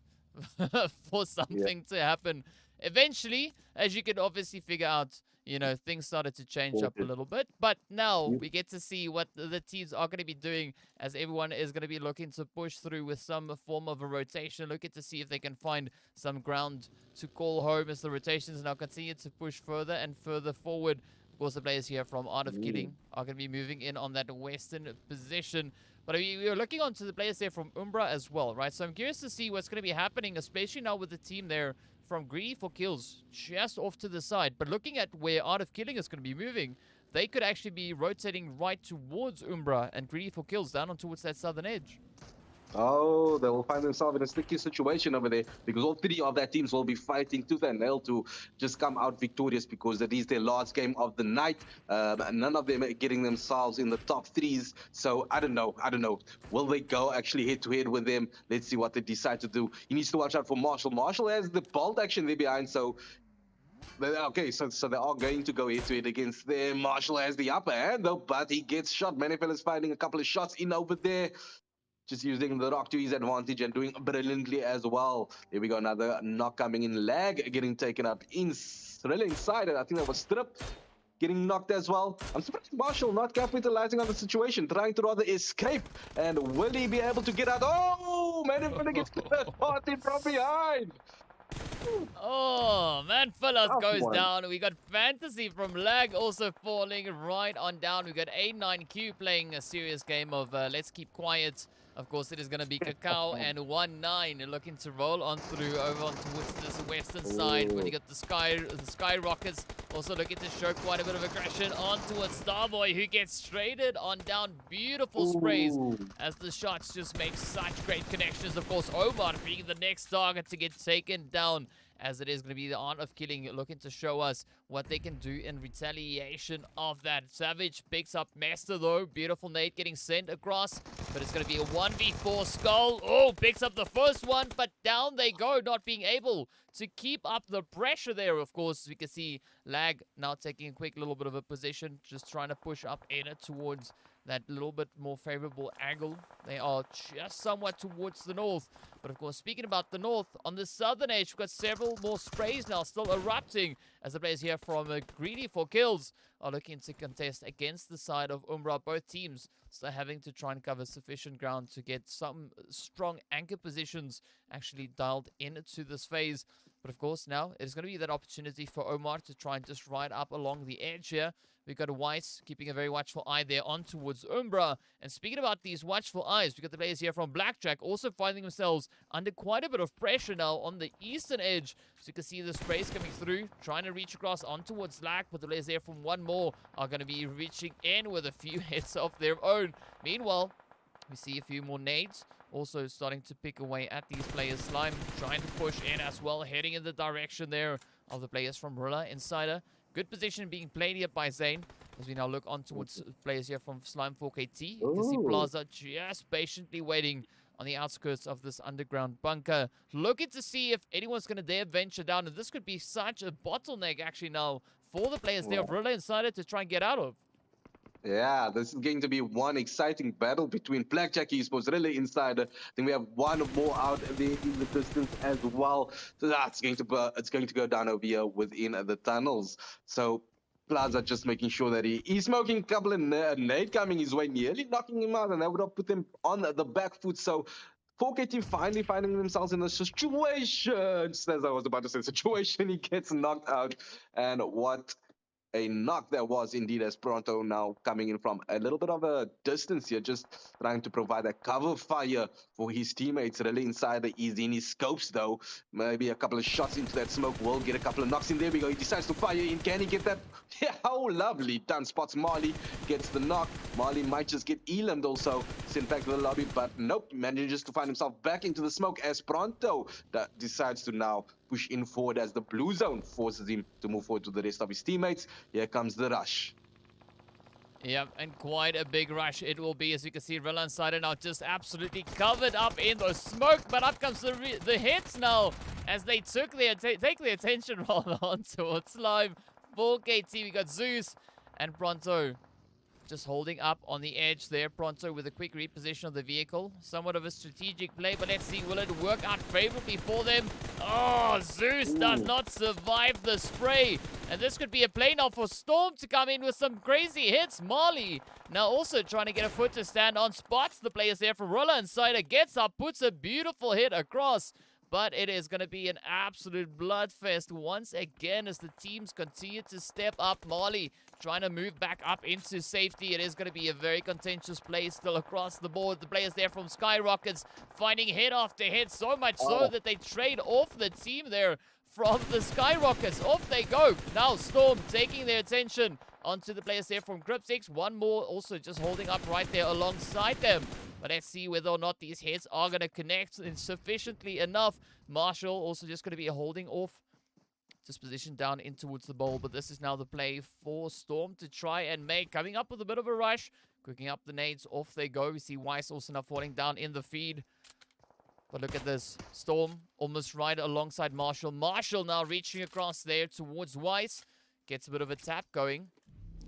for something to happen. Eventually, as you can obviously figure out, you know, things started to change up a little bit. But now we get to see what the teams are going to be doing, as everyone is going to be looking to push through with some form of a rotation, looking to see if they can find some ground to call home as the rotations now continue to push further and further forward. Of course, the players here from Art of Killing are going to be moving in on that western position. But we are looking on to the players there from UMBRA as well, right? So I'm curious to see what's going to be happening, especially now with the team there from Greedy for Kills just off to the side. But looking at where Art of Killing is going to be moving, they could actually be rotating right towards UMBRA and Greedy for Kills down on towards that southern edge. Oh, they will find themselves in a sticky situation over there, because all 3 of that teams will be fighting tooth and nail to just come out victorious, because it is their last game of the night. None of them are getting themselves in the top 3s. So I don't know. Will they go actually head to head with them? Let's see what they decide to do. He needs to watch out for Marshall. Marshall has the bolt action there behind, so okay, so they are going to go head to head against them. Marshall has the upper hand though, but he gets shot. Manifel is finding a couple of shots in over there, just using the rock to his advantage and doing brilliantly as well. Here we go, another knock coming in. Lag getting taken up really inside it. I think that was Strip getting knocked as well. I'm surprised Marshall not capitalizing on the situation, trying to rather escape. And will he be able to get out? Oh, Manifel gets party from behind. Oh, man, Phyllis Tough goes one. down. We got Fantasy from Lag also falling right on down. We got A9Q playing a serious game of Let's Keep Quiet. Of course, it is going to be Cacao and 1-9 looking to roll on through over on towards this western side. When you got the Skyrockets also looking to show quite a bit of aggression on towards Starboy, who gets traded on down. Beautiful sprays Ooh. as the shots just make such great connections. Of course, Omar being the next target to get taken down, as it is going to be the art of killing looking to show us what they can do in retaliation of that. Savage picks up Master though. Beautiful nade getting sent across, but it's going to be a 1v4 Skull. Oh, picks up the first one, but down they go, not being able to keep up the pressure there. Of course, we can see Lag now taking a quick little bit of a position, just trying to push up in it towards that little bit more favorable angle. They are just somewhat towards the north. But of course, speaking about the north, on the southern edge, we've got several more sprays now still erupting as the players here from Greedy for Kills are looking to contest against the side of UMBRA. Both teams still having to try and cover sufficient ground to get some strong anchor positions actually dialed into this phase. But of course, now it is going to be that opportunity for Omar to try and just ride up along the edge here. We've got Weiss keeping a very watchful eye there on towards UMBRA. And speaking about these watchful eyes, we've got the players here from Blackjack also finding themselves under quite a bit of pressure now on the eastern edge. So you can see the sprays coming through, trying to reach across on towards Lack, but the players there from One More are going to be reaching in with a few hits of their own. Meanwhile, we see a few more nades also starting to pick away at these players. Slime trying to push in as well, heading in the direction there of the players from RILA. Insider, good position being played here by Zane. As we now look on towards players here from Slime 4KT. You can see Plaza just patiently waiting on the outskirts of this underground bunker, looking to see if anyone's going to dare venture down. And this could be such a bottleneck actually now for the players there of RILA Insider to try and get out of. Yeah, this is going to be one exciting battle between Blackjack Esports, RILA Insider. Then we have one more out there in the distance as well. So that's going to go down over here within the tunnels. So Plaza just making sure that he's smoking a couple of nade coming his way, nearly knocking him out, and that would have put him on the back foot. So 4KT finally finding themselves in a situation, just as I was about to say, situation, he gets knocked out. And what a knock that was indeed, as Pronto now coming in from a little bit of a distance here, just trying to provide a cover fire for his teammates. RILA Insider is in his scopes though. Maybe a couple of shots into that smoke will get a couple of knocks in. There we go. He decides to fire in. Can he get that? Yeah, how lovely done. Spots Marley, gets the knock. Marley might just get Eland also sent back to the lobby, but nope, manages to find himself back into the smoke as Pronto that decides to now push in forward as the blue zone forces him to move forward to the rest of his teammates. Here comes the rush. Yep, and quite a big rush it will be, as you can see RILA Insider now just absolutely covered up in the smoke, but up comes the hits now as they take their attention rather on towards Slime 4KT. We got Zeus and Pronto just holding up on the edge there. Pronto with a quick reposition of the vehicle. Somewhat of a strategic play, but let's see, will it work out favorably for them? Oh, Zeus does not survive the spray. And this could be a play now for Storm to come in with some crazy hits. Marley now also trying to get a foot to stand on. Spots the players there from RILA Insider. Gets up, puts a beautiful hit across. But it is going to be an absolute bloodfest once again as the teams continue to step up. Marley trying to move back up into safety. It is going to be a very contentious play still across the board. The players there from SKYROCKETS finding hit after hit, so much so that they trade off the team there from the SKYROCKETS. Off they go. Now Storm taking their attention onto the players there from CRYPTICS. One more also just holding up right there alongside them. But let's see whether or not these hits are going to connect sufficiently enough. Marshall also just going to be holding off. Just positioned down in towards the bowl. But this is now the play for Storm to try and make. Coming up with a bit of a rush. Cooking up the nades. Off they go. We see Weiss also now falling down in the feed. But look at this. Storm almost right alongside Marshall. Marshall now reaching across there towards Weiss. Gets a bit of a tap going.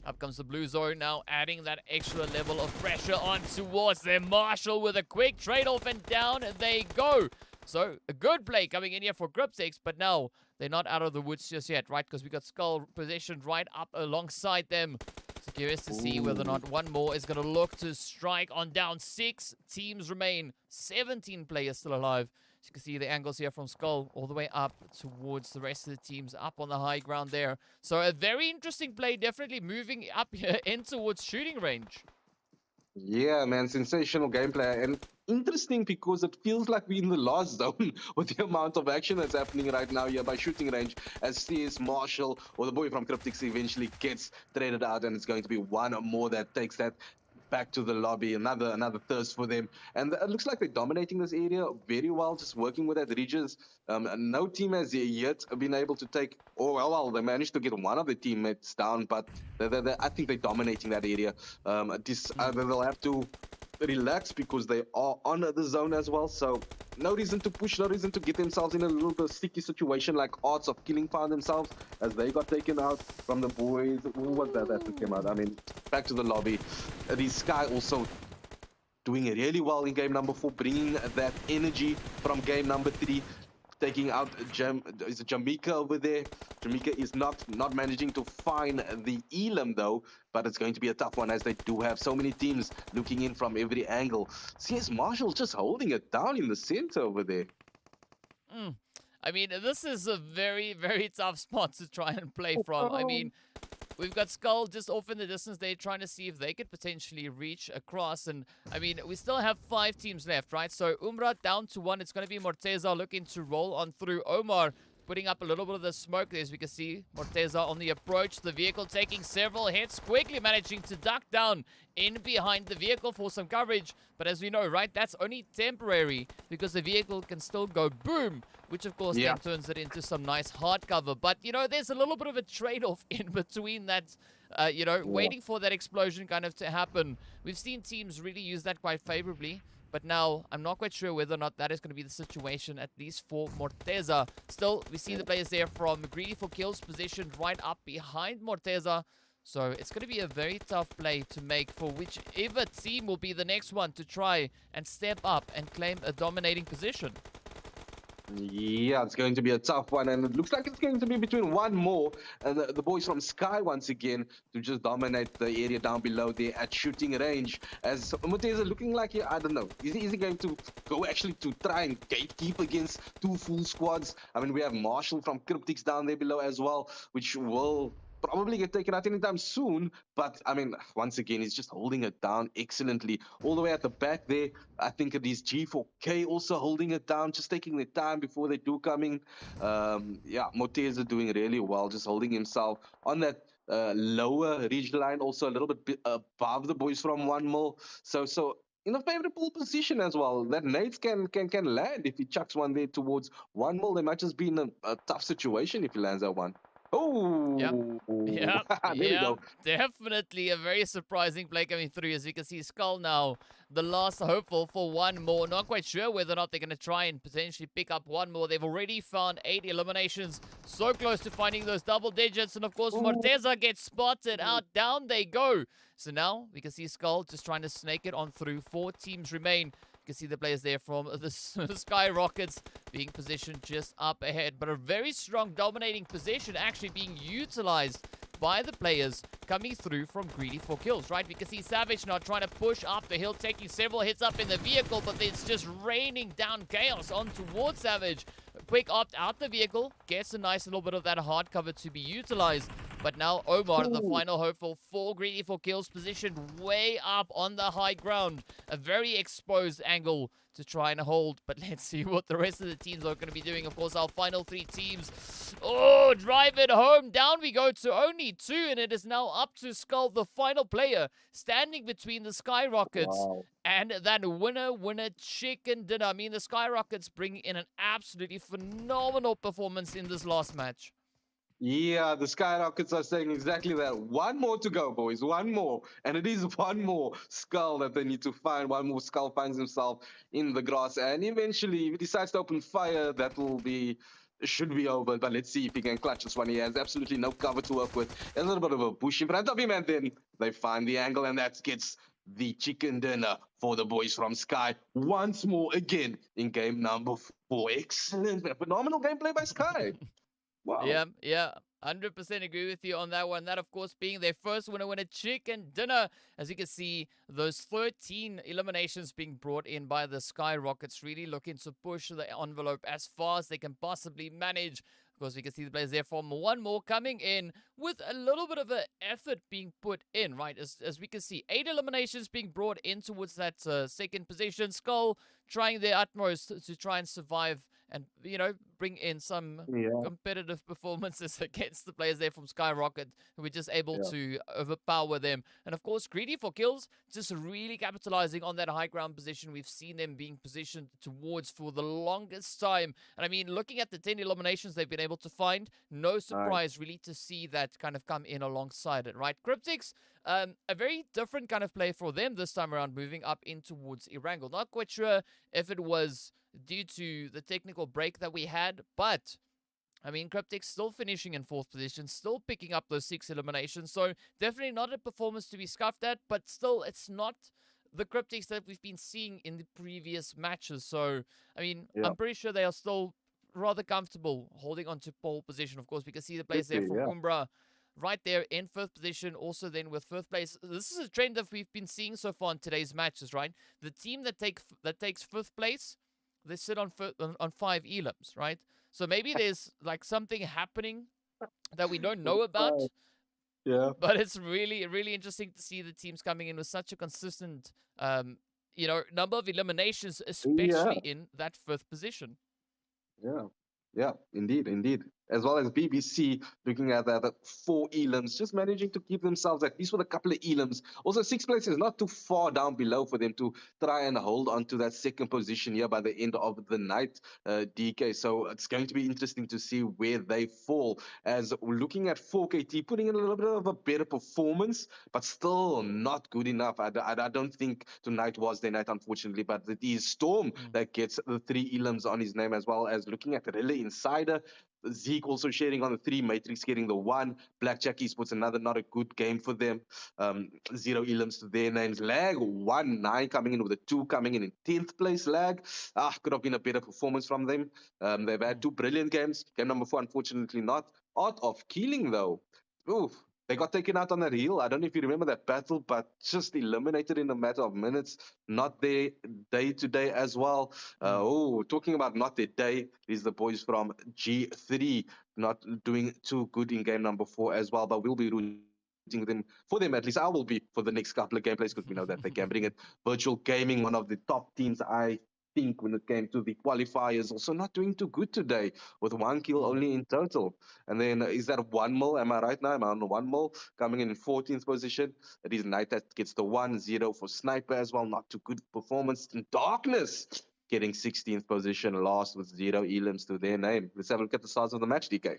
Up comes the blue zone now, adding that extra level of pressure on towards them. Marshall with a quick trade-off, and down they go. So, a good play coming in here for CRYPTICS, but now they're not out of the woods just yet, right? Because we got Skull positioned right up alongside them. So, curious to see whether or not one more is going to look to strike on down. 6 teams remain, 17 players still alive. you can see the angles here from Skull all the way up towards the rest of the teams up on the high ground there. So a very interesting play, definitely moving up here in towards shooting range. Yeah, man, sensational gameplay and interesting because it feels like we're in the last zone with the amount of action that's happening right now here by shooting range as CS Marshall or the boy from CRYPTICS eventually gets traded out, and it's going to be one or more that takes that back to the lobby. Another thirst for them, and it looks like they're dominating this area very well, just working with that Regis. No team has yet been able to take. Oh well, they managed to get one of the teammates down, but I think they're dominating that area. They'll have to relax because they are on the zone as well. So no reason to push, no reason to get themselves in a little bit sticky situation like Arts of Killing found themselves as they got taken out from the boys. Who was that came out? I mean, back to the lobby. The Sky also doing really well in game number 4, bringing that energy from game number 3. Taking out is it Jamaica over there. Jamaica is not managing to find the Elam though, but it's going to be a tough one as they do have so many teams looking in from every angle. CS Marshall just holding it down in the center over there. I mean, this is a very, very tough spot to try and play from. I mean, we've got Skull just off in the distance. They're trying to see if they could potentially reach across. And, I mean, we still have 5 teams left, right? So, UMBRA down to 1. It's going to be Morteza looking to roll on through. Omar putting up a little bit of the smoke there, as we can see. Morteza on the approach. The vehicle taking several hits. Quickly managing to duck down in behind the vehicle for some coverage. But as we know, right, that's only temporary because the vehicle can still go boom, which of course then turns it into some nice hard cover. But, you know, there's a little bit of a trade-off in between that, waiting for that explosion kind of to happen. We've seen teams really use that quite favorably. But now, I'm not quite sure whether or not that is going to be the situation, at least for Morteza. Still, we see the players there from Greedy for Kills positioned right up behind Morteza. So it's going to be a very tough play to make for whichever team will be the next one to try and step up and claim a dominating position. Yeah, it's going to be a tough one, and it looks like it's going to be between one more and the boys from Sky once again to just dominate the area down below there at shooting range. As Muteza looking like, I don't know, is he going to go actually to try and gatekeep against 2 full squads? I mean, we have Marshall from CRYPTICS down there below as well, which will probably get taken out anytime soon. But I mean, once again, he's just holding it down excellently all the way at the back there. I think it is G4K also holding it down, just taking the time before they do coming. Yeah, Motez is doing really well, just holding himself on that lower ridge line, also a little bit above the boys from 1 mil. So in a favorable position as well. That nades can land if he chucks one there towards 1 mil. They might just be in a tough situation if he lands that one. Oh, Yep, there we go. definitely a very surprising play coming through. As you can see, Skull now the last hopeful for 1 more. Not quite sure whether or not they're going to try and potentially pick up 1 more. They've already found 8 eliminations. So close to finding those double digits. And of course, Morteza gets spotted out. Down they go. So now we can see Skull just trying to snake it on through. 4 teams remain. You can see the players there from the SKYROKETS being positioned just up ahead. But a very strong dominating position actually being utilized by the players coming through from Greedy for Kills, right? We can see Savage now trying to push up the hill, taking several hits up in the vehicle, but it's just raining down chaos on towards Savage. Quick opt out the vehicle, gets a nice little bit of that hard cover to be utilized. But now Omar, the final hopeful for Greedy for Kills, positioned way up on the high ground. A very exposed angle to try and hold. But let's see what the rest of the teams are going to be doing. Of course, our final 3 teams. Oh, drive it home. Down we go to only 2. And it is now up to Skull, the final player, standing between the SKYROKETS and that winner chicken dinner. I mean, the SKYROKETS bring in an absolutely phenomenal performance in this last match. Yeah, the SKYROKETS are saying exactly that. 1 more to go, boys. 1 more. And it is 1 more Skull that they need to find. 1 more Skull finds himself in the grass. And eventually, if he decides to open fire, that will be... should be over. But let's see if he can clutch this one. He has absolutely no cover to work with. A little bit of a bush in front of him. And then they find the angle. And that gets the chicken dinner for the boys from Sky. Once more again in game number 4. Excellent. Phenomenal gameplay by Sky. Wow. Yeah. 100% agree with you on that one. That, of course, being their first winner chicken dinner. As you can see, those 13 eliminations being brought in by the Skyrockets, really looking to push the envelope as far as they can possibly manage. Of course, we can see the players there from one more coming in with a little bit of an effort being put in, right? As we can see, 8 eliminations being brought in towards that second position. Skull trying their utmost to try and survive and, bring in some Yeah, competitive performances against the players there from Skyrocket, who were just able yeah, to overpower them. And of course, Greedy for kills, just really capitalizing on that high ground position we've seen them being positioned towards for the longest time. And I mean, looking at the 10 eliminations they've been able to find, no right. surprise really to see that kind of come in alongside it, right? CRYPTICS, a very different kind of play for them this time around, moving up in towards Erangel. Not quite sure if it was due to the technical break that we had, but I mean, CRYPTICS still finishing in 4th position, still picking up those 6 eliminations. So definitely not a performance to be scuffed at, but still, it's not the CRYPTICS that we've been seeing in the previous matches. So, I mean, Yeah, I'm pretty sure they are still rather comfortable holding on to pole position. Of course, we can see the players should there be. from Yeah, UMBRA right there in 5th position, also then with 5th place. This is a trend that we've been seeing so far in today's matches, right? The team that takes 5th place, they sit on 5 elims, right? So maybe there's like something happening that we don't know right. about, Yeah, but it's really, really interesting to see the teams coming in with such a consistent, number of eliminations, yeah. especially in that 5th position. Yeah, yeah, indeed, indeed. As well as BBC looking at that 4 elims, just managing to keep themselves at least with a couple of elims. Also, 6th place is not too far down below for them to try and hold on to that second position here by the end of the night, DK. So it's going to be interesting to see where they fall. As looking at 4KT, putting in a little bit of a better performance, but still not good enough. I don't think tonight was their night, unfortunately, but it is Storm Mm, that gets the 3 elims on his name, as well as looking at RILA Insider. Zeke also sharing on the 3, Matrix getting the 1. Blackjack Esports, another not a good game for them. 0 elims to their names. Lag 1, 9 coming in with a 2 coming in 10th place. Lag. Could have been a better performance from them. They've had mm. 2 brilliant games. Game number 4, unfortunately not. Art of Killing, though. Oof. They got taken out on that hill. I don't know if you remember that battle, but just eliminated in a matter of minutes. Not their day to day as well. Mm. Talking about not their day, these the boys from G3 not doing too good in game number 4 as well. But we'll be rooting them for them. At least I will be for the next couple of gameplays because we know that they can bring it. Virtual Gaming, one of the top teams, I think, when it came to the qualifiers, also not doing too good today with 1 kill Mm. only in total. And then is that 1 mil? Am I right now? Am I on 1 mil? Coming in 14th position. It is Knight that gets the 1-0 for Sniper as well. Not too good performance. In Darkness getting 16th position, last with 0 elims to their name. Let's have a look at the stars of the match, DK.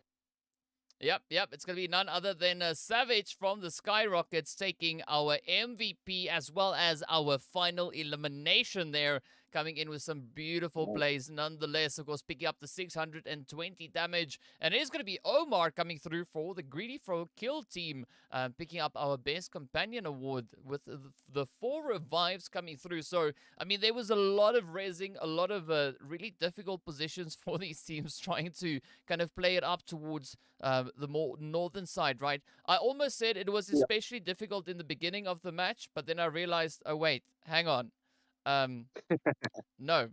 Yep. It's going to be none other than Savage from the Skyrockets taking our MVP as well as our final elimination there. Coming in with some beautiful plays nonetheless. Of course, picking up the 620 damage. And it is going to be Omar coming through for the Greedy for Kill team, picking up our Best Companion Award with the 4 revives coming through. So, I mean, there was a lot of rezzing, a lot of really difficult positions for these teams trying to kind of play it up towards the more northern side, right? I almost said it was Yeah. especially difficult in the beginning of the match, but then I realized, oh wait, hang on. Um, no,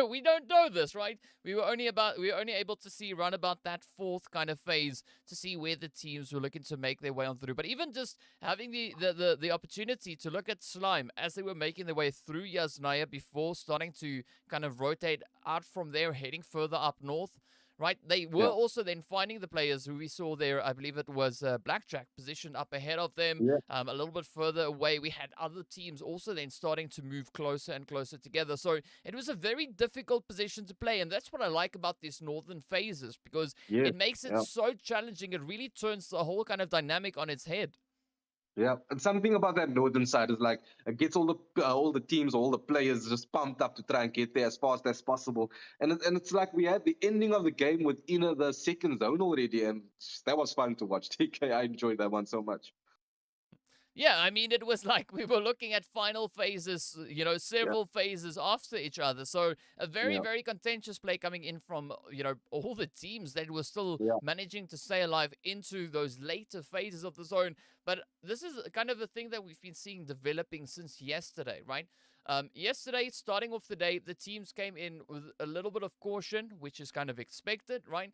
we don't know this, right? We were only able to see around about that 4th kind of phase to see where the teams were looking to make their way on through. But even just having the opportunity to look at Slime as they were making their way through Yasnaya before starting to kind of rotate out from there, heading further up north. Right, they were Yeah. also then finding the players who we saw there. I believe it was Blackjack positioned up ahead of them, Yeah. a little bit further away. We had other teams also then starting to move closer and closer together. So it was a very difficult position to play. And that's what I like about these northern phases because Yes. it makes it Yeah. so challenging. It really turns the whole kind of dynamic on its head. Yeah, and something about that northern side is like it gets all the teams, all the players just pumped up to try and get there as fast as possible. And it's like we had the ending of the game within the second zone already, and that was fun to watch. TK, I enjoyed that one so much. Yeah, I mean, it was like we were looking at final phases, Yeah, several phases after each other. So a very, yeah, very contentious play coming in from, all the teams that were still yeah, managing to stay alive into those later phases of the zone. But this is kind of a thing that we've been seeing developing since yesterday, right? Yesterday, starting off the day, the teams came in with a little bit of caution, which is kind of expected, right?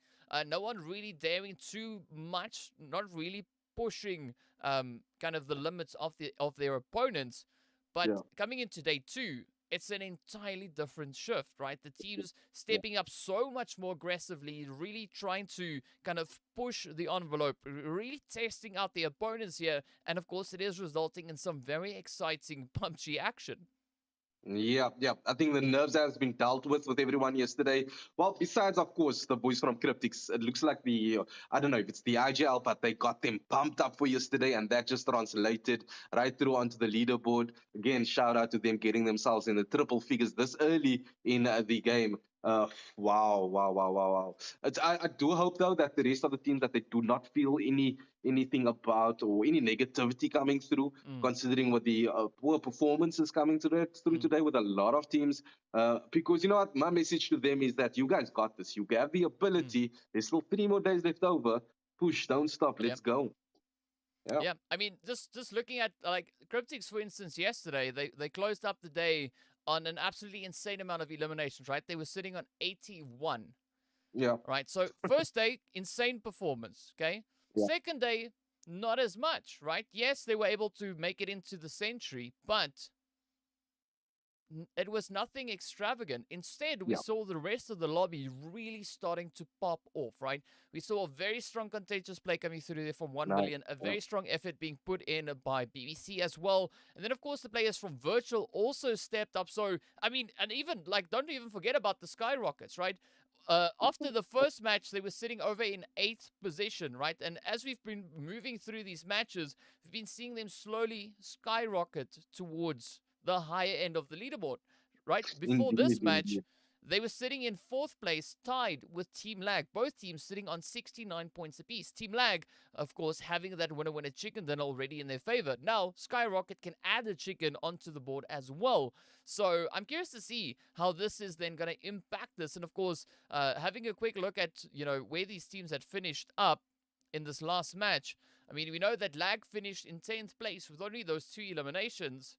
No one really daring too much, not really pushing kind of the limits of their opponents. But yeah. coming into day two, it's an entirely different shift, right? The teams Yeah. stepping up so much more aggressively, really trying to kind of push the envelope, really testing out the opponents here. And of course, it is resulting in some very exciting, punchy action. Yeah, yeah. I think the nerves has been dealt with everyone yesterday. Well, besides, of course, the boys from Cryptics, it looks like I don't know if it's the IGL, but they got them pumped up for yesterday, and that just translated right through onto the leaderboard. Again, shout out to them getting themselves in the triple figures this early in the game. Wow, wow, wow, wow, wow. I do hope though that the rest of the teams that they do not feel anything about or any negativity coming through, Mm, considering what the poor performances coming through mm, today with a lot of teams. Because you know what, my message to them is that you guys got this. You have the mm. ability. There's still 3 more days left over. Push, don't stop. Yeah. Let's go. Yeah, Yeah, I mean, just looking at like Cryptics, for instance, yesterday they closed up the day on an absolutely insane amount of eliminations. Right, they were sitting on 81. yeah, Right, so first day, insane performance. Okay, yeah. second day, not as much. Right, yes, they were able to make it into the century, but it was nothing extravagant. Instead, we Yeah. saw the rest of the lobby really starting to pop off, right? We saw a very strong contagious play coming through there from 1 Nice. million, a Yeah. very strong effort being put in by BBC as well. And then, of course, the players from Virtual also stepped up. So, I mean, and even like, don't even forget about the Skyrockets, right? After the first match, they were sitting over in 8th position, right? And as we've been moving through these matches, we've been seeing them slowly skyrocket towards the higher end of the leaderboard, right? Before Indeed, this match, indeed. they were sitting in 4th place, tied with Team Lag. Both teams sitting on 69 points apiece. Team Lag, of course, having that winner chicken dinner already in their favor. Now, Skyrocket can add a chicken onto the board as well. So I'm curious to see how this is then going to impact this. And of course, having a quick look at, where these teams had finished up in this last match. I mean, we know that Lag finished in 10th place with only those 2 eliminations.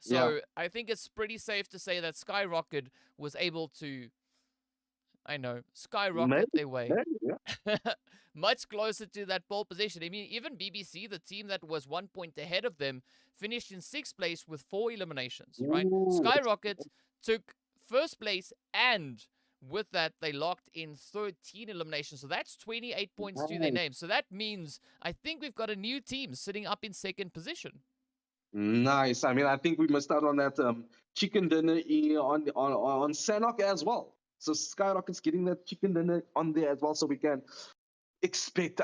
Yeah. So I think it's pretty safe to say that Skyrocket was able to, I know, skyrocket Maybe, their way maybe, yeah. much closer to that pole position. I mean, even BBC, the team that was 1 point ahead of them, finished in 6th place with 4 eliminations, right? Ooh, Skyrocket took 1st place, and with that, they locked in 13 eliminations. So that's 28 points to their nice. name. So that means I think we've got a new team sitting up in 2nd position. Nice. I mean, I think we missed out on that chicken dinner on Sanok as well. So Skyrocket's getting that chicken dinner on there as well, so we can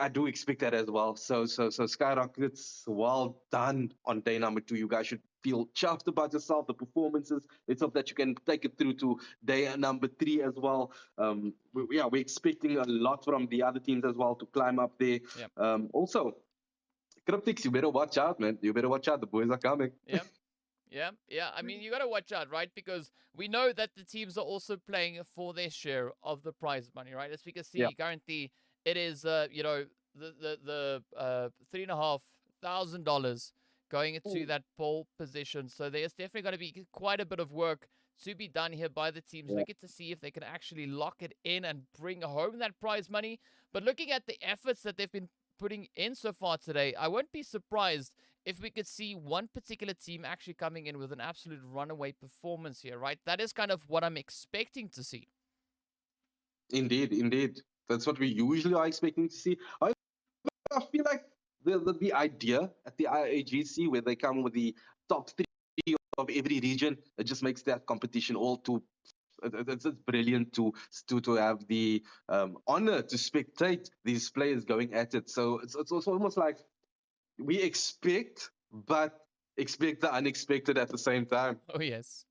I do expect that as well. So Skyrockets, well done on day number 2. You guys should feel chuffed about yourself, the performances. Let's hope that you can take it through to day number 3 as well. Yeah, we're expecting a lot from the other teams as well to climb up there. Yeah. Also, Cryptics, you better watch out, man. You better watch out. The boys are coming. Yeah. Yeah, yeah. I mean, you got to watch out, right? Because we know that the teams are also playing for their share of the prize money, right? As we can Yeah. see, currently it is, the $3,500 going into Mm. that pole position. So there's definitely going to be quite a bit of work to be done here by the teams, Yeah. looking to see if they can actually lock it in and bring home that prize money. But looking at the efforts that they've been putting in so far today, I won't be surprised if we could see one particular team actually coming in with an absolute runaway performance here, right? That is kind of what I'm expecting to see. Indeed, indeed. That's what we usually are expecting to see. I feel like the idea at the IAGC where they come with the top 3 of every region, it just makes that competition all too. It's brilliant to have the honor to spectate these players going at it. So it's also almost like we expect, but expect the unexpected at the same time. Oh, yes.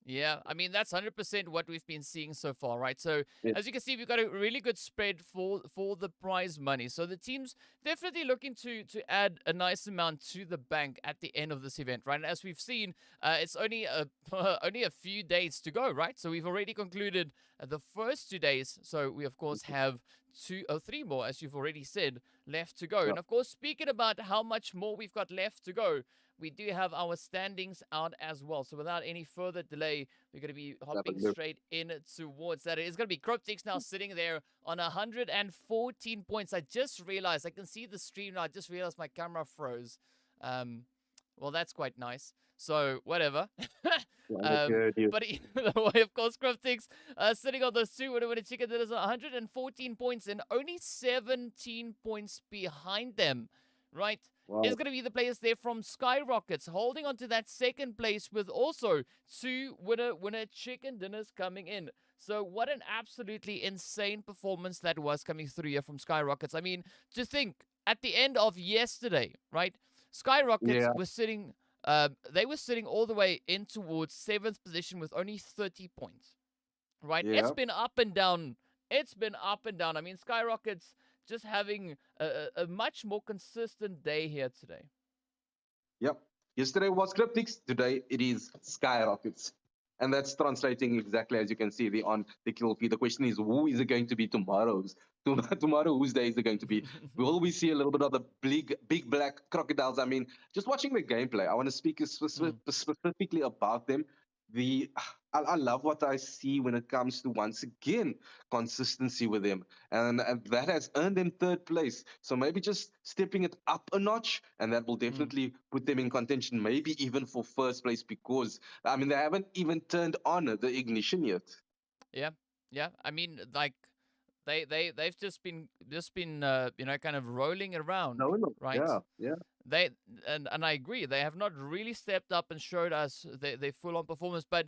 Yeah, I mean that's 100% what we've been seeing so far, right? So Yeah, as you can see, we've got a really good spread for the prize money. So the team's definitely looking to add a nice amount to the bank at the end of this event, right? And as we've seen, it's only a only a few days to go, right? So we've already concluded the first 2 days. So we of course have two or three more, as you've already said, left to go. yeah. And of course, speaking about how much more we've got left to go, we do have our standings out as well. So without any further delay, we're going to be hopping Definitely. straight in towards that. It is going to be CRYPTICS now sitting there on 114 points. I just realized, I can see the stream now. I just realized my camera froze. Um, well, that's quite nice. So whatever. Yeah, that's good. You. But either way, of course, CRYPTICS sitting on those two winner chicken dinners on 114 points and only 17 points behind them, right? Is Wow. going to be the players there from SKYROKETS holding on to that second place with also two winner chicken dinners coming in. So what an absolutely insane performance that was coming through here from SKYROKETS. I mean, to think at the end of yesterday, right? SKYROKETS Yeah, was sitting they were sitting all the way in towards seventh position with only 30 points, right? It's yeah. been up and down. It's been up and down. I mean, SKYROKETS just having a much more consistent day here today. Yep. Yesterday was CRYPTICS. Today it is SKYROCKETS. And that's translating exactly as you can see the on the kill feed. The question is, who is it going to be tomorrow's? Tomorrow, whose day is it going to be? Will we see a little bit of the big black crocodiles? I mean, just watching the gameplay, I want to speak Mm, specifically about them. The I love what I see when it comes to once again consistency with them, and that has earned them third place. So maybe just stepping it up a notch, and that will mm. definitely put them in contention, maybe even for first place, because I mean they haven't even turned on the ignition yet. Yeah, yeah. I mean, like they've just been kind of rolling around, No, no, right? yeah, yeah, They and I agree, they have not really stepped up and showed us their full on performance, but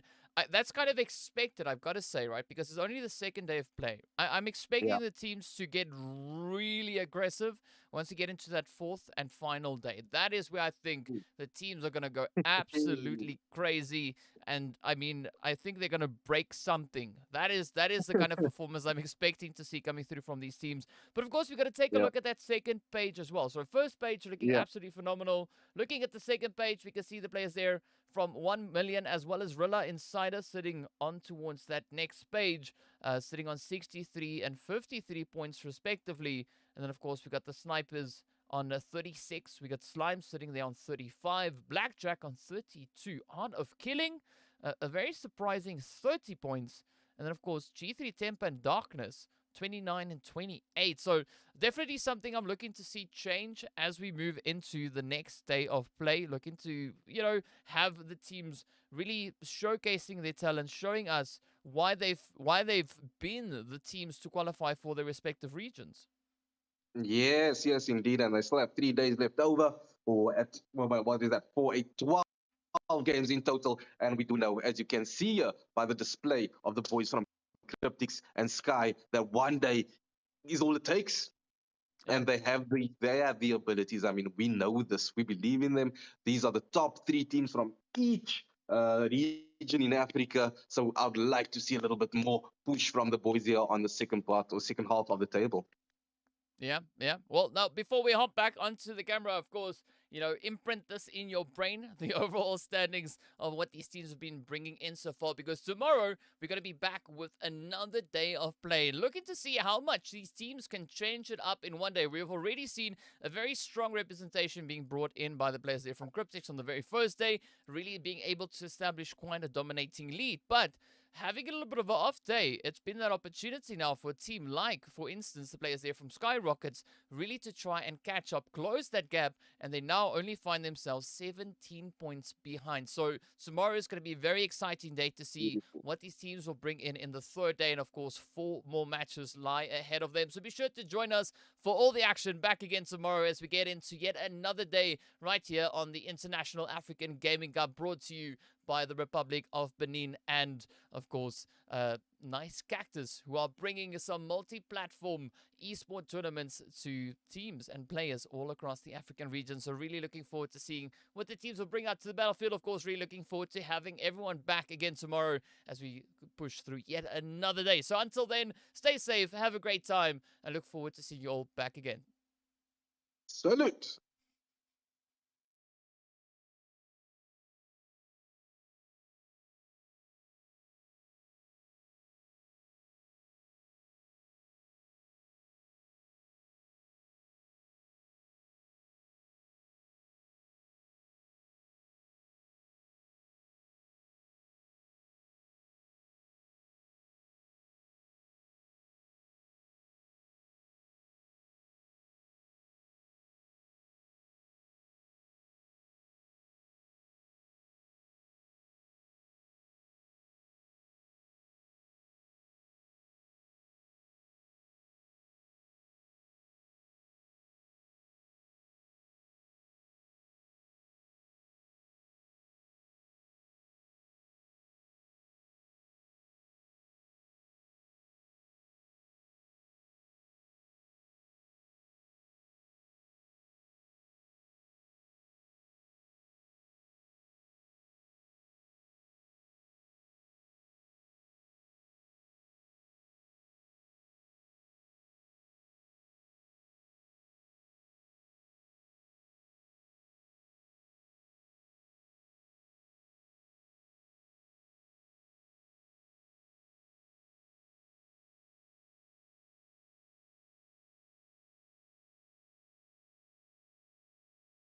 that's kind of expected, I've got to say, right? Because it's only the second day of play. I'm yeah. expecting the teams to get really aggressive once we get into that fourth and final day. That is where I think the teams are going to go absolutely crazy. And I mean, I think they're going to break something. That is the kind of performance I'm expecting to see coming through from these teams. But of course, we've got to take a Yeah, look at that second page as well. So, first page looking yeah. absolutely phenomenal. Looking at the second page, we can see the players there from 1 million as well as RILA Insider sitting on towards that next page, sitting on 63 and 53 points respectively. And then, of course, we got the snipers on 36. We got Slime sitting there on 35. Blackjack on 32. Art of Killing, a very surprising 30 points. And then, of course, G3 Temp and Darkness, 29 and 28. So, definitely something I'm looking to see change as we move into the next day of play. Looking to, have the teams really showcasing their talent, showing us why they've been the teams to qualify for their respective regions. Yes, yes, indeed. And they still have 3 days left over, or at what is that? 12 games in total. And we do know, as you can see by the display of the boys from Cryptics and Sky, that one day is all it takes. Yeah. And they have the abilities. I mean, we know this. We believe in them. These are the top three teams from each region in Africa. So I'd like to see a little bit more push from the boys here on the second part or second half of the table. Yeah, yeah. Well, now before we hop back onto the camera, of course, imprint this in your brain, the overall standings of what these teams have been bringing in so far, because tomorrow we're going to be back with another day of play. Looking to see how much these teams can change it up in one day. We've already seen a very strong representation being brought in by the players there from CRYPTICS on the very first day, really being able to establish quite a dominating lead. But having a little bit of an off day, it's been that opportunity now for a team like, for instance, the players there from SKYROKETS, really to try and catch up, close that gap, and they now only find themselves 17 points behind. So tomorrow is going to be a very exciting day to see what these teams will bring in the third day, and of course, 4 more matches lie ahead of them. So be sure to join us for all the action back again tomorrow as we get into yet another day right here on the International African Gaming Cup, brought to you by the Republic of Benin and, of course, Nice Cactus, who are bringing some multi-platform esport tournaments to teams and players all across the African region. So really looking forward to seeing what the teams will bring out to the battlefield. Of course, really looking forward to having everyone back again tomorrow as we push through yet another day. So until then, stay safe, have a great time, and look forward to seeing you all back again. Salute.